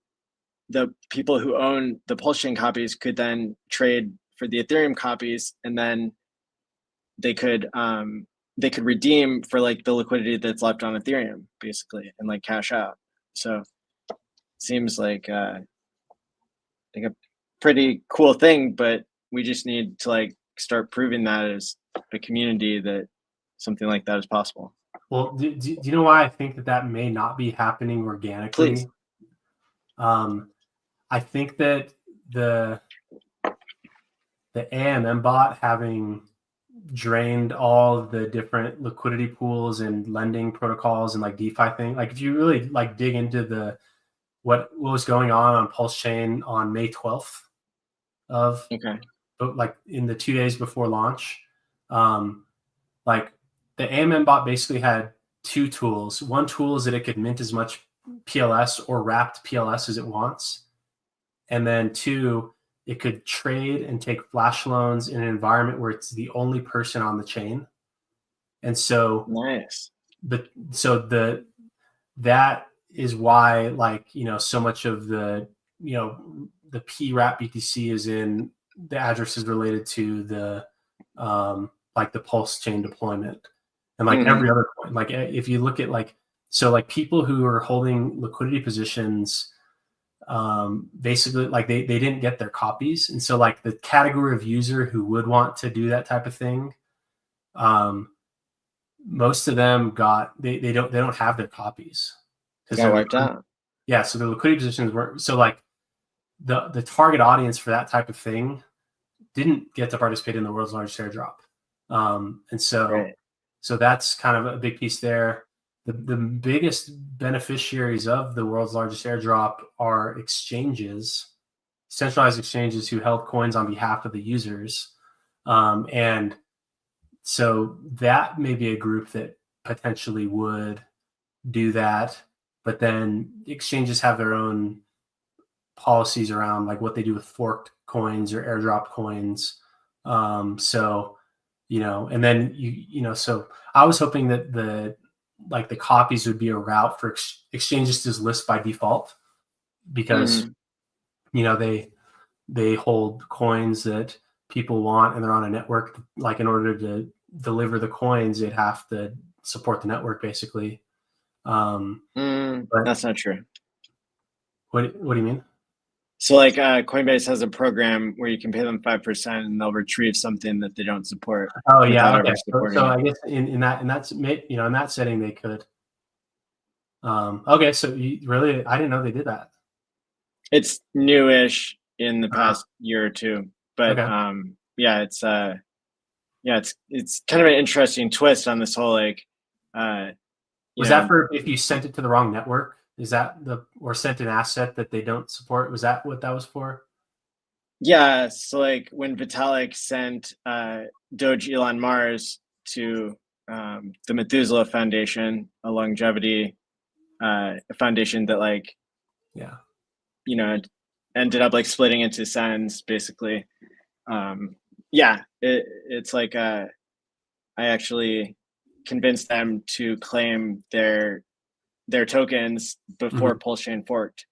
the people who own the Pulse Chain copies could then trade for the Ethereum copies, and then they could redeem for like the liquidity that's left on Ethereum basically, and like cash out. So it seems like a pretty cool thing, but we just need to like start proving that as a community that something like that is possible. Well, do you know why I think that may not be happening organically? Please. I think that the AMM bot having drained all of the different liquidity pools and lending protocols and like DeFi thing, like if you really like dig into what was going on Pulse Chain on May 12th of like in the 2 days before launch, like the AMM bot basically had two tools. One tool is that it could mint as much PLS or wrapped PLS as it wants. And then two, it could trade and take flash loans in an environment where it's the only person on the chain. And so nice. But so that is why, like, you know, so much of the, you know, the PWrap BTC is in the addresses related to the like the Pulse Chain deployment. And like every other coin, like if you look at like, so like people who are holding liquidity positions, basically like they didn't get their copies. And so like the category of user who would want to do that type of thing, most of them they don't have their copies. Got wiped out. Yeah. So the liquidity positions weren't, so like the target audience for that type of thing didn't get to participate in the world's largest airdrop. And so, so that's kind of a big piece there. The biggest beneficiaries of the world's largest airdrop are exchanges, centralized exchanges who held coins on behalf of the users. And so that may be a group that potentially would do that, but then exchanges have their own policies around like what they do with forked coins or airdrop coins. So, you know, and then you know, so I was hoping that the copies would be a route for exchanges to list by default, because you know they hold coins that people want and they're on a network. Like in order to deliver the coins, they'd have to support the network basically. But that's not true. What do you mean? So like Coinbase has a program where you can pay them 5% and they'll retrieve something that they don't support. Oh yeah, okay. So I guess in that you know, in that setting they could. Okay, so really, I didn't know they did that. It's newish in the past year or two, but yeah, it's kind of an interesting twist on this whole like. Was that for if you sent it to the wrong network? Is that or sent an asset that they don't support? Was that what that was for? Yeah. So like when Vitalik sent Doge Elon Mars to the Methuselah Foundation, a longevity foundation that like, you know, ended up like splitting into cents basically. It's like I actually convinced them to claim their tokens before Pulse Chain forked.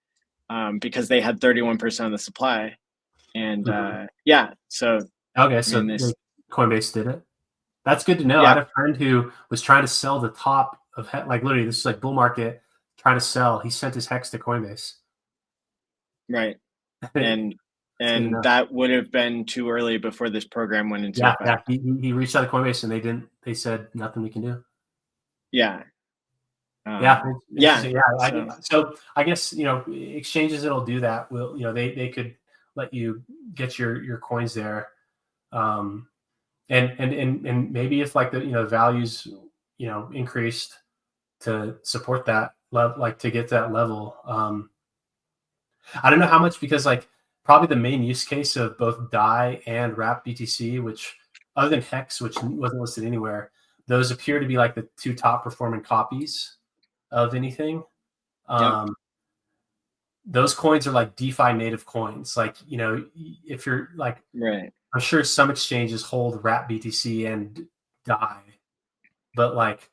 because they had 31% of the supply. And so okay, so Coinbase did it. That's good to know. I had a friend who was trying to sell the top of like literally this is like bull market trying to sell. He sent his HEX to Coinbase. Right. And that would have been too early before this program went into effect. Yeah. He reached out to Coinbase and they said nothing we can do. Yeah. So I guess, exchanges that'll do that will, they could let you get your coins there. And maybe if like the values, increased to support that level, like to get that level. I don't know how much, because like probably the main use case of both DAI and Wrap BTC, which other than HEX, which wasn't listed anywhere, those appear to be like the two top performing copies of anything. Those coins are like DeFi native coins. Like, if you're like, right, I'm sure some exchanges hold Wrap BTC and DAI, but like,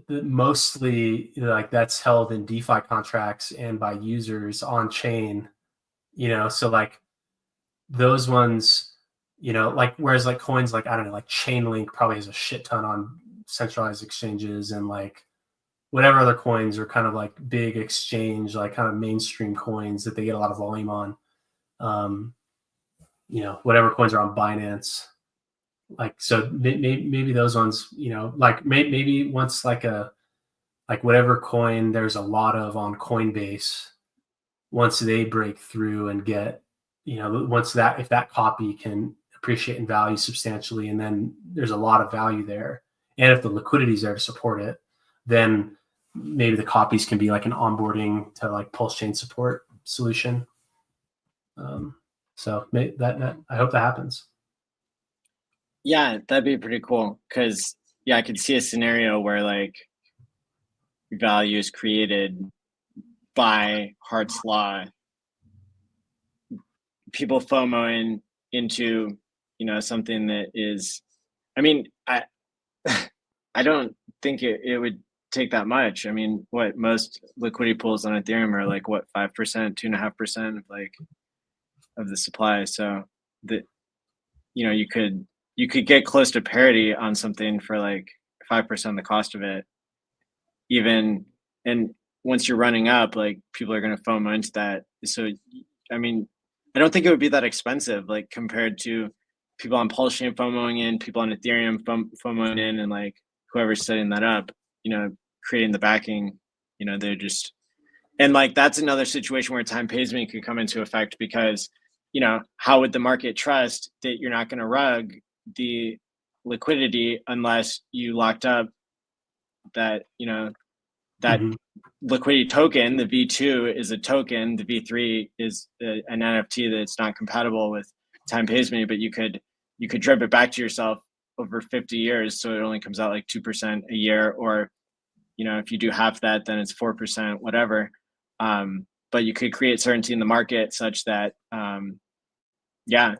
the mostly like that's held in DeFi contracts and by users on chain, so like those ones, like, whereas like coins like, I don't know, like Chainlink probably has a shit ton on centralized exchanges, and like whatever other coins are kind of like big exchange, like kind of mainstream coins that they get a lot of volume on, whatever coins are on Binance. Like, so maybe those ones, like maybe once like whatever coin there's a lot of on Coinbase, once they break through and get, if that copy can appreciate in value substantially, and then there's a lot of value there, and if the liquidity is there to support it, then maybe the copies can be like an onboarding to like pulse chain support solution. So that I hope that happens. Yeah, that'd be pretty cool, because I could see a scenario where like value is created by Hart's law, people FOMOing into something that is, I mean, I don't think it would take that much. I mean, what most liquidity pools on Ethereum are like, what, 5%, 2.5% of like of the supply. So that you could get close to parity on something for like 5% of the cost of it, even. And once you're running up, like people are going to FOMO into that. So, I mean, I don't think it would be that expensive, like compared to people on Pulse Chain FOMOing in, people on Ethereum FOMOing in, and like whoever's setting that up, creating the backing, they're just, and like that's another situation where time pays me could come into effect, because how would the market trust that you're not going to rug the liquidity unless you locked up that that liquidity token? The V2 is a token, the V3 is an NFT that's not compatible with time pays me, but you could drip it back to yourself over 50 years, so it only comes out like 2% a year, or if you do half that, then it's 4%, whatever. But you could create certainty in the market such that if,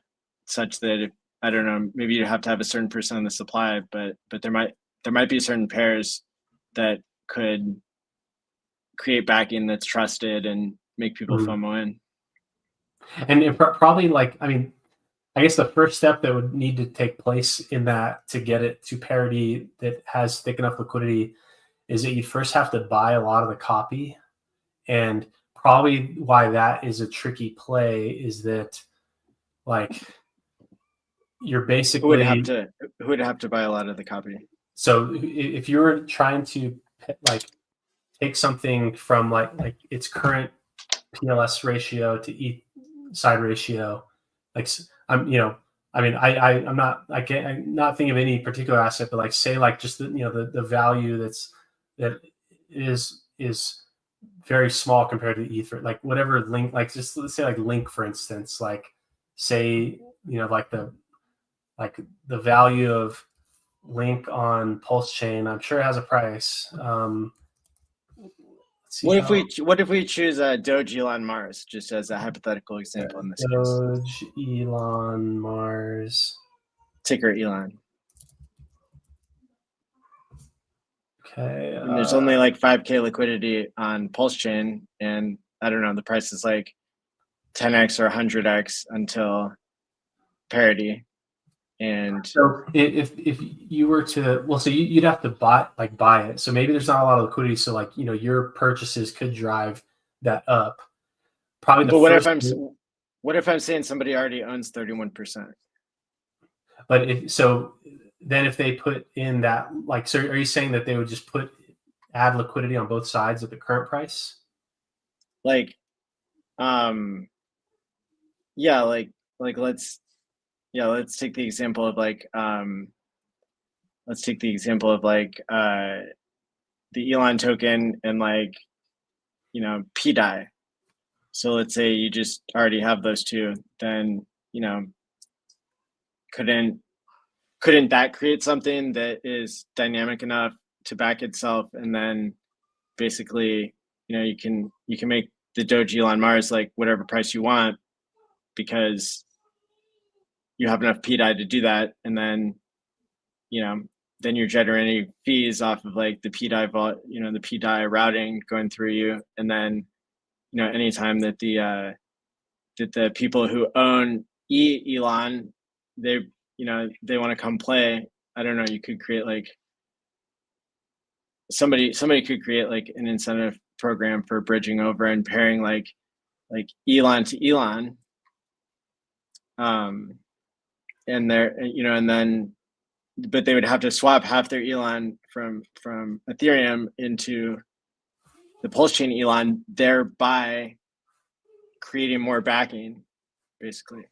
I don't know, maybe you have to have a certain percent of the supply, but there might be certain pairs that could create backing that's trusted and make people FOMO in. And probably like, I mean, I guess the first step that would need to take place in that to get it to parity that has thick enough liquidity is that you first have to buy a lot of the copy. And probably why that is a tricky play is that like you're basically who would have to buy a lot of the copy. So if you're trying to like take something from like its current PLS ratio to ETH side ratio, like I'm not thinking of any particular asset, but like say like just the value that is very small compared to Ether, like whatever Link, like just let's say like Link for instance, like say like the value of Link on Pulse Chain, I'm sure it has a price. What if we choose Doge Elon Mars just as a hypothetical example in this case? Doge Elon Mars, ticker Elon. Okay. And there's only like 5K liquidity on Pulse Chain, and I don't know, the price is like 10x or 100x until parity. And so if you were to, well, so you'd have to buy it. So maybe there's not a lot of liquidity. So like, you know, your purchases could drive that up. Probably the but first. what if I'm saying somebody already owns 31%? But if they put in that, like, so are you saying that they would just add liquidity on both sides at the current price? Like, yeah, like let's take the example of like the Elon token and like, you know, PDI. So let's say you just already have those two, then, you know, couldn't that create something that is dynamic enough to back itself, and then basically, you know, you can make the Doge Elon Mars like whatever price you want because you have enough PDI to do that, and then, you know, then you're generating fees off of like the PDI the PDI routing going through you, and then, you know, anytime that the people who own Elon, they, you know, they want to come play, I don't know, you could create like somebody could create like an incentive program for bridging over and pairing like Elon to Elon, and there, you know, and then, but they would have to swap half their Elon from Ethereum into the Pulse Chain Elon, thereby creating more backing, basically.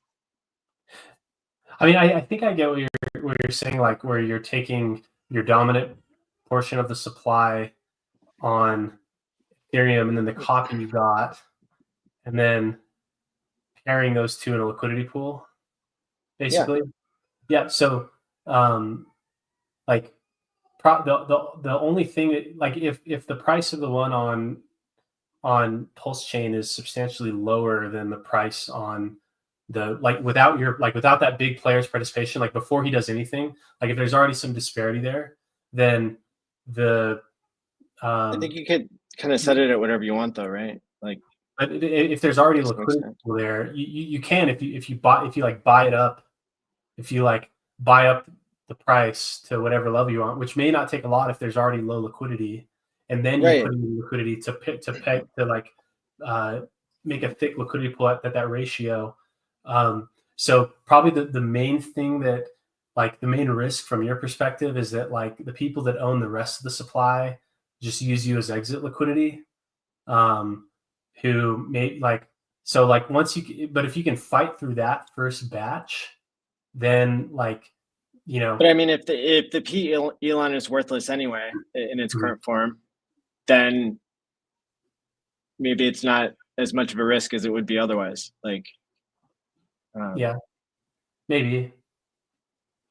I mean, I think I get what you're saying, like where you're taking your dominant portion of the supply on Ethereum and then the copy you got, and then pairing those two in a liquidity pool, basically. Yeah. So, like, the only thing that, like, if the price of the one on Pulse Chain is substantially lower than the price on the, like, without that big player's participation, like before he does anything, like if there's already some disparity there, then I think you could kind of set it at whatever you want, though, right? Like, but if there's already liquidity there, you can, if you buy it up, if you like buy up the price to whatever level you want, which may not take a lot if there's already low liquidity, and then you put in liquidity to make a thick liquidity pool at that ratio. So probably the main thing that, like, the main risk from your perspective is that, like, the people that own the rest of the supply just use you as exit liquidity, who may, like, so like once but if you can fight through that first batch, then, like, you know. But I mean, if the P Elon is worthless anyway in its current form, then maybe it's not as much of a risk as it would be otherwise. Like, yeah, maybe.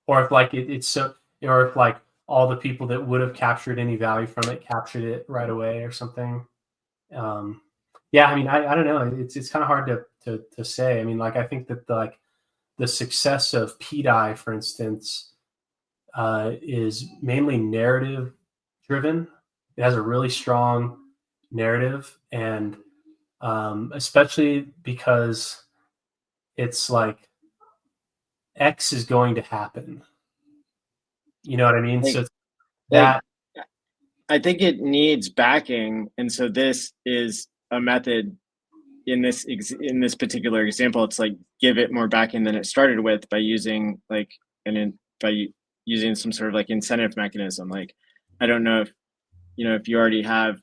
Or if, like, it's so, or if, like, all the people that would have captured any value from it captured it right away or something. Yeah, I mean, I don't know. It's kind of hard to say. I mean, like, I think that the success of PDI, for instance, is mainly narrative driven. It has a really strong narrative, and especially because it's like X is going to happen. You know what I mean? So that, I think it needs backing, and so this is a method. In this particular example, it's like give it more backing than it started with by using like using some sort of like incentive mechanism. Like, I don't know if, you know, if you already have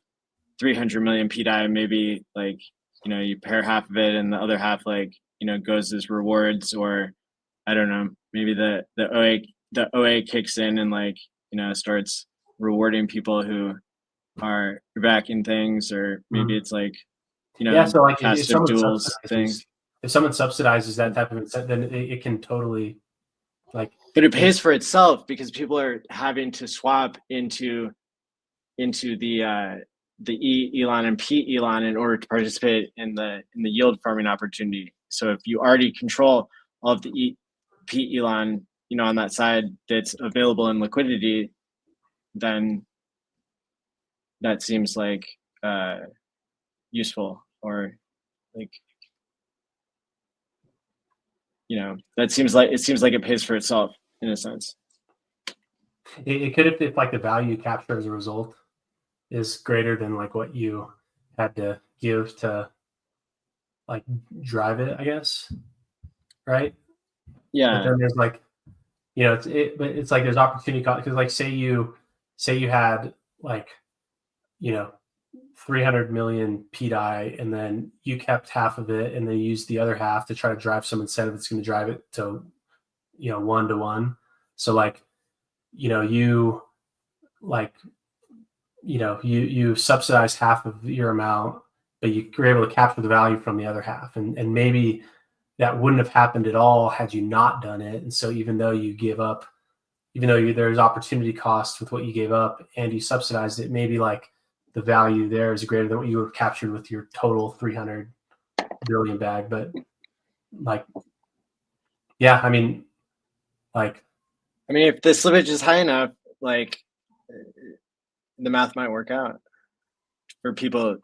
300 million PDI, maybe, like, you know, you pair half of it and the other half, like, you know, goes as rewards, or I don't know, maybe the OA kicks in and, like, you know, starts rewarding people who are backing things, or maybe it's like, you know, yeah. So, like, if someone subsidizes that type of incentive, then it can totally, like. But it pays for itself because people are having to swap into the Elon and P Elon in order to participate in the yield farming opportunity. So if you already control all of the P Elon, you know, on that side that's available in liquidity, then that seems like useful, or like, that seems like it pays for itself in a sense. It could if like the value capture as a result is greater than like what you had to give to like drive it, I guess. Right? Yeah. But then there's like, but it's like there's opportunity cost, because like say you had like 300 million PDI, and then you kept half of it and then used the other half to try to drive some incentive that's going to drive it to 1-to-1. So like you subsidize half of your amount, but you were able to capture the value from the other half, and maybe that wouldn't have happened at all had you not done it. And so even though there's opportunity cost with what you gave up and you subsidized it, maybe like the value there is greater than what you would have captured with your total 300 billion bag. But like, yeah, I mean, if the slippage is high enough, like the math might work out for people.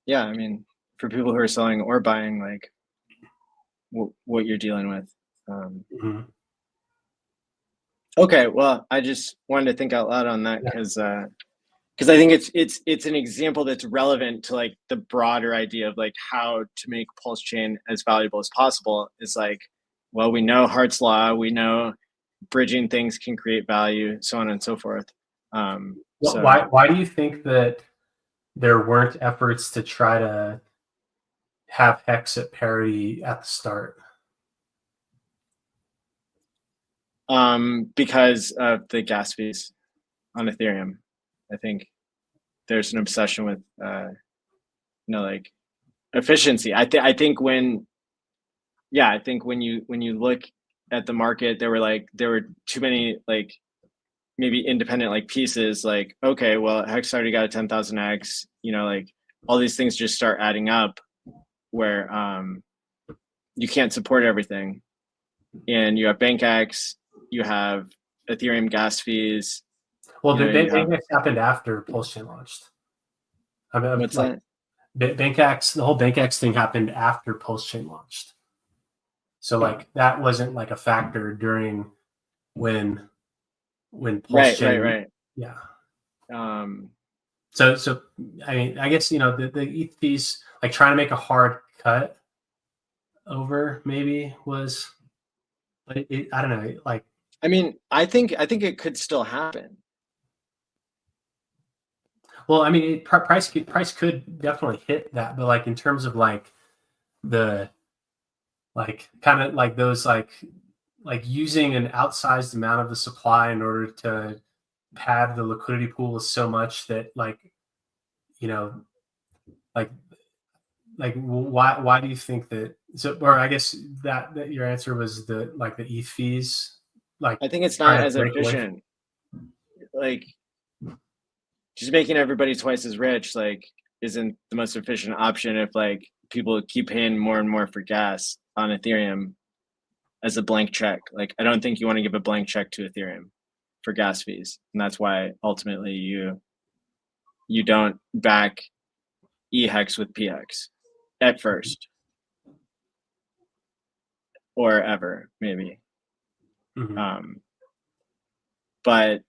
Yeah, I mean, for people who are selling or buying, like what you're dealing with. Okay, well, I just wanted to think out loud on that because I think it's an example that's relevant to like the broader idea of like how to make Pulse Chain as valuable as possible. Is like, well, we know Hart's law, we know bridging things can create value, so on and so forth. Why do you think that there weren't efforts to try to have HEX at parity at the start? Because of the gas fees on Ethereum. I think there's an obsession with like efficiency. I think when you look at the market, there were too many like maybe independent like pieces, like, okay, well, HEX already got a 10,000x, like all these things just start adding up where you can't support everything. And you have BankX, you have Ethereum gas fees. Well, BankX happened after Pulse Chain launched. What's that? BankX, the whole BankX thing happened after Pulse Chain launched. So like that wasn't like a factor during when Pulse Chain. Right. Yeah. So I mean, I guess the ETH fees, like trying to make a hard cut over maybe was, but I don't know, like. I mean, I think it could still happen. Well, I mean, price could definitely hit that, but like in terms of like the like kind of like those like using an outsized amount of the supply in order to pad the liquidity pool is so much that like why do you think that? So, or I guess that your answer was the ETH fees. Like, I think it's not as efficient. Like, just making everybody twice as rich like isn't the most efficient option if like people keep paying more and more for gas on Ethereum as a blank check. Like, I don't think you want to give a blank check to Ethereum for gas fees, and that's why ultimately you don't back EHEX with PX at first or ever, maybe. But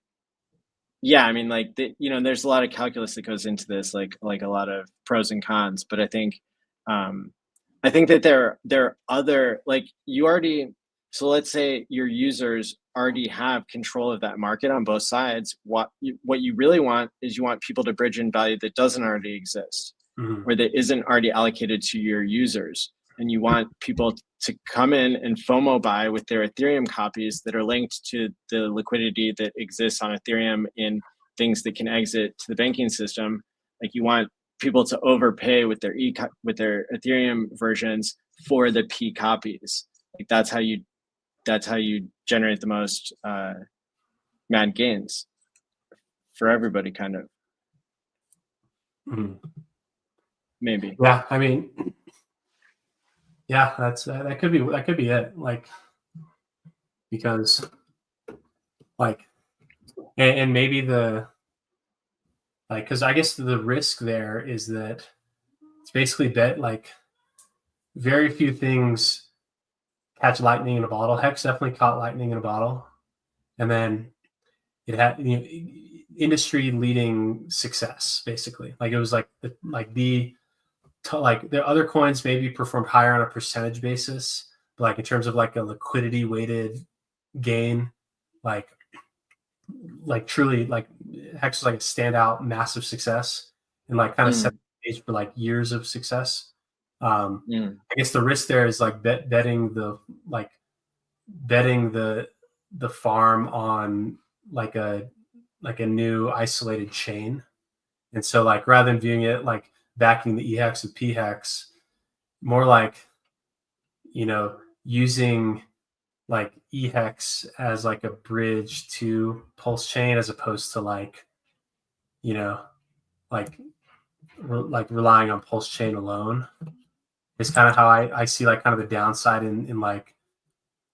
yeah, I mean, like there's a lot of calculus that goes into this, like a lot of pros and cons. But I think that there are other, like, you already. So let's say your users already have control of that market on both sides. What you really want is you want people to bridge in value that doesn't already exist, or that isn't already allocated to your users. And you want people to come in and FOMO buy with their Ethereum copies that are linked to the liquidity that exists on Ethereum in things that can exit to the banking system. Like, you want people to overpay with their Ethereum versions for the P copies. Like, that's how you generate the most mad gains for everybody, kind of. Maybe. Yeah, I mean, yeah, that could be it. Like, because like, and maybe the like, because I guess the risk there is that it's basically that like very few things catch lightning in a bottle. Hex definitely caught lightning in a bottle, and then it had industry leading success basically. Like it was like the other coins maybe performed higher on a percentage basis, but like in terms of like a liquidity weighted gain, like truly like Hex was like a standout massive success and like kind of set the stage for like years of success. I guess the risk there is like betting the farm on like a new isolated chain. And so like rather than viewing it like backing the EHEX with PHEX, more like, you know, using like EHEX as like a bridge to Pulse Chain as opposed to like, you know, like relying on Pulse Chain alone is kind of how I see like kind of the downside in like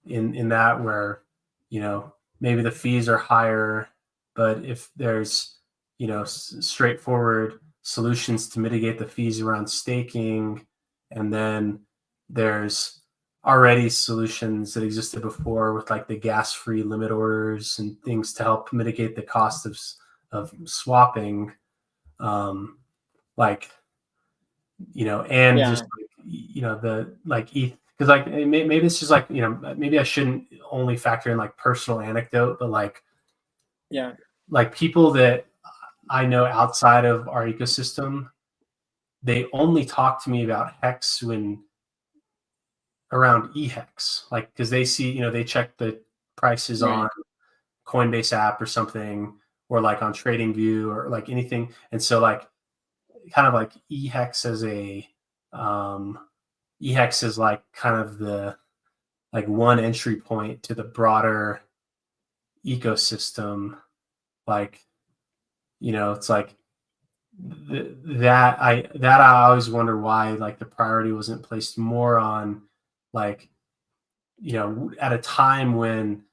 in that, where, you know, maybe the fees are higher, but if there's, you know, straightforward solutions to mitigate the fees around staking, and then there's already solutions that existed before with like the gas-free limit orders and things to help mitigate the cost of swapping, like, you know, and just like, you know, the like ETH, because like maybe it's just like, you know, maybe I shouldn't only factor in like personal anecdote, but like, yeah, like people that I know outside of our ecosystem, they only talk to me about Hex when around EHEX, like because they see, you know, they check the prices on Coinbase app or something, or like on TradingView or like anything, and so like kind of like EHEX as a EHEX is like kind of the like one entry point to the broader ecosystem. Like, you know, it's like that I always wonder why like the priority wasn't placed more on, like, you know, at a time when,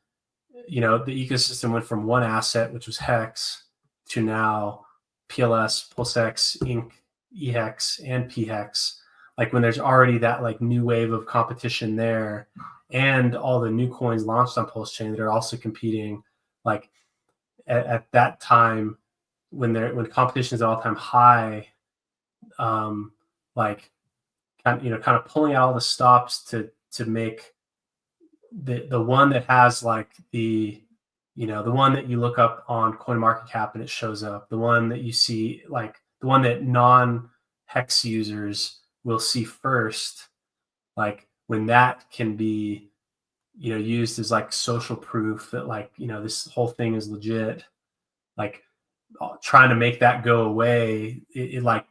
you know, the ecosystem went from one asset, which was Hex, to now PLS, PulseX, Inc., EHEX, and PHEX. Like when there's already that like new wave of competition there, and all the new coins launched on Pulse Chain that are also competing, like at that time when competition is at all time high, like kind of pulling out all the stops to make the one that has like the, you know, the one that you look up on CoinMarketCap and it shows up, the one that you see, like the one that non-Hex users will see first, like when that can be, you know, used as like social proof that like, you know, this whole thing is legit, like trying to make that go away, it like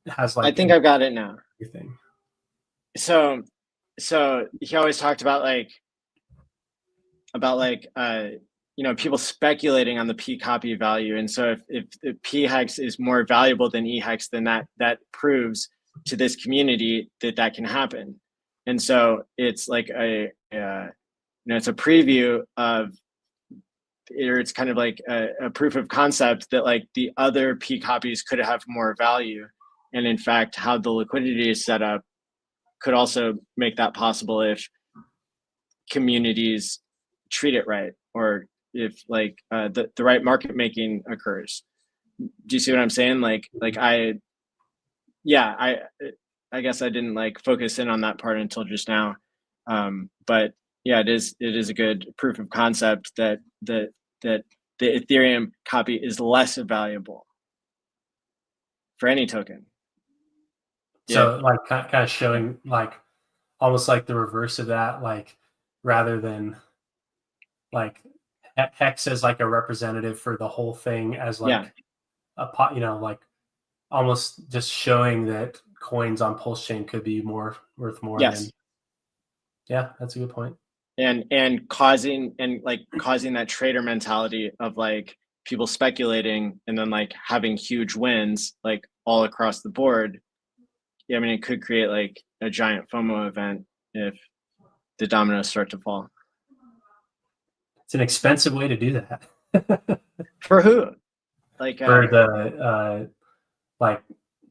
has like, I think I've got it now. Everything. So he always talked about you know, people speculating on the P copy value, and so if PHEX is more valuable than EHEX, then that proves to this community that can happen. And so it's like you know, it's a preview of, or it's kind of like a proof of concept that like the other P copies could have more value, and in fact how the liquidity is set up could also make that possible if communities treat it right, or if like the right market making occurs. Do you see what I'm saying? Like I guess I didn't like focus in on that part until just now, but yeah, it is a good proof of concept that the Ethereum copy is less valuable for any token. So like kind of showing like almost like the reverse of that, like rather than like Hex as like a representative for the whole thing as like a pot, you know, like almost just showing that coins on Pulse Chain could be worth more than. Yeah, that's a good point. And causing that trader mentality of like people speculating and then like having huge wins like all across the board. Yeah, I mean, it could create like a giant FOMO event if the dominoes start to fall. It's an expensive way to do that. For who? Like for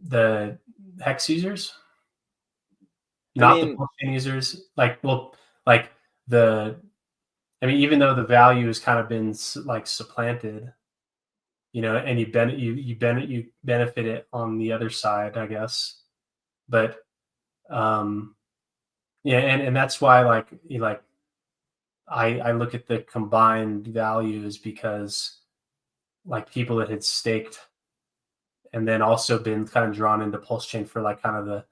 the hex users, not the blockchain users. Even though the value has kind of been like supplanted, and you benefit it on the other side, I guess. But yeah, and that's why I look at the combined values, because like people that had staked and then also been kind of drawn into Pulse Chain for like kind of the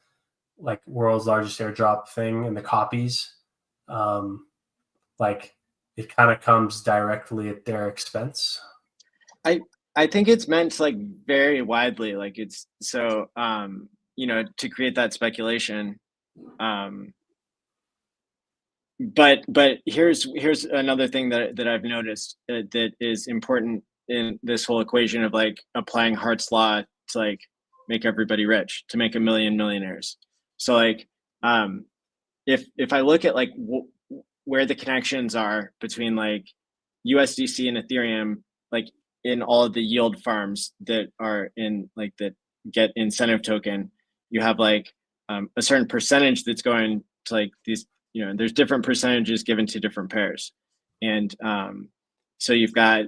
like world's largest airdrop thing and the copies, like it kind of comes directly at their expense. I think it's meant to like vary widely, like it's so to create that speculation. But here's another thing that I've noticed that is important in this whole equation of like applying Hart's law to like make everybody rich, to make a million millionaires. So like if I look at like where the connections are between like USDC and Ethereum, like in all of the yield farms that are in like that get incentive token, you have like a certain percentage that's going to like these, there's different percentages given to different pairs. And so you've got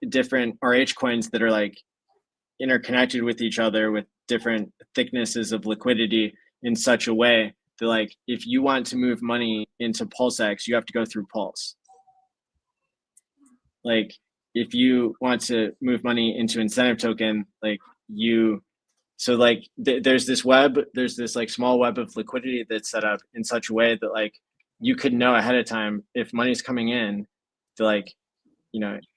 different RH coins that are like interconnected with each other with different thicknesses of liquidity in such a way that like if you want to move money into PulseX, you have to go through Pulse. Like if you want to move money into incentive token, like there's this like small web of liquidity that's set up in such a way that like you could know ahead of time if money's coming in to like,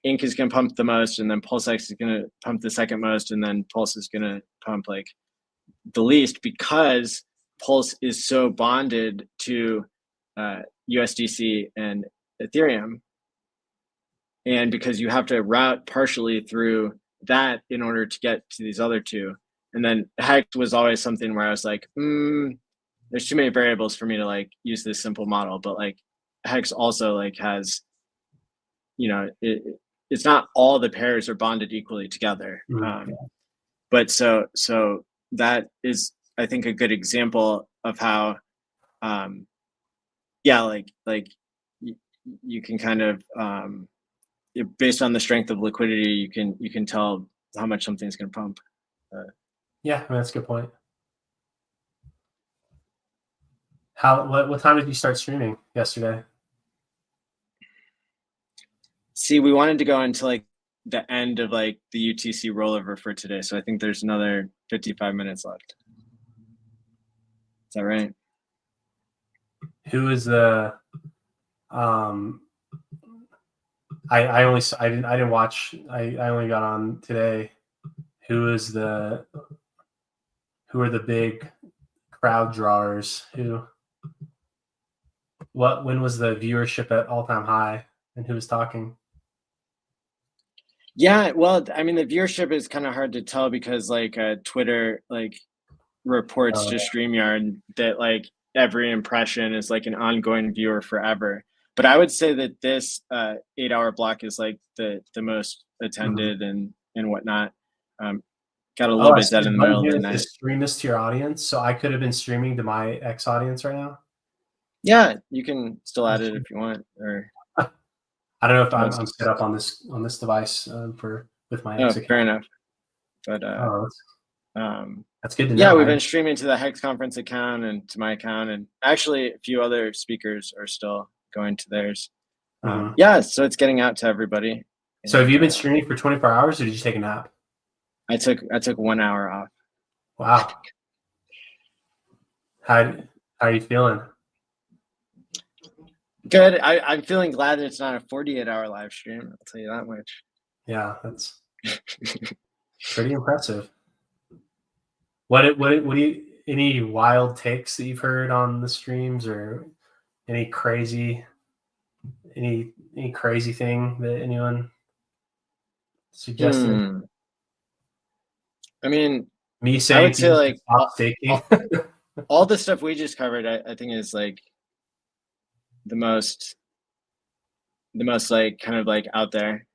Ink is going to pump the most, and then PulseX is going to pump the second most, and then Pulse is going to pump like the least, because Pulse is so bonded to USDC and Ethereum. And because you have to route partially through that in order to get to these other two. And then HEX was always something where I was like, there's too many variables for me to like use this simple model. But like HEX also like has, it's not all the pairs are bonded equally together. But so that is, I think, a good example of how, you can kind of, based on the strength of liquidity, you can tell how much something's going to pump. Yeah, that's a good point. What time did you start streaming yesterday? See, we wanted to go into like the end of like the UTC rollover for today, so I think there's another 55 minutes left. Is that right? Who is the I didn't watch. I only got on today. Who are the big crowd drawers? When was the viewership at all-time high, and who was talking? Yeah, well, I mean, the viewership is kind of hard to tell because like Twitter like reports to StreamYard that like every impression is like an ongoing viewer forever. But I would say that this 8-hour block is like the most attended and whatnot. Got a little bit dead in the middle of the night. Stream this to your audience, so I could have been streaming to my X audience right now. Yeah, you can still add it if you want. Or I don't know if I'm set up on this device with my X account. Fair enough. But that's good to know. Yeah, we've been streaming to the HEX conference account and to my account, and actually a few other speakers are still going to theirs. Yeah, so it's getting out to everybody. So have you been streaming for 24 hours, or did you take a nap? I took 1 hour off. Wow. How are you feeling? Good. I'm feeling glad that it's not a 48-hour live stream. I'll tell you that much. Yeah, that's pretty impressive. What do you, any wild takes that you've heard on the streams, or any crazy thing that anyone suggested? I mean, me saying I would say like stop staking. all the stuff we just covered, I think is like the most like kind of like out there.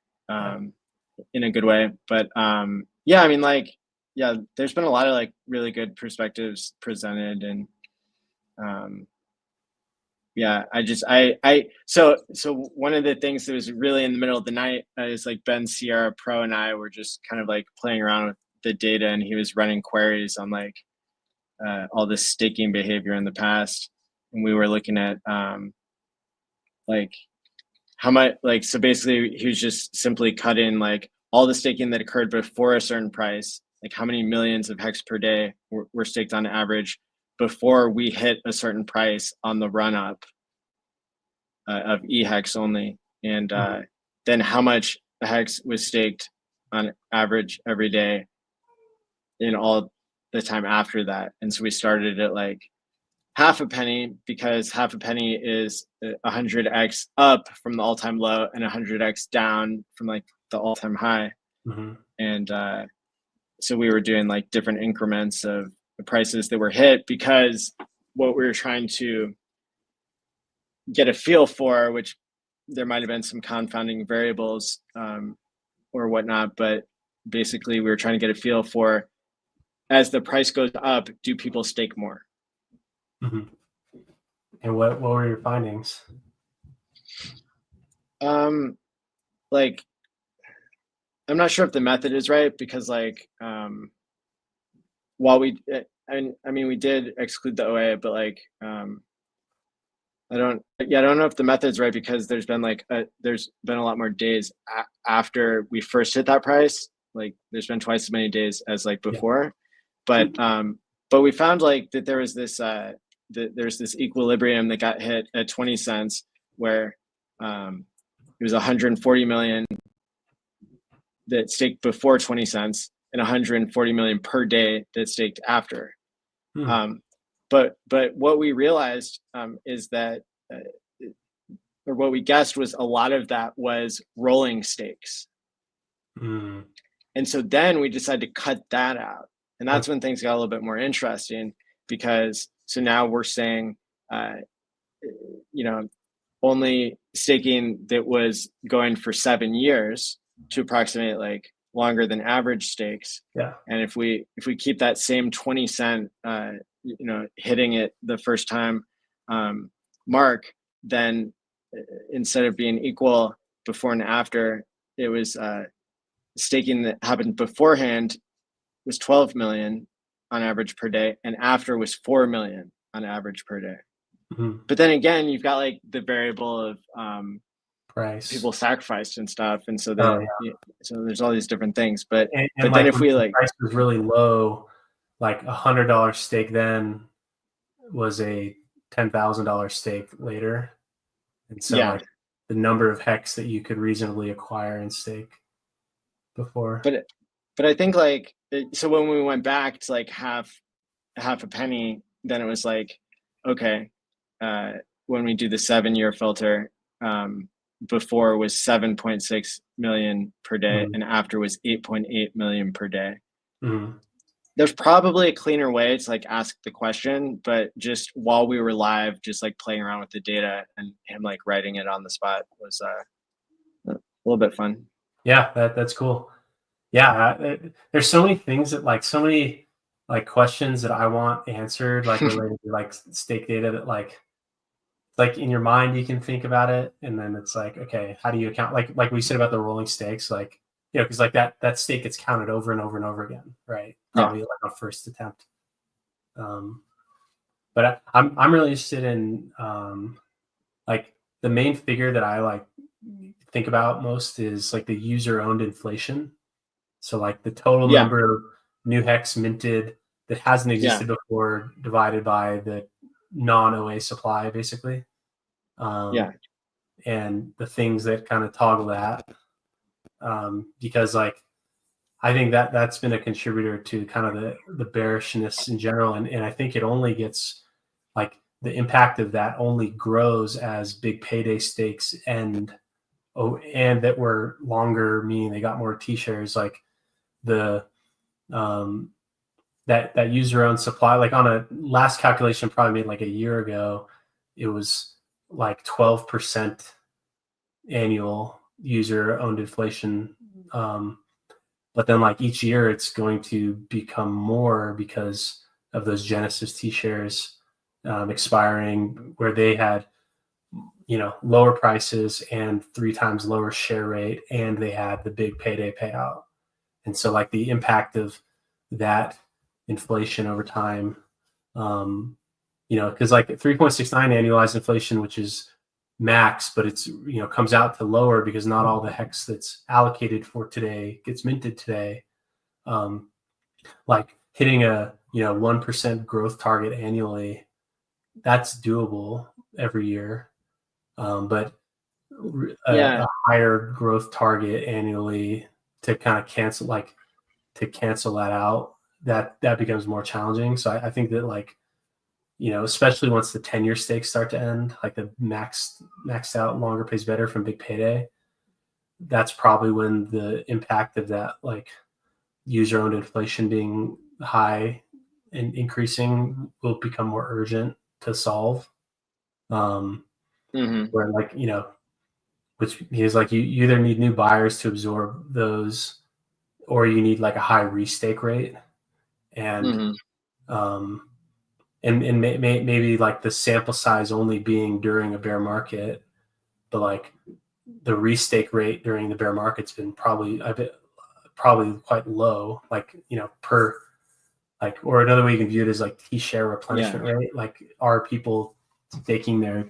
in a good way. But yeah, I mean, like, yeah, there's been a lot of like really good perspectives presented, and yeah, so one of the things that was really in the middle of the night is like Ben Sierra Pro and I were just kind of like playing around with the data, and he was running queries on like all this staking behavior in the past, and we were looking at like how much, like, so basically he was just simply cut in like all the staking that occurred before a certain price, like how many millions of hex per day were staked on average before we hit a certain price on the run up of EHEX only, and then how much hex was staked on average every day in all the time after that. And so we started at like half a penny, because half a penny is 100x up from the all-time low and 100x down from like the all-time high. And so we were doing like different increments of the prices that were hit, because what we were trying to get a feel for, which there might have been some confounding variables or whatnot, but basically we were trying to get a feel for, as the price goes up, do people stake more? And what were your findings? Like, I'm not sure if the method is right, because like while we we did exclude the OA, but like I don't know if the method's right, because there's been a lot more days after we first hit that price. Like there's been twice as many days as like before. But we found like that there was this there's this equilibrium that got hit at 20 cents, where it was 140 million that staked before 20 cents and 140 million per day that staked after. But what we realized is that, or what we guessed, was a lot of that was rolling stakes. And so then we decided to cut that out. And that's when things got a little bit more interesting, because so now we're saying, only staking that was going for 7 years to approximate like longer than average stakes. And if we keep that same 20 cent, hitting it the first time mark, then instead of being equal before and after, it was staking that happened beforehand was 12 million on average per day, and after was 4 million on average per day. But then again, you've got like the variable of price, people sacrificed and stuff, and so so there's all these different things. But but then if we the price was really low, like $100 stake then was a $10,000 stake later, and so like, the number of hex that you could reasonably acquire and stake before. But I think like, so when we went back to like half a penny, then it was like, okay, when we do the 7-year filter, before was 7.6 million per day, and after was 8.8 million per day. There's probably a cleaner way to like ask the question, but just while we were live, just like playing around with the data and him like writing it on the spot was a little bit fun. Yeah, that's cool. Yeah, there's so many things that like, so many like questions that I want answered, like related to like stake data, that like in your mind you can think about it, and then it's like, okay, how do you account, like we said about the rolling stakes, like, because like that stake gets counted over and over and over again, right? Probably like on first attempt. But I'm really interested in like the main figure that I like think about most is like the user owned inflation. So like the total number of new hex minted that hasn't existed before, divided by the non-OA supply, basically. And the things that kind of toggle that, because like I think that's been a contributor to kind of the bearishness in general, and I think it only gets like, the impact of that only grows as big payday stakes and that were longer, meaning they got more T-shares. Like the that user owned supply, like on a last calculation probably made like a year ago, it was like 12% annual user owned inflation But then like each year it's going to become more because of those Genesis T shares expiring, where they had, you know, lower prices and 3 times lower share rate, and they had the big payday payout. And so like the impact of that inflation over time, you know, because like 3.69 annualized inflation, which is max, but it's, you know, comes out to lower because not all the HEX that's allocated for today gets minted today. Like hitting a, you know, 1% growth target annually, that's doable every year. But a higher growth target annually to kind of cancel that out, that becomes more challenging. So I think that, like, you know, especially once the 10-year stakes start to end, like the maxed out longer pays better from big payday, that's probably when the impact of that, like, user owned inflation being high and increasing will become more urgent to solve. Where, like, you know, which is like you either need new buyers to absorb those, or you need like a high restake rate, and maybe like the sample size only being during a bear market, but like the restake rate during the bear market's been probably quite low, like, you know, per, like, or another way you can view it is like T-share replenishment rate. Like, are people staking their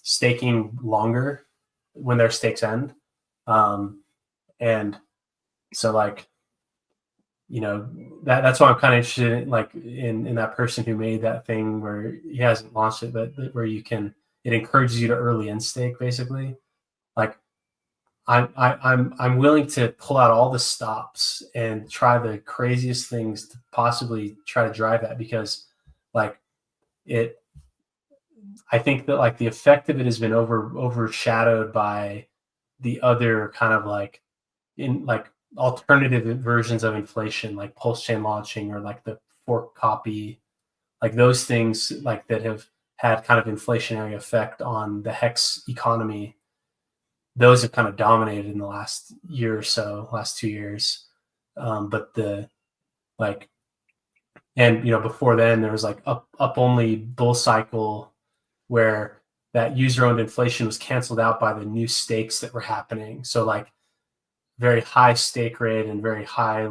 staking longer when their stakes end? And so, like, you know, that's why I'm kind of interested in, like, in that person who made that thing where he hasn't launched it, but where it encourages you to early in stake, basically. Like, I'm willing to pull out all the stops and try the craziest things to possibly try to drive that, because, like, I think that, like, the effect of it has been overshadowed by the other kind of like alternative versions of inflation, like pulse chain launching, or like the fork copy, like those things, like, that have had kind of inflationary effect on the HEX economy. Those have kind of dominated in the last year or so, last 2 years. But and, you know, before then there was like up only bull cycle, where that user owned inflation was canceled out by the new stakes that were happening. So, like, very high stake rate and very high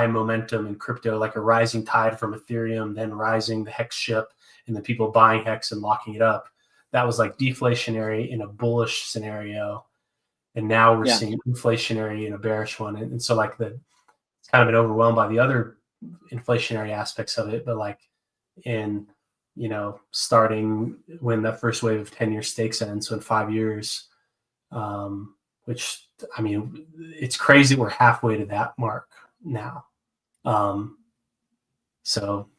momentum in crypto, like a rising tide from Ethereum, then rising the HEX ship, and then people buying HEX and locking it up. That was like deflationary in a bullish scenario. And now we're seeing inflationary in a bearish one. And so, like, it's kind of been overwhelmed by the other inflationary aspects of it. But, like, in, you know, starting when that first wave of 10-year stakes ends, so in 5 years, which, I mean, it's crazy we're halfway to that mark now. So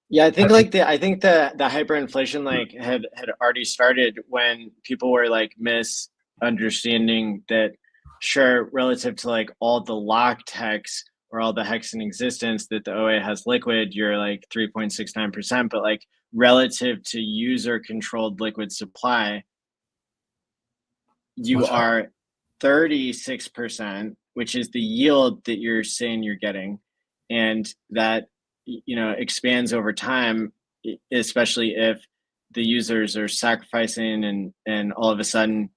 yeah, I think the hyperinflation, like, had already started when people were, like, misunderstanding that, sure, relative to, like, all the locked HEX or all the HEX in existence that the OA has liquid, you're like 3.69%, but, like, relative to user controlled liquid supply, you are 36%, which is the yield that you're saying you're getting, and that, you know, expands over time, especially if the users are sacrificing and all of a sudden,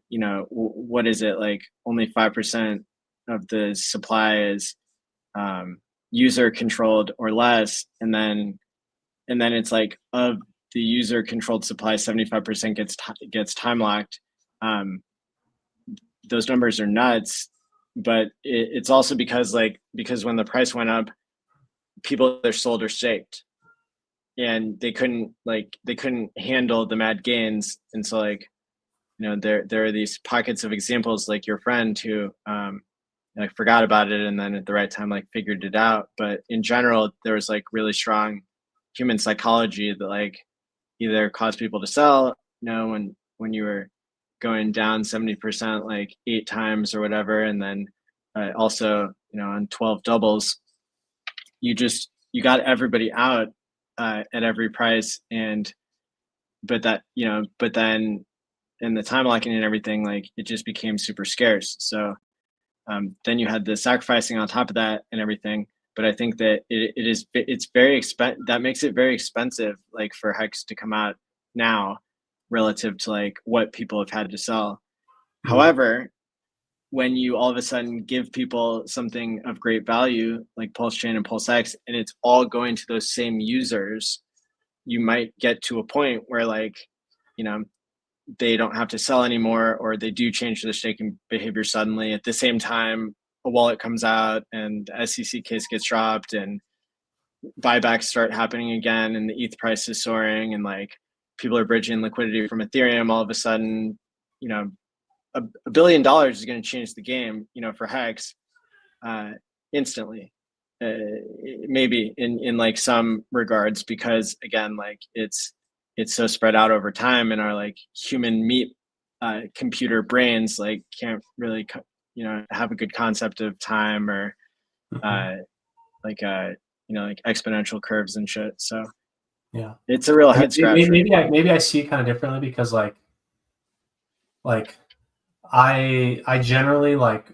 you know, what is it, like, only 5% of the supply is user controlled or less, and then it's like, of the user controlled supply, 75% gets time locked. Those numbers are nuts, but it's also because when the price went up, people either sold or staked, and they couldn't handle the mad gains. And so, like, you know, there are these pockets of examples, like your friend who like forgot about it, and then at the right time, like, figured it out. But in general, there was, like, really strong human psychology that, like, either caused people to sell, you know, when you were going down 70%, like 8 times or whatever, and then also, you know, on 12 doubles, you got everybody out at every price. But then and the time locking and everything, like it just became super scarce. So then you had the sacrificing on top of that and everything. But I think that it's very expensive. That makes it very expensive, like for Hex to come out now relative to like what people have had to sell. However, when you all of a sudden give people something of great value like Pulse Chain and Pulse X, and it's all going to those same users, you might get to a point where like, you know, they don't have to sell anymore, or they do change their staking behavior suddenly. At the same time, a wallet comes out and the SEC case gets dropped and buybacks start happening again, and the ETH price is soaring, and like people are bridging liquidity from Ethereum. All of a sudden, you know, $1 billion is going to change the game, you know, for Hex instantly. Maybe in like some regards, because again, like it's so spread out over time, and our like human meat computer brains like can't really you know have a good concept of time, or like you know, like exponential curves and shit. So yeah, it's a real head scratcher. Maybe I see it kind of differently, because like I generally like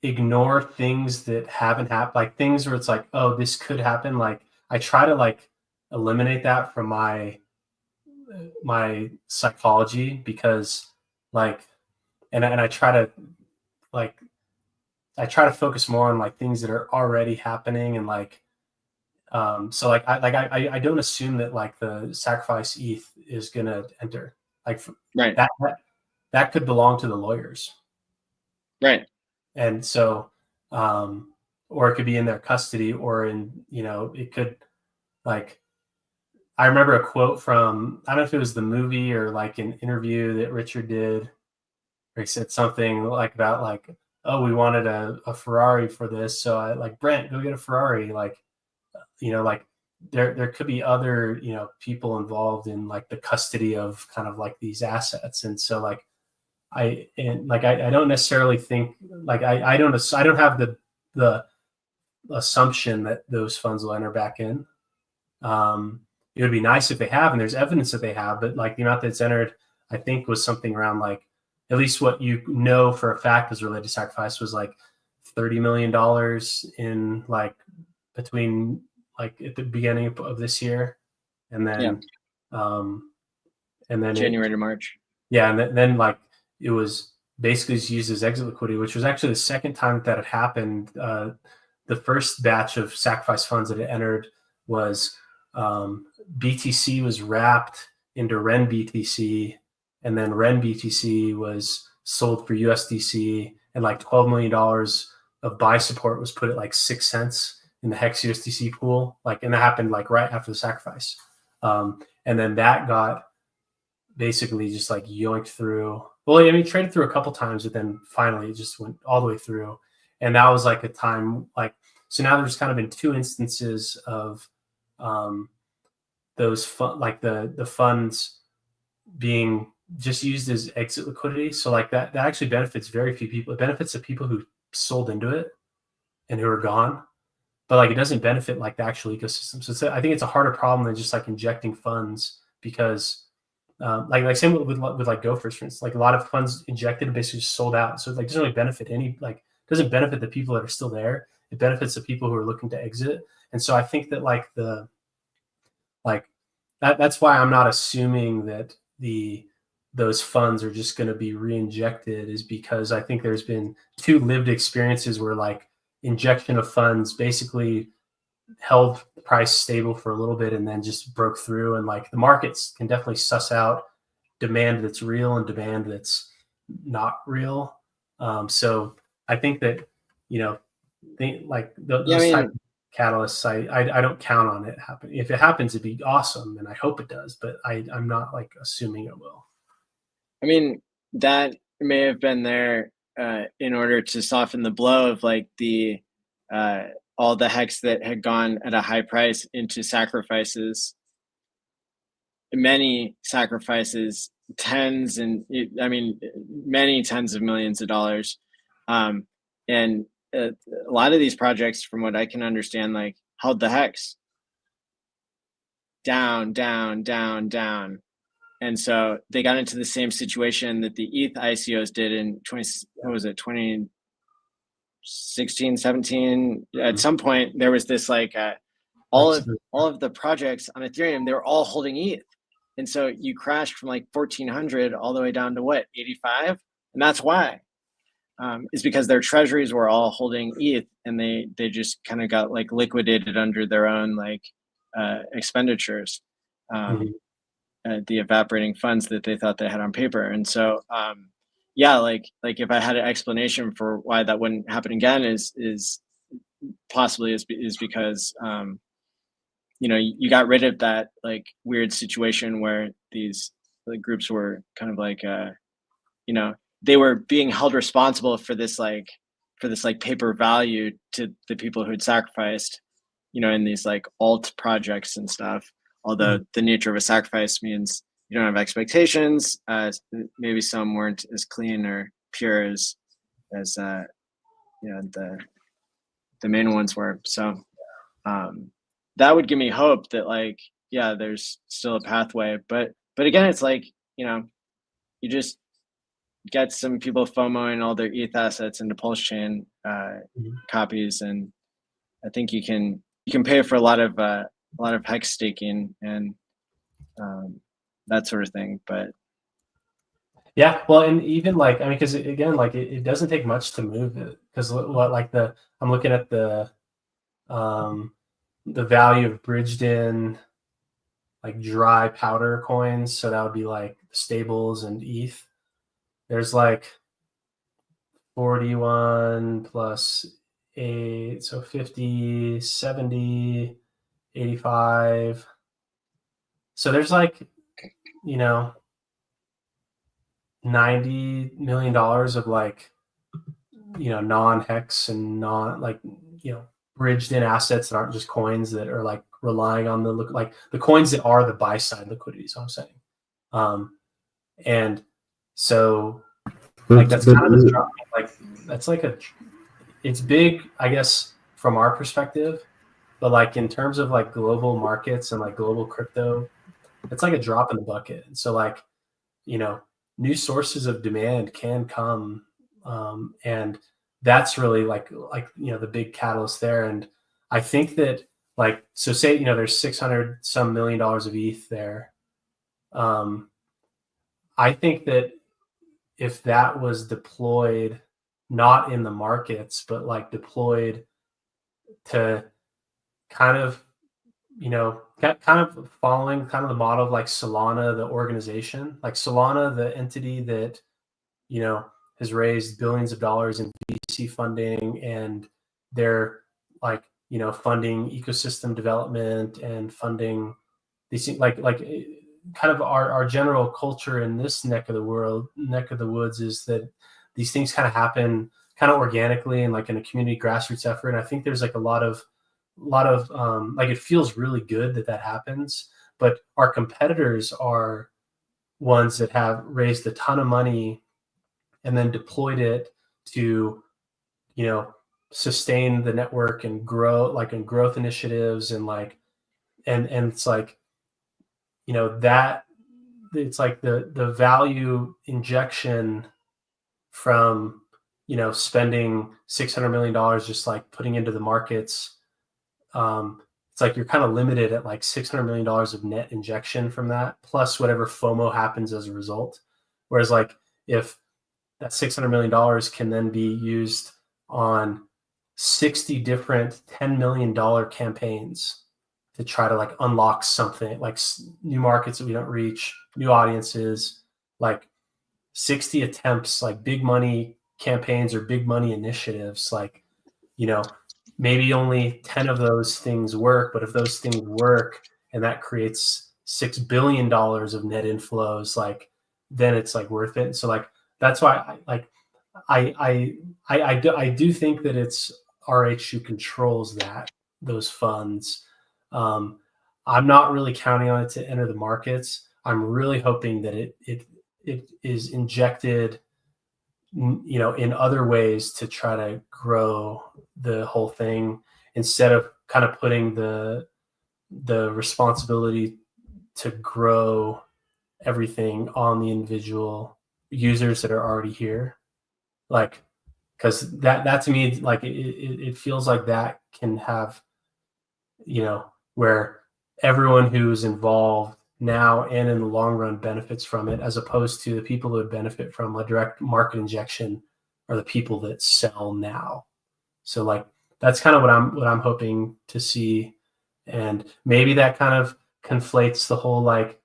ignore things that haven't happened, like things where it's like, oh, this could happen. Like I try to like eliminate that from my psychology, because like, and I try to like, I try to focus more on like things that are already happening, and like, so like I don't assume that like the sacrifice ETH is gonna enter, like right. That could belong to the lawyers, right? And so, or it could be in their custody, or in, you know, it could, like, I remember a quote from, I don't know if it was the movie or like an interview that Richard did, where he said something like about like, oh, we wanted a Ferrari for this, so I like, Brent, go get a Ferrari. Like, you know, like there could be other, you know, people involved in like the custody of kind of like these assets. And so like I don't necessarily think like I don't have the assumption that those funds will enter back in. It would be nice if they have, and there's evidence that they have, but like the amount that's entered, I think was something around like, at least what you know for a fact is related to sacrifice, was like $30 million in like between like at the beginning of this year, and then January to March. Yeah, and then like it was basically used as exit liquidity, which was actually the second time that it happened. The first batch of sacrifice funds that it entered was BTC was wrapped into Ren BTC, and then Ren BTC was sold for USDC, and like $12 million of buy support was put at like 6 cents in the Hex USDC pool. Like, and that happened like right after the sacrifice. And then that got basically just like yoinked through. Well, I mean, traded through a couple times, but then finally it just went all the way through. And that was like a time, like, so now there's kind of been two instances of those like the funds being just used as exit liquidity. So like that actually benefits very few people. It benefits the people who sold into it and who are gone, but like it doesn't benefit like the actual ecosystem. So I think it's a harder problem than just like injecting funds, because like same with like Gophers, for instance, like a lot of funds injected and basically just sold out. So it like doesn't really benefit doesn't benefit the people that are still there. It benefits the people who are looking to exit. And so I think that like that's why I'm not assuming that those funds are just going to be re-injected, is because I think there's been two lived experiences where like injection of funds basically held the price stable for a little bit and then just broke through. And like the markets can definitely suss out demand that's real and demand that's not real. So I think that, you know, those type of catalysts, I don't count on it happening. If it happens, it'd be awesome, and I hope it does, but I'm not like assuming it will. I mean, that may have been there in order to soften the blow of like the all the Hex that had gone at a high price into sacrifices. Many sacrifices, many tens of millions of dollars. And a lot of these projects, from what I can understand, like held the Hex down, and so they got into the same situation that the ETH ICOs did in 2016, 17. At some point, there was this like all of the projects on Ethereum, they were all holding ETH, and so you crashed from like 1400 all the way down to what, 85, and that's why. Is because their treasuries were all holding ETH, and they just kind of got like liquidated under their own like expenditures, the evaporating funds that they thought they had on paper. And so yeah, like if I had an explanation for why that wouldn't happen again is possibly is because you know, you got rid of that like weird situation where these like groups were kind of like you know, they were being held responsible for this like paper value to the people who had sacrificed, you know, in these like alt projects and stuff. Although the nature of a sacrifice means you don't have expectations. Maybe some weren't as clean or pure as you know, the main ones were. So that would give me hope that like, yeah, there's still a pathway. But again, it's like, you know, you just get some people FOMOing all their ETH assets into Pulse Chain copies, and I think you can pay for a lot of hex staking and that sort of thing. But yeah, well, and even like, I mean, because again, like it doesn't take much to move it. Because what like I'm looking at the value of bridged in like dry powder coins, so that would be like stables and ETH. There's like 41 plus 8, so 50, 70, 85. So there's like, you know, $90 million of like, you know, non-hex and non like, you know, bridged in assets that aren't just coins that are like relying on the like the coins that are the buy side liquidity. So I'm saying, and so like that's kind of a drop. Like that's like it's big, I guess, from our perspective, but like in terms of like global markets and like global crypto, it's like a drop in the bucket. And so like, you know, new sources of demand can come, and that's really like you know, the big catalyst there. And I think that like, so say, you know, there's 600 some million dollars of ETH there. I think that if that was deployed not in the markets, but like deployed to kind of, you know, kind of following kind of the model of like Solana, the organization, like Solana, the entity that, you know, has raised billions of dollars in VC funding, and they're like, you know, funding ecosystem development and funding these things like kind of our general culture in this neck of the woods is that these things kind of happen kind of organically and like in a community grassroots effort. And I think there's like a lot of like, it feels really good that happens, but our competitors are ones that have raised a ton of money and then deployed it to, you know, sustain the network and grow, like in growth initiatives and like, and it's like, you know, that it's like the value injection from, you know, spending $600 million just like putting into the markets. It's like you're kind of limited at like $600 million of net injection from that, plus whatever FOMO happens as a result. Whereas like if that $600 million can then be used on 60 different $10 million campaigns to try to like unlock something, like new markets that we don't reach, new audiences, like 60 attempts, like big money campaigns or big money initiatives, like, you know, maybe only 10 of those things work, but if those things work and that creates $6 billion of net inflows, like then it's like worth it. So like, that's why I do think that it's RH who controls those funds. I'm not really counting on it to enter the markets. I'm really hoping that it is injected, you know, in other ways to try to grow the whole thing, instead of kind of putting the responsibility to grow everything on the individual users that are already here. Like, because that to me, like it feels like that can have, where everyone who's involved now and in the long run benefits from it, as opposed to the people who would benefit from a direct market injection are the people that sell now. So like that's kind of what I'm hoping to see, and maybe that kind of conflates the whole like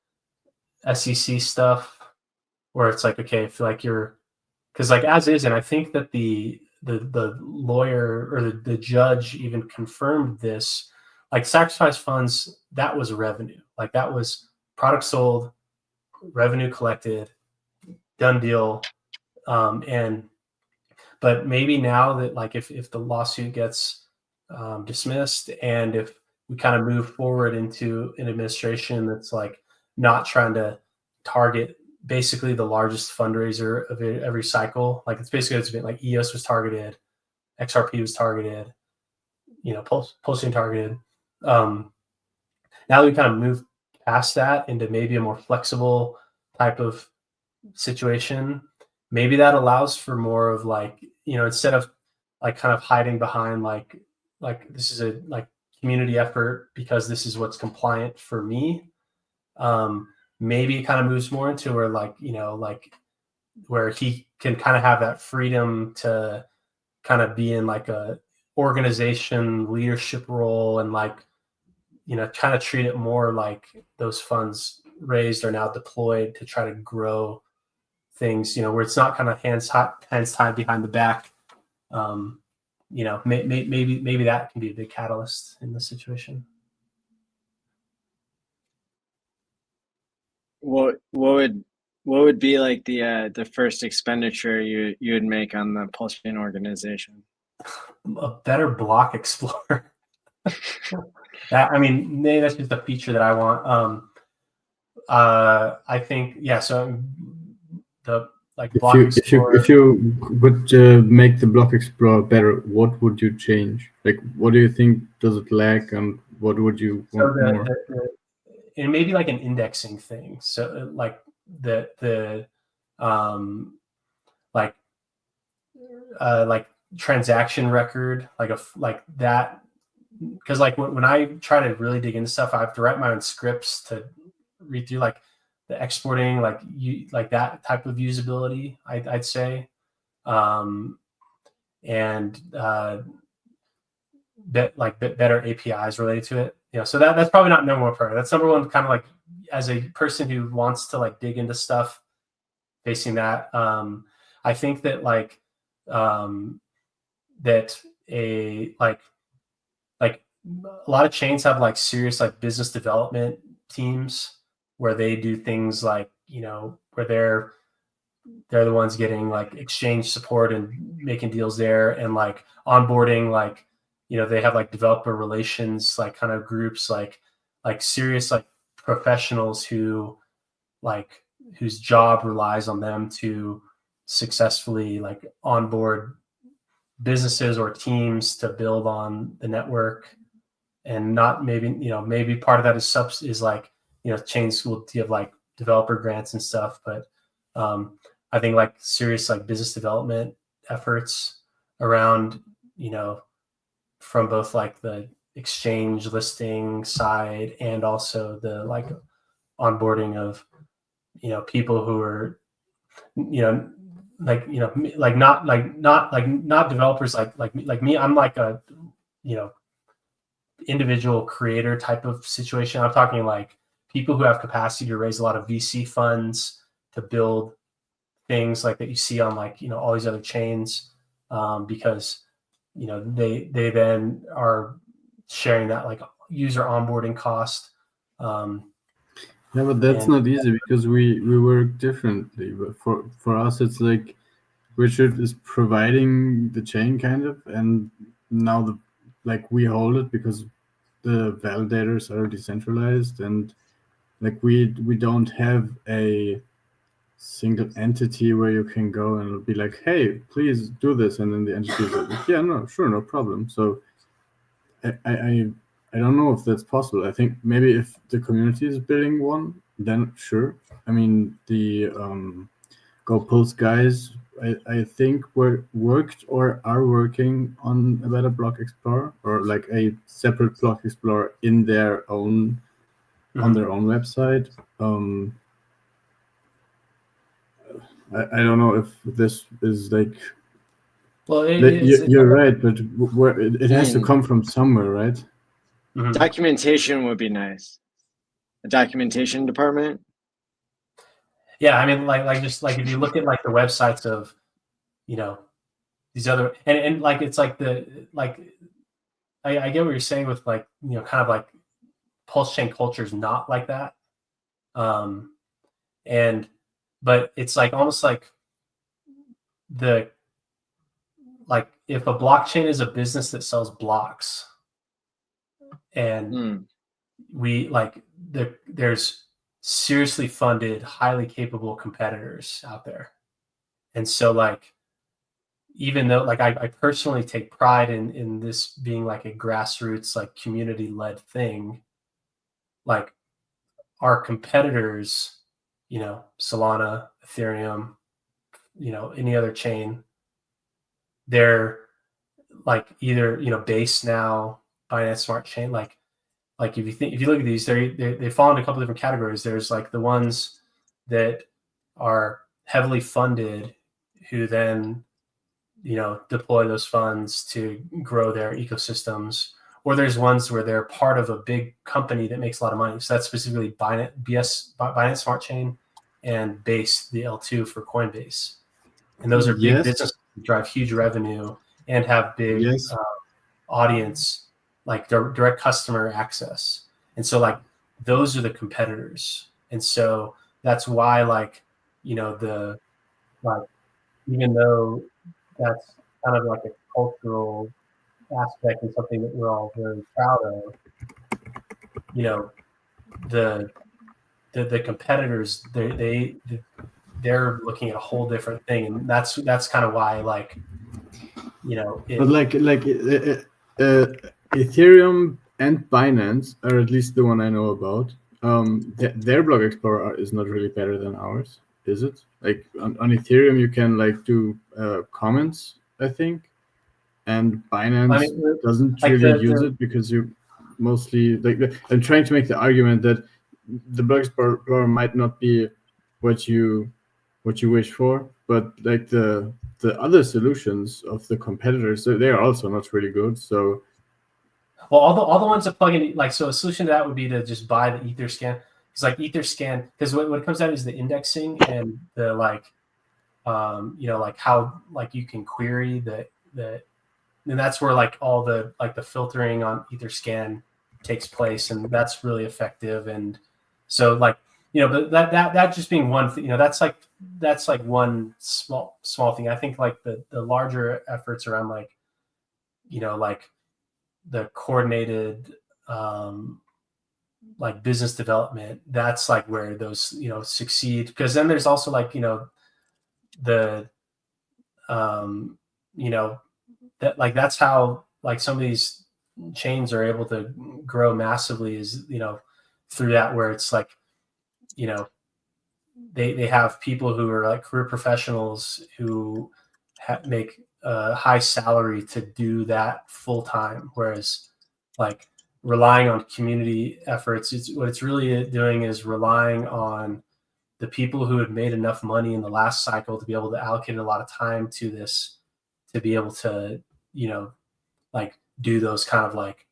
SEC stuff, where it's like, okay, if like you're, because like as is, and I think that the lawyer or the judge even confirmed this, like sacrifice funds, that was revenue, like that was product sold, revenue collected, done deal. But maybe now that like if the lawsuit gets dismissed, and if we kind of move forward into an administration that's like not trying to target basically the largest fundraiser of every cycle, like it's been like EOS was targeted, XRP was targeted, Pulsing targeted. Now that we kind of move past that into maybe a more flexible type of situation, maybe that allows for more of like, instead of like kind of hiding behind like this is a like community effort because this is what's compliant for me. Maybe it kind of moves more into where like, where he can kind of have that freedom to kind of be in like a organization leadership role, and like, kind of treat it more like those funds raised are now deployed to try to grow things, where it's not kind of hands tied behind the back. Maybe that can be a big catalyst in this situation. What would be like the first expenditure you would make on the Pulsing organization? A better block explorer. I mean, maybe that's just a feature that I want. I think, yeah. So the like block explorer. If you would make the block explorer better, what would you change? Like, what do you think does it lack, and what would you want more? And maybe like an indexing thing. So like like transaction record, like that. Because like when I try to really dig into stuff, I have to write my own scripts to read through like the exporting, like that type of usability, I'd say, and better APIs related to it. So that's probably not number one priority. That's number one, kind of like as a person who wants to like dig into stuff, facing that. I think that like that a lot of chains have like serious like business development teams where they do things like, where they're the ones getting like exchange support and making deals there, and like onboarding, like, they have like developer relations, like kind of groups, like serious like professionals who like whose job relies on them to successfully like onboard businesses or teams to build on the network. And not maybe part of that is like, chains will give like developer grants and stuff, but I think like serious like business development efforts around, from both like the exchange listing side and also the like onboarding of, people who are, not developers like me. I'm like a, individual creator type of situation. I'm talking like people who have capacity to raise a lot of VC funds to build things like that you see on like, all these other chains, because, they then are sharing that like user onboarding cost. Yeah, but that's not easy because we work differently. But for us, it's like Richard is providing the chain kind of, and now we hold it because the validators are decentralized, and like we don't have a single entity where you can go and be like, hey, please do this, and then the entity is like, yeah, no, sure, no problem. So I don't know if that's possible. I think maybe if the community is building one, then sure. I mean, the Go Pulse guys, I think worked or are working on a better block explorer, or like a separate block explorer in their own on their own website. I don't know if this is like. Well, you're right, but where it has to come from somewhere, right? Documentation would be nice. A documentation department. Yeah, I mean, like just like if you look at like the websites of, you know, these other and like it's like the like I get what you're saying with like, you know, kind of like pulse chain culture is not like that. And but it's like almost like like if a blockchain is a business that sells blocks and we like there's seriously funded, highly capable competitors out there. And so like, even though like I personally take pride in this being like a grassroots, like community led thing, like our competitors, you know, Solana, Ethereum, you know, any other chain, they're like either, you know, Base now, Binance Smart Chain, like if you look at these, they fall into a couple different categories. There's like the ones that are heavily funded, who then, you know, deploy those funds to grow their ecosystems, or there's ones where they're part of a big company that makes a lot of money. So that's specifically Binance Smart Chain and Base, the L2 for Coinbase. And those are big businesses that drive huge revenue and have big audience, like direct customer access. And so like those are the competitors. And so that's why, like, you know, even though that's kind of like a cultural aspect and something that we're all very proud of, you know, the competitors, they're looking at a whole different thing. And that's kind of why, like, you know, but Ethereum and Binance are at least the one I know about. Their block explorer is not really better than ours, is it? Like on Ethereum, you can like do comments, I think, and Binance doesn't like really use it because you mostly like. I'm trying to make the argument that the block explorer might not be what you wish for, but like the other solutions of the competitors, they are also not really good. So, well, all the ones that plug in, like, so a solution to that would be to just buy the Etherscan. It's like Etherscan, because what it comes down is the indexing and the like, you know, like how like you can query the and that's where like all the like the filtering on Etherscan takes place, and that's really effective. And so like, you know, but that just being one thing, you know, that's like one small thing. I think like the larger efforts around like, you know, like the coordinated like business development, that's like where those, you know, succeed. Because then there's also like, you know, the you know, that like that's how like some of these chains are able to grow massively, is, you know, through that, where it's like, you know, they have people who are like career professionals who make a high salary to do that full time, whereas like relying on community efforts, what it's really doing is relying on the people who had made enough money in the last cycle to be able to allocate a lot of time to this, to be able to, you know, like do those kind of like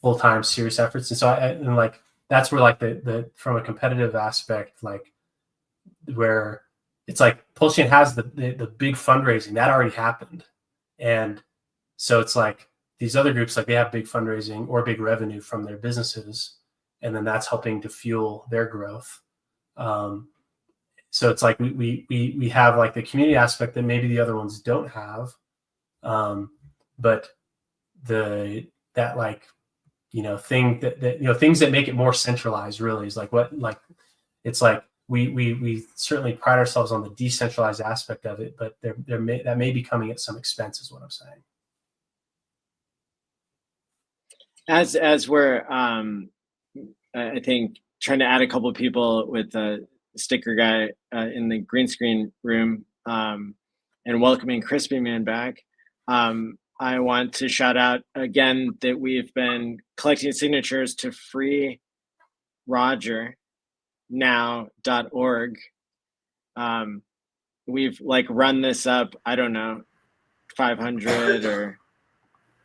full-time serious efforts. And so and like that's where like the from a competitive aspect, like where it's like Pulsechain has the big fundraising that already happened, and so it's like these other groups, like they have big fundraising or big revenue from their businesses, and then that's helping to fuel their growth. So it's like we have like the community aspect that maybe the other ones don't have, but that like, you know, thing that you know, things that make it more centralized really is like what, like it's like we certainly pride ourselves on the decentralized aspect of it, but that may be coming at some expense, is what I'm saying. As we're I think trying to add a couple of people with a sticker guy in the green screen room, and welcoming Crispy Man back. I want to shout out again that we've been collecting signatures to freerogernow.org. We've like run this up, I don't know, 500 or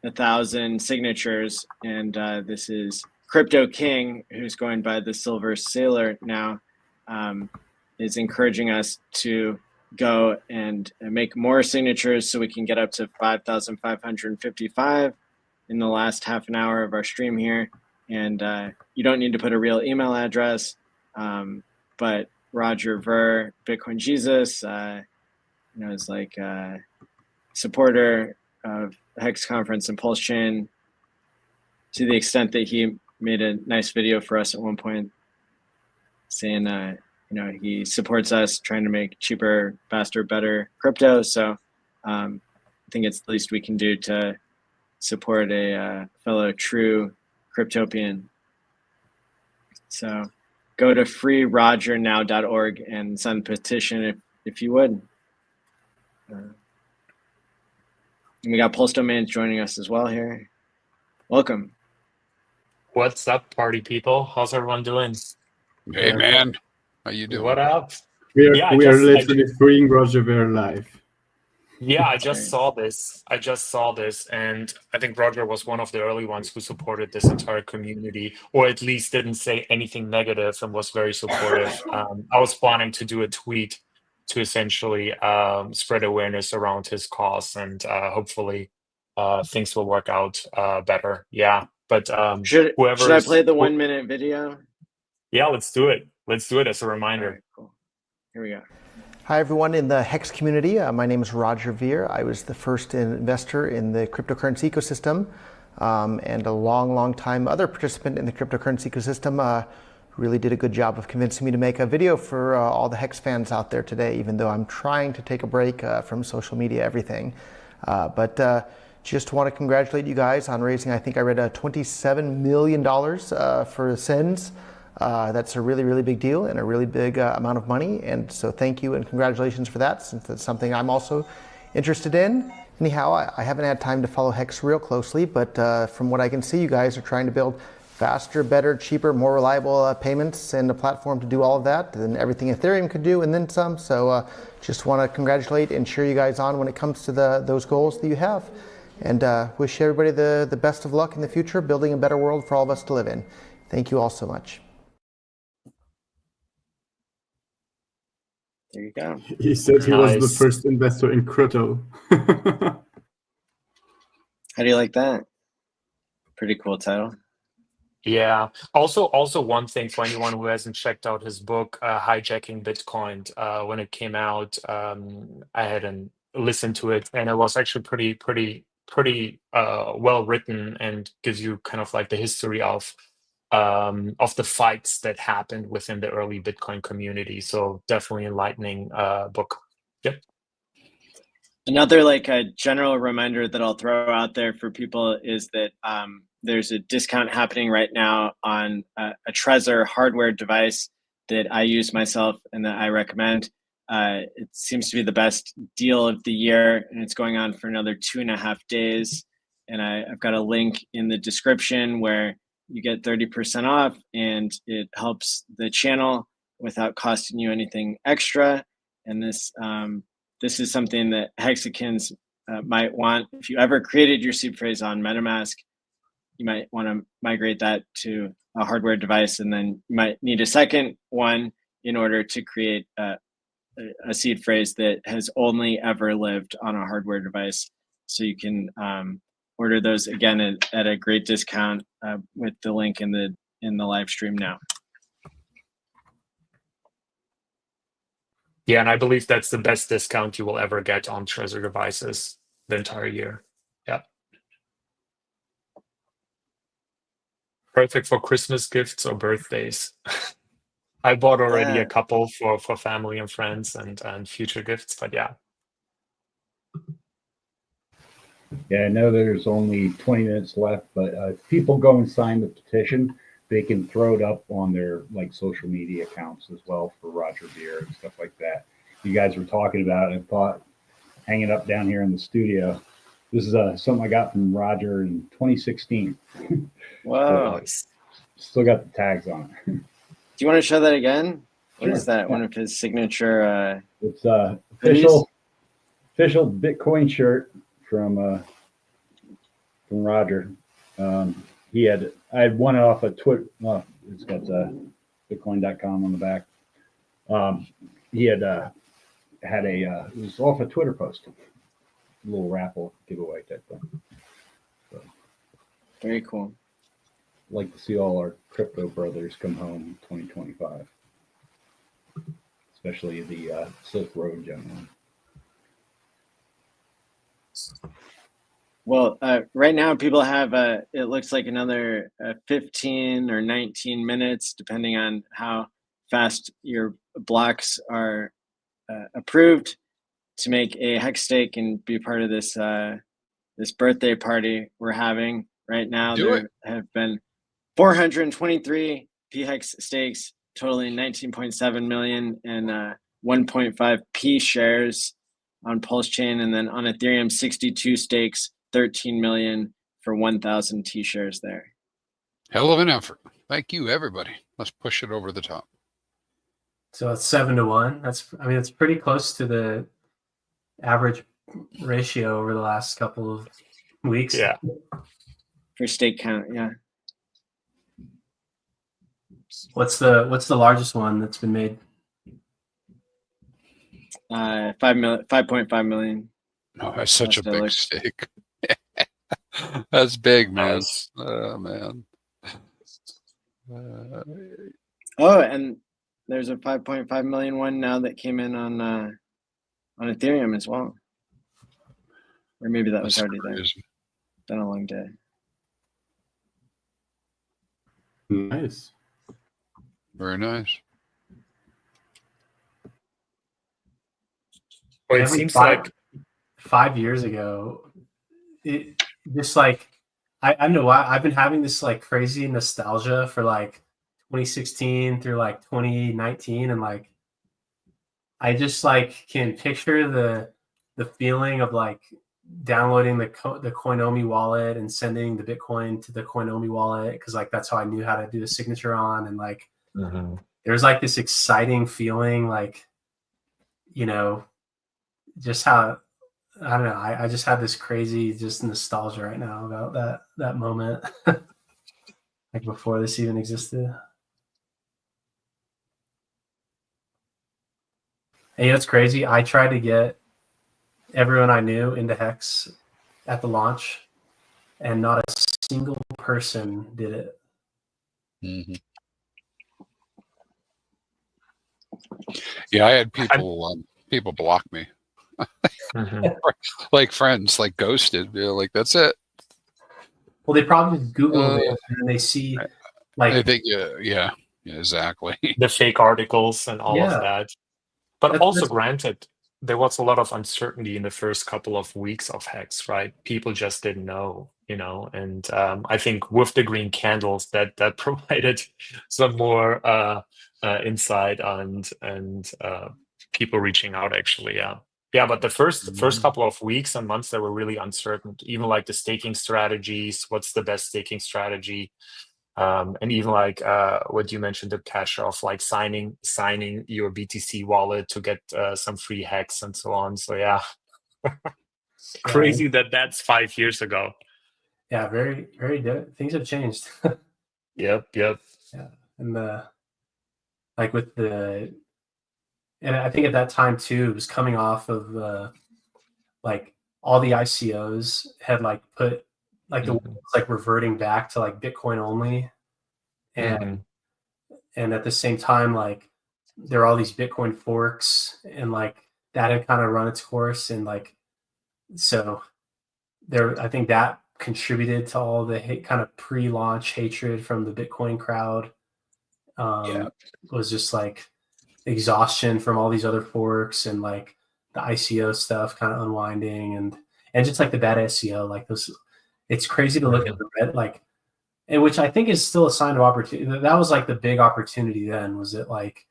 1,000 signatures, and this is Crypto King, who's going by the Silver Sailor now, is encouraging us to go and make more signatures so we can get up to 5,555 in the last half an hour of our stream here. And you don't need to put a real email address, but Roger Ver, Bitcoin Jesus, is like a supporter of the HEX conference and Pulse Chain, to the extent that he made a nice video for us at one point saying, he supports us trying to make cheaper, faster, better crypto. So I think it's the least we can do to support a fellow true cryptopian. So go to freerogernow.org and sign the petition if you would. And we got Pulse Domains joining us as well here. Welcome. What's up, party people? How's everyone doing? Hey, man. How you doing? What up? We are Yeah, literally freeing Roger Ver live. Yeah, I just saw this. And I think Roger was one of the early ones who supported this entire community, or at least didn't say anything negative and was very supportive. I was planning to do a tweet to essentially spread awareness around his cause, and hopefully things will work out better. Yeah, but should I play the 1 minute video? Yeah, let's do it. Let's do it as a reminder. All right, cool. Here we go. Hi, everyone in the HEX community. My name is Roger Ver. I was the first investor in the cryptocurrency ecosystem, and a long time other participant in the cryptocurrency ecosystem. Really did a good job of convincing me to make a video for all the HEX fans out there today, even though I'm trying to take a break from social media, everything. But just want to congratulate you guys on raising, I think I read $27 million for SENS. That's a really big deal and a really big amount of money. And so thank you and congratulations for that, since that's something I'm also interested in. Anyhow, I haven't had time to follow HEX real closely, but from what I can see, you guys are trying to build faster, better, cheaper, more reliable payments and a platform to do all of that than everything Ethereum could do and then some. So just want to congratulate and cheer you guys on when it comes to those goals that you have. And wish everybody the best of luck in the future, building a better world for all of us to live in. Thank you all so much. There you go. He said he was the first investor in crypto. How do you like that? Pretty cool title. Yeah. Also one thing for anyone who hasn't checked out his book, Hijacking Bitcoin, when it came out, I hadn't listened to it, and it was actually pretty well written, and gives you kind of like the history of the fights that happened within the early Bitcoin community. So definitely enlightening book. Yep. Another like a general reminder that I'll throw out there for people is that there's a discount happening right now on a Trezor hardware device that I use myself and that I recommend. It seems to be the best deal of the year, and it's going on for another 2.5 days. And I've got a link in the description where you get 30% off, and it helps the channel without costing you anything extra. And this is something that Hexicans might want. If you ever created your seed phrase on MetaMask, you might want to migrate that to a hardware device, and then you might need a second one in order to create a seed phrase that has only ever lived on a hardware device. So you can order those again at a great discount with the link in the live stream now. Yeah, and I believe that's the best discount you will ever get on Trezor devices the entire year. Yeah. Perfect for Christmas gifts or birthdays. I bought already a couple for family and friends and future gifts, but yeah. Yeah, I know there's only 20 minutes left, but if people go and sign the petition, they can throw it up on their like social media accounts as well for Roger Beer and stuff like that. You guys were talking about it and thought hang it up down here in the studio. This is something I got from Roger in 2016. Wow. Still got the tags on it. Do you want to show that again? What Sure, is that? yeah. One of his signature It's official Bitcoin shirt from Roger. I had won it off of Twitter. It's got bitcoin.com on the back. He had it was off a Twitter post, a little raffle giveaway type thing. So, very cool. I'd like to see all our crypto brothers come home in 2025, especially the Silk Road gentlemen. Well, right now people have it looks like another 15 or 19 minutes, depending on how fast your blocks are approved, to make a hex stake and be part of this this birthday party we're having right now. There have been 423 PHEX stakes totaling 19.7 million and 1.5 P shares on Pulse Chain, and then on Ethereum 62 stakes, 13 million for 1,000 T shares there. Hell of an effort. Thank you, everybody. Let's push it over the top. So it's 7-1. It's pretty close to the average ratio over the last couple of weeks. Yeah. For stake count, yeah. What's the largest one that's been made? 5.5 million. No, that's such a big stake. That's big, man. Oh man. Oh, and there's a 5.5 million one now that came in on Ethereum as well. Or maybe that was already there. Been a long day. Nice. Very nice. Well, it seems like 5 years ago, it just like I don't know why I've been having this like crazy nostalgia for like 2016 through like 2019, and like I just like can picture the feeling of like downloading the Coinomi wallet and sending the Bitcoin to the Coinomi wallet, because like that's how I knew how to do a signature on, and like there's like this exciting feeling, like, you know, just how I don't know. I just have this crazy just nostalgia right now about that moment, like before this even existed. And you know, it's crazy. I tried to get everyone I knew into Hex at the launch, and not a single person did it. Mm-hmm. Yeah, I had people block me. Like friends, like ghosted. They're like, that's it. Well, they probably Googled it and then they see, like, I think, yeah, exactly. The fake articles and all of that. But also, that's granted, there was a lot of uncertainty in the first couple of weeks of Hex, right? People just didn't know, you know. And I think with the green candles, that provided some more insight and people reaching out. Actually, yeah. But the first couple of weeks and months, they were really uncertain. Even like the staking strategies, what's the best staking strategy? And even like what you mentioned, the cash of like signing your BTC wallet to get some free Hex and so on. So yeah, crazy that's 5 years ago. Yeah, very, very things have changed. Yep. Yeah, and like with and I think at that time too, it was coming off of like all the ICOs had like put like the like reverting back to like Bitcoin only, and at the same time, like there are all these Bitcoin forks, and like that had kind of run its course, and like so there, I think that contributed to all the kind of pre-launch hatred from the Bitcoin crowd. Was just like exhaustion from all these other forks, and like the ICO stuff kind of unwinding, and just like the bad SEO, like those. It's crazy to look at the red, like and which I think is still a sign of opportunity. That was like the big opportunity then, was it like,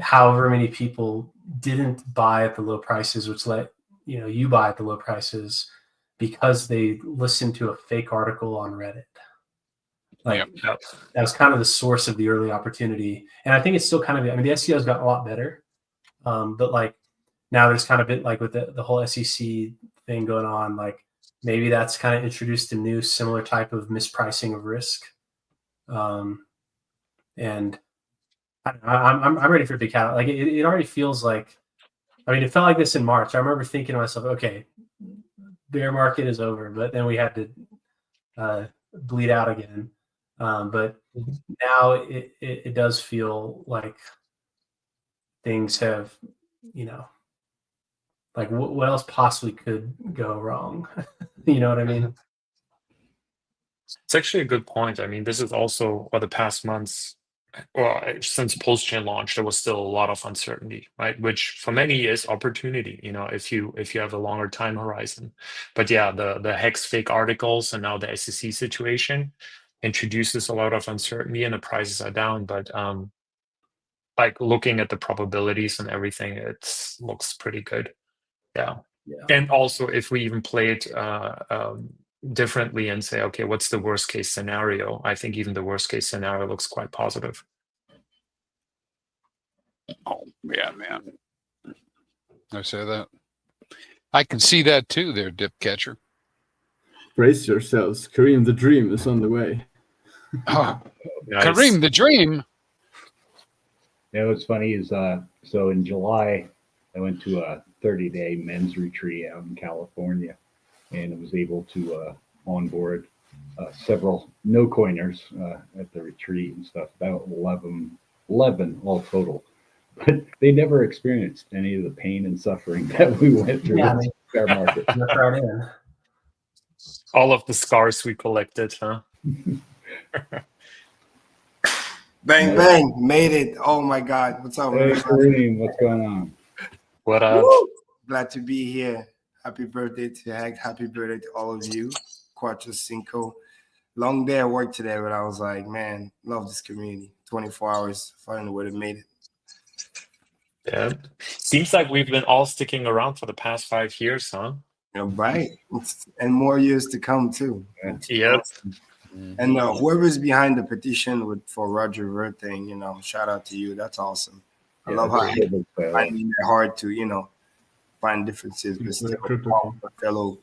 however many people didn't buy at the low prices, which let you buy at the low prices because they listened to a fake article on Reddit. That was kind of the source of the early opportunity. And I think it's still kind of, the SEO's gotten a lot better. But like now there's kind of been like with the whole SEC thing going on, like maybe that's kind of introduced a new similar type of mispricing of risk. And I'm ready for a big cat. Like it already feels like, it felt like this in March. I remember thinking to myself, okay, bear market is over, but then we had to bleed out again. But now it does feel like things have, like what else possibly could go wrong? You know what I mean? It's actually a good point. This is also, the past months, since Pulse-Chain launched, there was still a lot of uncertainty, right? Which for many is opportunity, if you have a longer time horizon. But yeah, the HEX fake articles and now the SEC situation introduces a lot of uncertainty, and the prices are down. But like looking at the probabilities and everything, it looks pretty good. Yeah. And also, if we even play it differently and say, okay, what's the worst case scenario? I think even the worst case scenario looks quite positive. Oh yeah, man. I say that. I can see that too there, Dip Catcher. Brace yourselves. Kareem the Dream is on the way. Oh, nice. Kareem the Dream. Yeah, what's funny is so in July I went to a 30-day men's retreat out in California, and was able to onboard several no-coiners at the retreat and stuff, about 11 all total. But they never experienced any of the pain and suffering that we went through in the bear market. Right in. All of the scars we collected, huh? Bang, bang, made it. Oh my God. What's up? Hey, Kareem, what's going on? What up? Woo! Glad to be here. Happy birthday to HEX. Happy birthday to all of you. Cuatro Cinco. Long day at work today, but I was like, man, love this community. 24 hours, finally would have made it. Yeah. Seems like we've been all sticking around for the past 5 years, huh? Right. And more years to come, too. Yep. And whoever's behind the petition for Roger Ver thing, shout out to you. That's awesome. I love how you finding it hard to, find differences but still a fellow,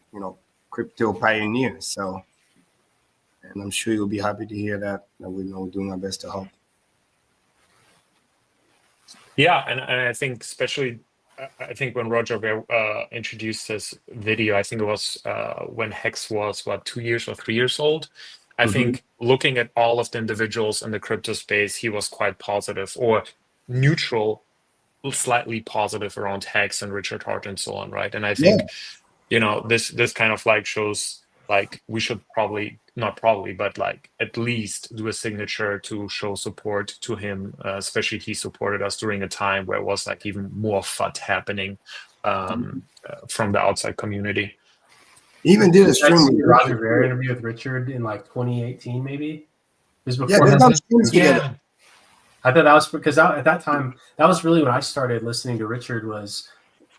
crypto pioneer. So, and I'm sure you'll be happy to hear that we're doing our best to help. Yeah, and I think especially, I think when Roger introduced this video, I think it was when HEX was, 2 years or 3 years old. I think looking at all of the individuals in the crypto space, he was quite positive or neutral, slightly positive around HEX and Richard Hart and so on, right? And I think, this kind of like shows like we should at least do a signature to show support to him, especially he supported us during a time where it was like even more FUD happening from the outside community. He even did a stream with Roger Ver interview with Richard in like 2018, maybe. It was before. Yeah. I thought that was because at that time, that was really when I started listening to Richard, was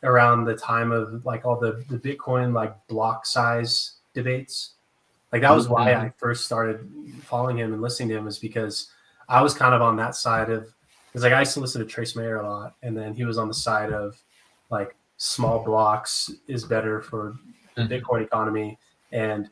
around the time of like all the Bitcoin like block size debates. Like that was why I first started following him and listening to him, is because I was kind of on that side of, because like I used to listen to Trace Mayer a lot, and then he was on the side of like small blocks is better for the Bitcoin economy, and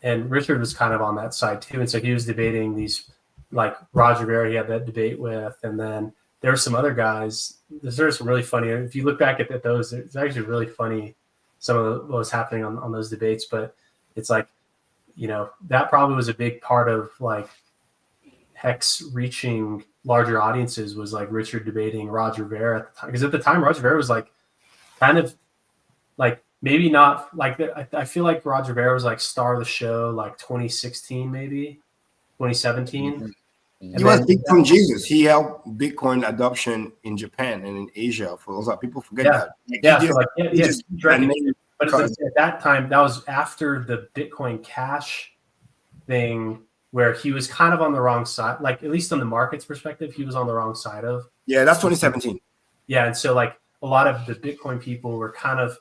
Richard was kind of on that side too, and so he was debating these, like Roger Ver, he had that debate with, and then there were some other guys. There's some really funny, if you look back at those, it's actually really funny some of what was happening on those debates, but it's like, that probably was a big part of like HEX reaching larger audiences, was like Richard debating Roger Ver at the time. Because at the time, Roger Ver was like kind of like, maybe not like, I feel like Roger Ver was like star of the show, like 2016, maybe 2017. He was Bitcoin Jesus. He helped Bitcoin adoption in Japan and in Asia. For those people forget that. But at that time, that was after the Bitcoin Cash thing, where he was kind of on the wrong side. Like, at least on the market's perspective, he was on the wrong side of. Yeah, that's 2017. Yeah, and so like a lot of the Bitcoin people were kind of,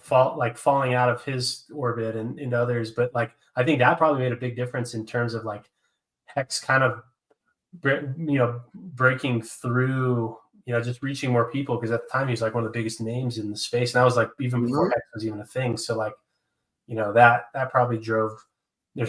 falling out of his orbit and others. But like, I think that probably made a big difference in terms of like Hex kind of, breaking through, just reaching more people, because at the time he was like one of the biggest names in the space, and that was like even before Hex was even a thing. So like, that probably drove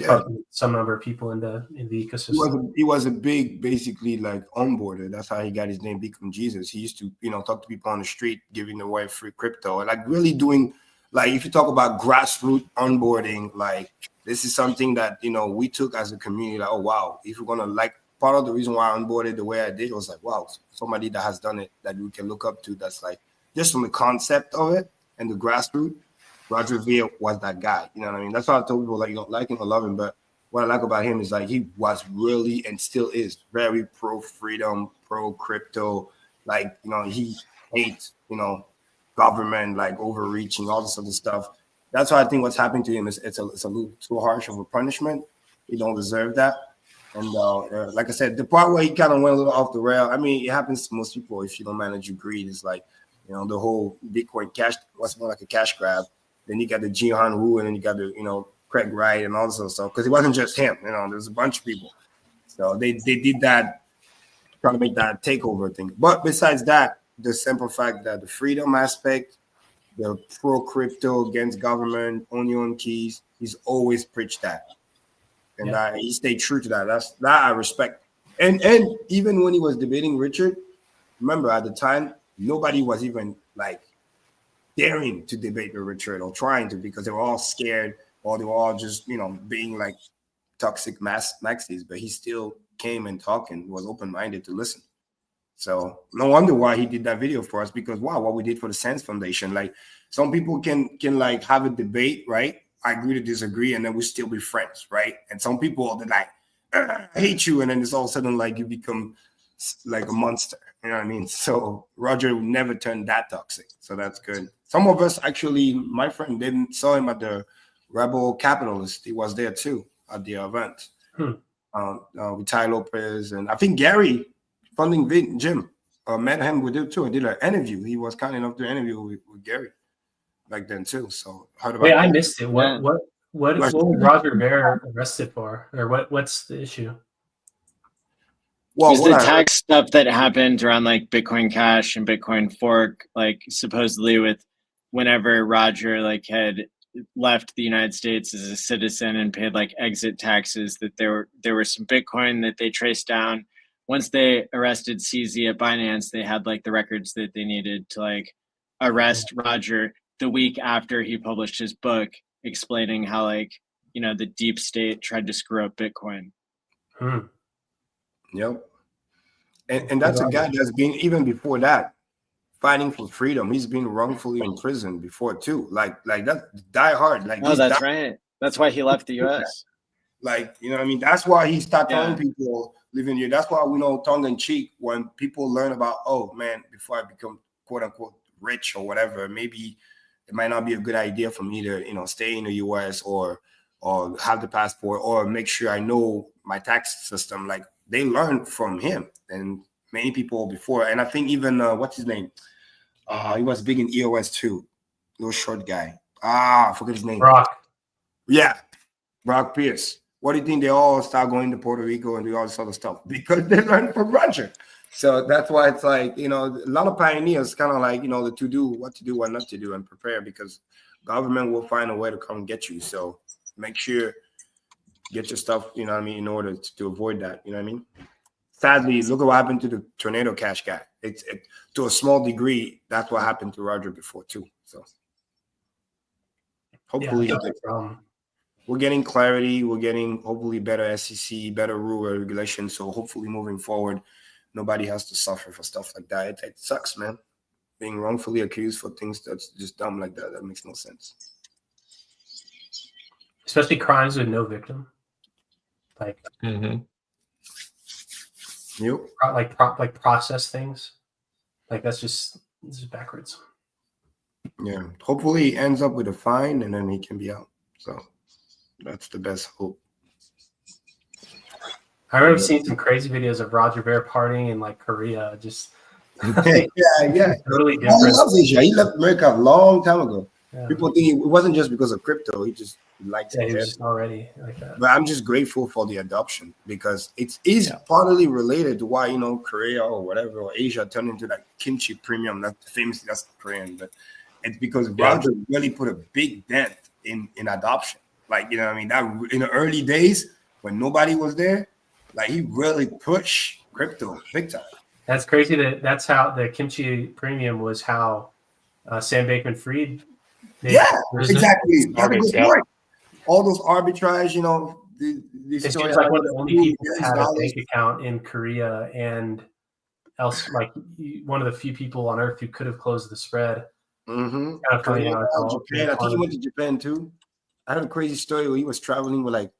probably some number of people in the ecosystem. He was a big, basically like onboarder. That's how he got his name, Become Jesus. He used to, talk to people on the street, giving away free crypto, and like really doing, like, if you talk about grassroots onboarding, like this is something that, we took as a community, like, oh wow, if we're gonna, like, part of the reason why I onboarded the way I did was like, wow, somebody that has done it that we can look up to, that's like, just from the concept of it and the grassroots, Roger Ver was that guy. You know what I mean? That's why I told people, like, you don't like him or love him, but what I like about him is like he was really and still is very pro freedom, pro crypto. Like, he hates, government, like overreaching, all this other stuff. That's why I think what's happening to him is it's a little too harsh of a punishment. He don't deserve that. And like I said, the part where he kind of went a little off the rail, I mean, it happens to most people if you don't manage your greed. It's like, the whole Bitcoin cash was more like a cash grab. Then you got the Jihan Wu, and then you got the, Craig Wright and all this other stuff. Because it wasn't just him, there's a bunch of people. So they did that, trying to make that takeover thing. But besides that, the simple fact that the freedom aspect, the pro crypto against government, own your own keys, he's always preached that. And he stayed true to that. That I respect. And even when he was debating Richard, remember at the time, nobody was even like daring to debate with Richard or trying to, because they were all scared, or they were all just, being like toxic maxis. But he still came and talked and was open-minded to listen. So no wonder why he did that video for us, because wow, what we did for the Sense Foundation. Like, some people can like have a debate, right? I agree to disagree, and then we still be friends, right? And some people, they're like, I hate you, and then it's all of a sudden like you become like a monster. You know what I mean? So Roger never turned that toxic. So that's good. Some of us actually, my friend didn't saw him at the Rebel Capitalist. He was there too at the event with Ty Lopez, and I think Gary Funding Jim met him with it too. I did an interview. He was kind enough to interview with Gary back then too. So how about? Wait, I missed it. What was Roger Ver arrested for, or what's the issue? Well, the tax stuff that happened around like Bitcoin Cash and Bitcoin Fork, like supposedly with whenever Roger like had left the United States as a citizen and paid like exit taxes, that there were some Bitcoin that they traced down. Once they arrested CZ at Binance, they had like the records that they needed to like arrest Roger the week after he published his book explaining how like, the deep state tried to screw up Bitcoin. Yep. And that's a guy that's been, even before that, fighting for freedom. He's been wrongfully imprisoned before too. Like that, die hard. Like, oh, that's right. That's why he left the U.S. Like, you know what I mean? That's why he started telling people living here. That's why we know, tongue in cheek, when people learn about, oh man, before I become quote unquote rich or whatever, maybe it might not be a good idea for me to, stay in the U.S. or have the passport, or make sure I know my tax system. Like, they learned from him and many people before. And I think even what's his name? He was big in EOS too. Little short guy. I forget his name. Brock. Yeah, Brock Pierce. What do you think they all start going to Puerto Rico and do all this other stuff? Because they learned from Roger. So that's why it's like, a lot of pioneers kind of like, the to do, what to do, what not to do, and prepare, because government will find a way to come get you. So make sure get your stuff, in order to avoid that. You know what I mean? Sadly, look at what happened to the Tornado Cash guy. It to a small degree, that's what happened to Roger before too. So hopefully we're getting clarity. We're getting hopefully better SEC, better rule or regulation. So hopefully moving forward, nobody has to suffer for stuff like that. It sucks, man. Being wrongfully accused for things that's just dumb like that. That makes no sense. Especially crimes with no victim. Like, like process things. Like, this is backwards. Yeah. Hopefully he ends up with a fine and then he can be out. So that's the best hope. I remember seeing some crazy videos of Roger Ver partying in like Korea. Just yeah. totally He different. loves Asia. He left America a long time ago. Yeah. People think it wasn't just because of crypto. He just likes Yeah, it. he was just already like that. But I'm just grateful for the adoption because it is partly related to why, you know, Korea or whatever, or Asia turned into that kimchi premium. That's famous, that's Korean, but it's because Roger really put a big dent in adoption. Like, you know what I mean? That in the early days when nobody was there, like he really pushed crypto big time. That's crazy. That's how the kimchi premium was how Sam Bankman-Fried. Exactly. That's a good point. All those arbitrage, you know, the It's story like one of the only people that had a dollars. bank account in Korea and else, like one of the few people on earth who could have closed the spread. Mm-hmm. Kind of funny how it's all Japan. I think he went to Japan too. I heard a crazy story where he was traveling with like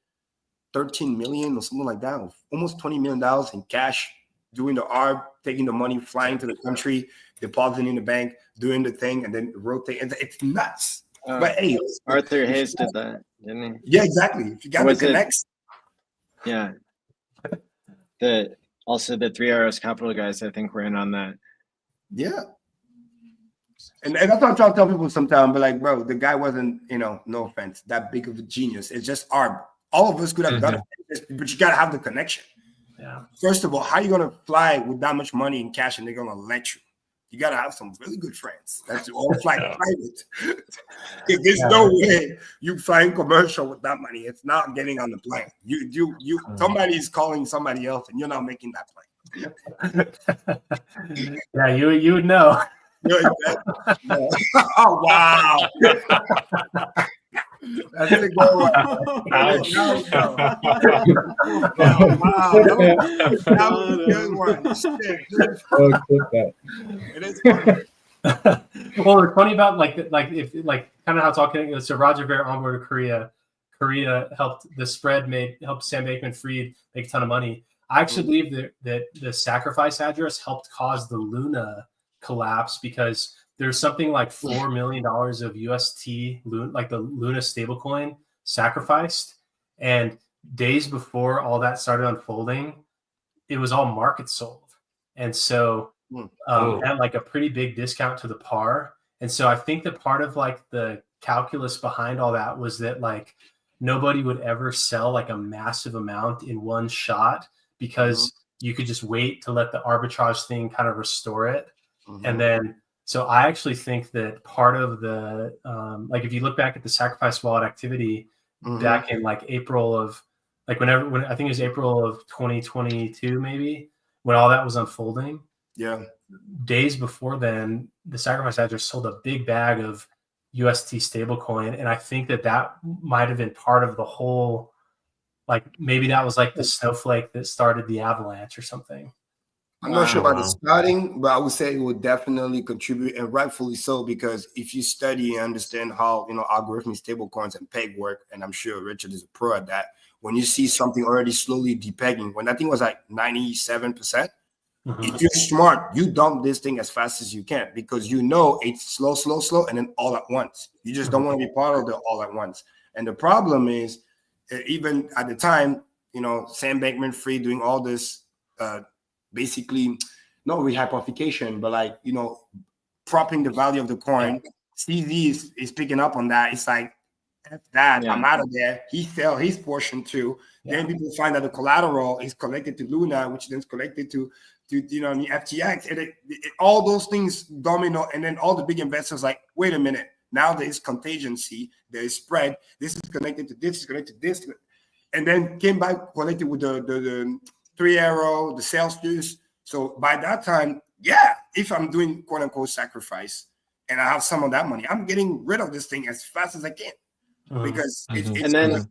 13 million or something like that, almost $20 million in cash, doing the ARB, taking the money, flying to the country, depositing in the bank, doing the thing, and then rotate. It's nuts. But hey, Arthur Hayes did that, didn't he? Yeah, exactly. If you got the connects. Yeah. Also the 3 Arrows Capital guys, I think, were in on that. Yeah. And that's what I'm trying to tell people sometimes, but like, bro, the guy wasn't, you know, no offense, that big of a genius. It's just ARB. All of us could have done it, but you got to have the connection. Yeah. First of all, how are you going to fly with that much money in cash and they're going to let you? You got to have some really good friends. That's all fly private. There's no way you flying commercial with that money. It's not getting on the plane. You somebody is calling somebody else and you're not making that plane. Yeah, you would know. Oh, wow. That's a good one. Ouch. Wow. That was a good one. Shit. It is funny. Well, it's funny about like if kind of how talking. So Roger Ver onboarded Korea. Korea helped the spread helped Sam Bankman-Fried make a ton of money. I actually believe that the sacrifice address helped cause the Luna collapse because there's something like $4 million of UST, like the Luna stablecoin, sacrificed. And days before all that started unfolding, it was all market sold. And so at like a pretty big discount to the par. And so I think that part of like the calculus behind all that was that like nobody would ever sell like a massive amount in one shot because you could just wait to let the arbitrage thing kind of restore it. And then so I actually think that part of the like if you look back at the sacrifice wallet activity back in like April of like when I think it was April of 2022 maybe when all that was unfolding. Yeah. Days before then, the sacrifice address sold a big bag of UST stablecoin, and I think that might have been part of the whole. Like maybe that was like the snowflake that started the avalanche or something. I'm not sure about the starting, but I would say it would definitely contribute, and rightfully so, because if you study and understand how, you know, algorithmic stablecoins and peg work, and I'm sure Richard is a pro at that, when you see something already slowly depegging, when I think it was like 97%, if you're smart, you dump this thing as fast as you can because you know it's slow, and then all at once. You just don't want to be part of the all at once. And the problem is, even at the time, you know, Sam Bankman-Fried doing all this, basically, not rehypothecation, but like, you know, propping the value of the coin. CZ is picking up on that. It's like, F that, I'm out of there. He sell his portion too. Then people find that the collateral is collected to Luna, which then is collected to you know, the FTX. And all those things domino, and then all the big investors like, wait a minute, now there is contingency, there is spread. This is connected to this, is connected to this, and then came back connected with the 3 Arrow, the Celsius. So by that time, if I'm doing quote unquote sacrifice and I have some of that money, I'm getting rid of this thing as fast as I can because it's and then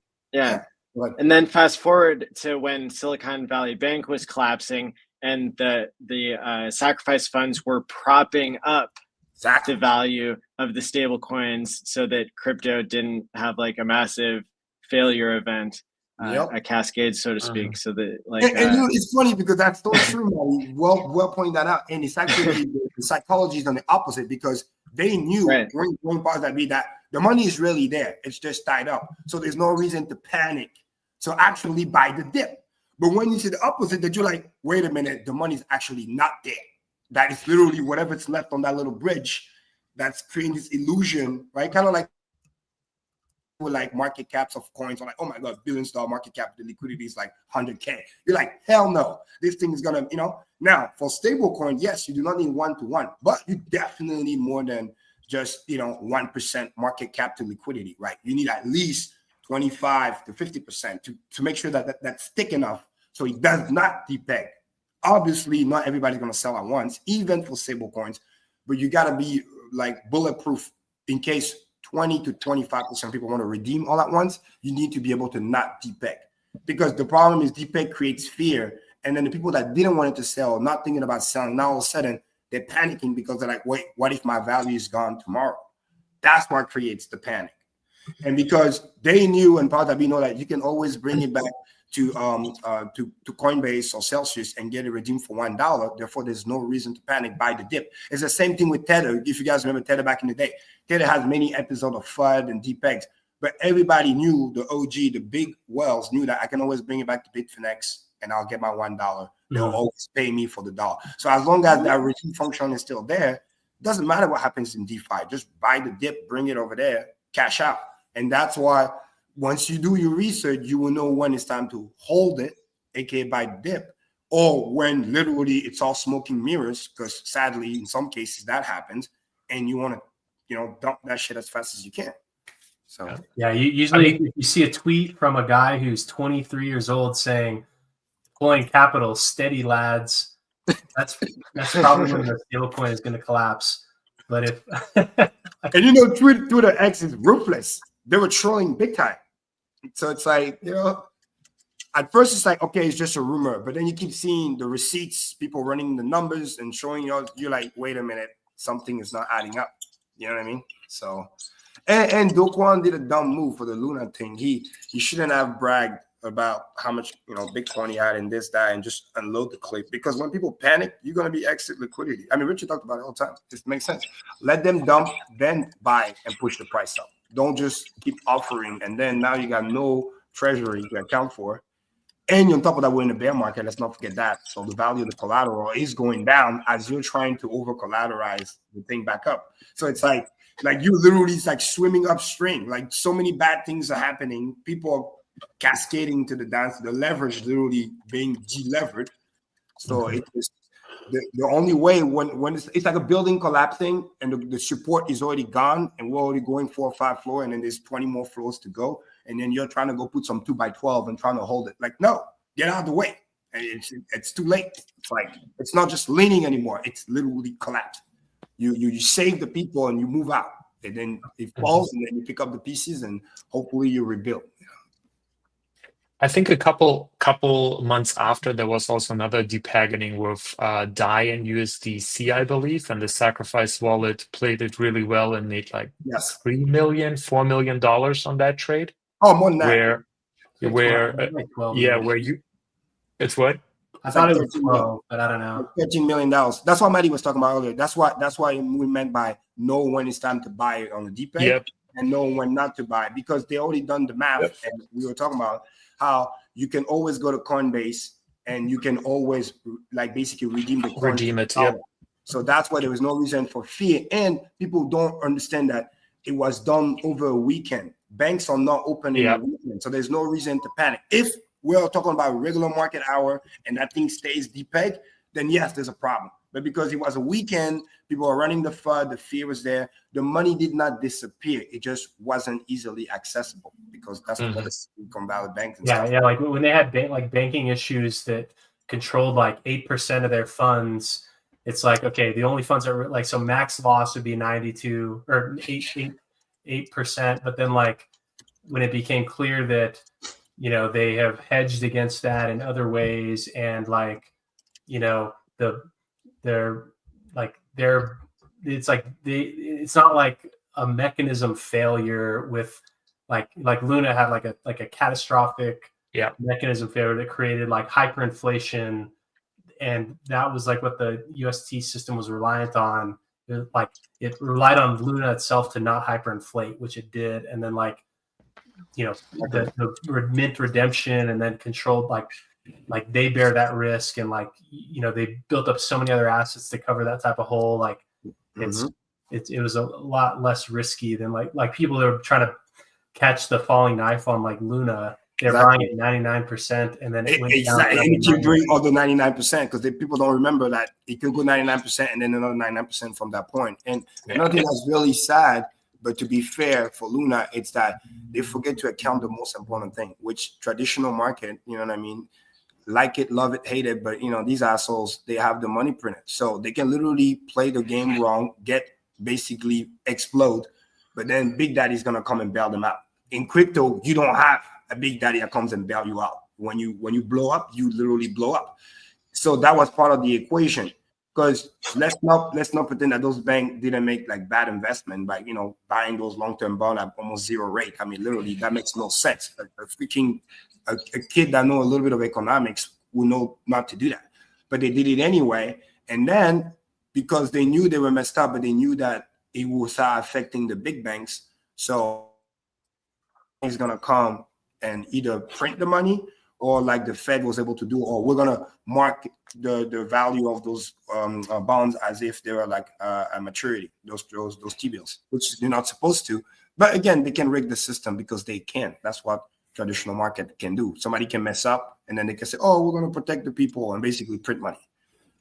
and then fast forward to when Silicon Valley Bank was collapsing and the sacrifice funds were propping up the value of the stable coins so that crypto didn't have like a massive failure event. a cascade, so to speak. So that like, and you know, it's funny because that's so true, Maddie. Well pointing that out, and it's actually the psychology is on the opposite because they knew when powers that be that the money is really there, it's just tied up, so there's no reason to panic. So actually buy the dip. But when you see the opposite, that you're like, wait a minute, the money's actually not there. That is literally whatever's left on that little bridge that's creating this illusion, right? Kind of like with like market caps of coins, or like, oh my God, $billions market cap, the liquidity is like 100K. You're like, hell no, this thing is gonna, Now for stable coin, yes, you do not need 1-to-1, but you definitely need more than just 1% market cap to liquidity, right? You need at least 25 to 50% to make sure that that's thick enough so it does not depeg. Obviously, not everybody's gonna sell at once, even for stable coins, but you gotta be like bulletproof in case 20 to 25% of people want to redeem all at once. You need to be able to not depeg, because the problem is depeg creates fear, and then the people that didn't want it to sell, not thinking about selling, now all of a sudden they're panicking because they're like, wait, what if my value is gone tomorrow? That's what creates the panic. And because they knew, and part of know that you can always bring it back to Coinbase or Celsius and get it redeemed for $1. Therefore, there's no reason to panic. Buy the dip. It's the same thing with Tether. If you guys remember Tether back in the day, Tether has many episodes of FUD and depegs, but everybody knew, the OG, the big whales knew that I can always bring it back to Bitfinex and I'll get my $1. They'll always pay me for the dollar. So as long as that redeem function is still there, it doesn't matter what happens in DeFi. Just buy the dip, bring it over there, cash out. And that's why once you do your research, you will know when it's time to hold it, aka buy the dip, or when literally it's all smoking mirrors, because sadly, in some cases that happens, and you want to, dump that shit as fast as you can. So yeah, if you see a tweet from a guy who's 23 years old saying, "Deploying capital, steady lads," that's probably when the stablecoin is going to collapse. But if and Twitter X is ruthless. They were trolling big time. So it's like, at first it's like, okay, it's just a rumor, but then you keep seeing the receipts, people running the numbers and showing you're like, wait a minute, something is not adding up. You know what I mean? So, and Do Kwon did a dumb move for the Luna thing. He shouldn't have bragged about how much Bitcoin he had in this, that, and just unload the clip, because when people panic, you're going to be exit liquidity. I mean, Richard talked about it all the time. It makes sense. Let them dump, then buy and push the price up. Don't just keep offering, and then now you got no treasury to account for. And on top of that, we're in a bear market. Let's not forget that. So the value of the collateral is going down as you're trying to over collateralize the thing back up. So it's like you literally, it's like swimming upstream. Like so many bad things are happening. People are cascading to the dance. The leverage literally being delevered. So it is the only way when it's like a building collapsing and the support is already gone and we're already going 4 or 5 floors and then there's 20 more floors to go, and then you're trying to go put some 2x12 and trying to hold it. Like, no, get out of the way. And it's too late. It's like it's not just leaning anymore. It's literally collapsed. You save the people and you move out, and then it falls, and then you pick up the pieces and hopefully you rebuild. I think a couple months after, there was also another depegging with DAI and USDC, I believe, and the Sacrifice wallet played it really well and made like $3 million, $4 million on that trade. Oh, more than that. Where you, it's what? I thought it was 12, but I don't know. $13 million. That's what Maddie was talking about earlier. That's why we meant by know when it's time to buy it on the depeg and know when not to buy, because they already done the math, and we were talking about how you can always go to Coinbase and you can always like basically redeem the coin. Redeem it, So that's why there was no reason for fear. And people don't understand that it was done over a weekend. Banks are not open in the weekend, so there's no reason to panic. If we're talking about regular market hour and that thing stays depeg, then yes, there's a problem. But because it was a weekend, people are running the FUD, the fear was there. The money did not disappear. It just wasn't easily accessible because that's what the Silicon Valley banks and stuff. Yeah, like when they had banking issues that controlled like 8% of their funds, it's like, okay, the only funds that were like, so max loss would be 92 or 8%. But then like when it became clear that, they have hedged against that in other ways, and like, it's not like a mechanism failure with like Luna had like a catastrophic mechanism failure that created like hyperinflation, and that was like what the UST system was reliant on. It relied on Luna itself to not hyperinflate, which it did, and then like the mint redemption, and then controlled like they bear that risk, and like they built up so many other assets to cover that type of hole. Like it was a lot less risky than like people that are trying to catch the falling knife on like Luna. They're buying it 99%, and then it went down. And it keep doing all the 99% because people don't remember that it could go 99% and then another 99% from that point. And another thing that's really sad, but to be fair for Luna, it's that they forget to account the most important thing, which traditional market, you know what I mean? Like it, love it, hate it, but these assholes, they have the money printed. So they can literally play the game wrong, basically explode, but then Big Daddy's gonna come and bail them out. In crypto, you don't have a big daddy that comes and bail you out. When you blow up, you literally blow up. So that was part of the equation. Because let's not pretend that those banks didn't make like bad investment by buying those long-term bonds at almost zero rate. I mean, literally that makes no sense. A kid that know a little bit of economics will know not to do that, but they did it anyway. And then because they knew they were messed up, but they knew that it would start affecting the big banks, so he's gonna come and either print the money, or like the Fed was able to do, or we're gonna mark the value of those bonds as if they were like a maturity, those T-bills, which they're not supposed to. But again, they can rig the system because they can. That's what traditional market can do. Somebody can mess up, and then they can say, "Oh, we're gonna protect the people," and basically print money.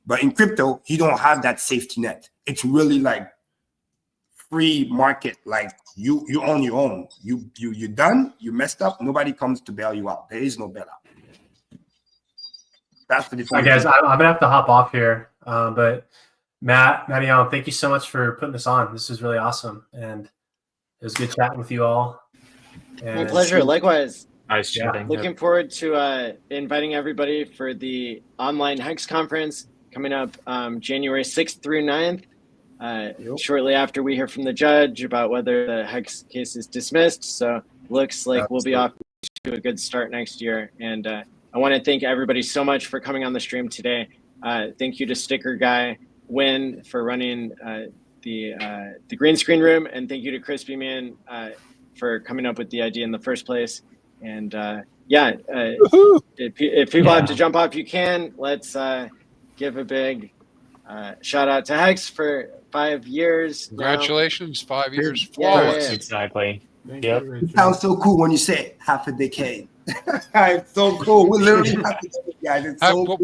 But in crypto, you don't have that safety net. It's really like free market, like you own your own. You done, you messed up, nobody comes to bail you out. There is no bailout. That's the difference. All right, guys, I'm gonna have to hop off here, but Matty Allen, thank you so much for putting this on. This is really awesome, and it was good chatting with you all. My pleasure. Likewise. Nice chatting. Looking forward to inviting everybody for the online HEX conference coming up January 6th through 9th. Shortly after we hear from the judge about whether the HEX case is dismissed. So looks like we'll be off to a good start next year. And I want to thank everybody so much for coming on the stream today. Thank you to Sticker Guy Win for running the green screen room, and thank you to Crispy Man for coming up with the idea in the first place. And if people have to jump off, you can. Let's give a big shout out to HEX for 5 years. Congratulations, now. 5 years. Flawless. Exactly. Yep. It sounds so cool when you say half a decade. It's so cool. We're literally half a decade, guys. It's so cool.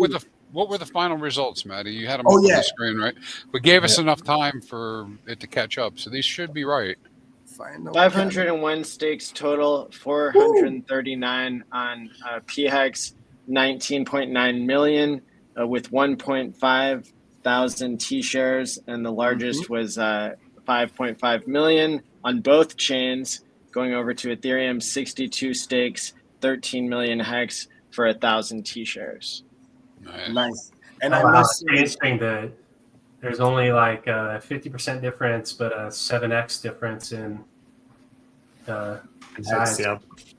What were the final results, Matty? You had them up on the screen, right? But gave us enough time for it to catch up. So these should be right. 501 stakes total, 439 on PHEX, 19.9 million with 1.5 thousand T-shares, and the largest was 5.5 million on both chains, going over to Ethereum, 62 stakes, 13 million HEX for 1,000 T-shares. Nice. And I must say, interesting that there's only like a 50% difference, but a 7x difference in size.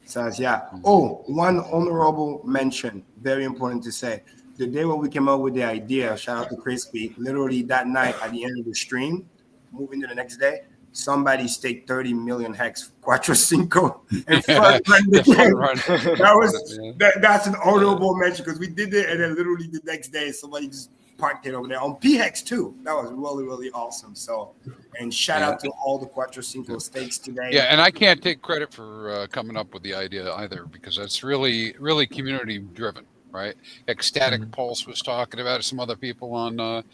Size, yeah. Oh, one honorable mention, very important to say. The day when we came up with the idea, shout out to Crispy, literally that night at the end of the stream, moving to the next day, somebody staked 30 million HEX Quattro Cinco and front run the game. That's an honorable mention because we did it, and then literally the next day somebody just parked it over there on PHEX too. That was really, really awesome. So, and shout out to all the Quattro Cinco stakes today. Yeah, and I can't take credit for coming up with the idea either, because that's really, really community driven. Right, Ecstatic Pulse was talking about it. Some other people on out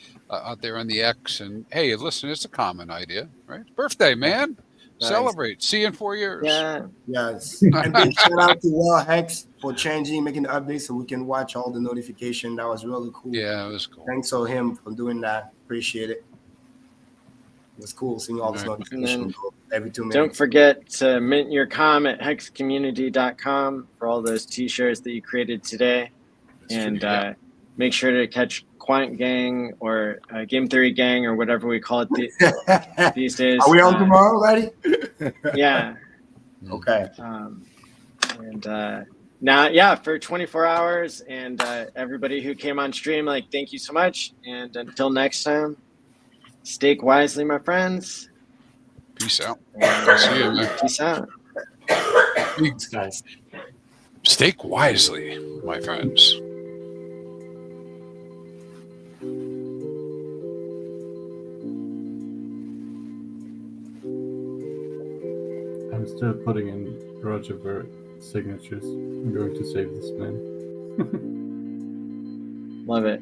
there on the X, and hey, listen, it's a common idea, right? Birthday, man, celebrate. See you in 4 years. Yeah, yes. And big shout out to HEX for making the updates so we can watch all the notification. That was really cool. Yeah, it was cool. Thanks to him for doing that. Appreciate it. It was cool seeing all this notification every 2 minutes. Don't forget to mint your com at hexcommunity.com for all those T-shirts that you created today. And make sure to catch Quant Gang or Game Theory Gang or whatever we call it these days. Are we on tomorrow, buddy? Yeah. Okay. And now, yeah, for 24 hours, and everybody who came on stream, like, thank you so much. And until next time, stake wisely, my friends. Peace out. And, See you, man. Peace out. Thanks, guys. Stake wisely, my friends. I'm still putting in Roger Ver signatures. I'm going to save this man. Love it.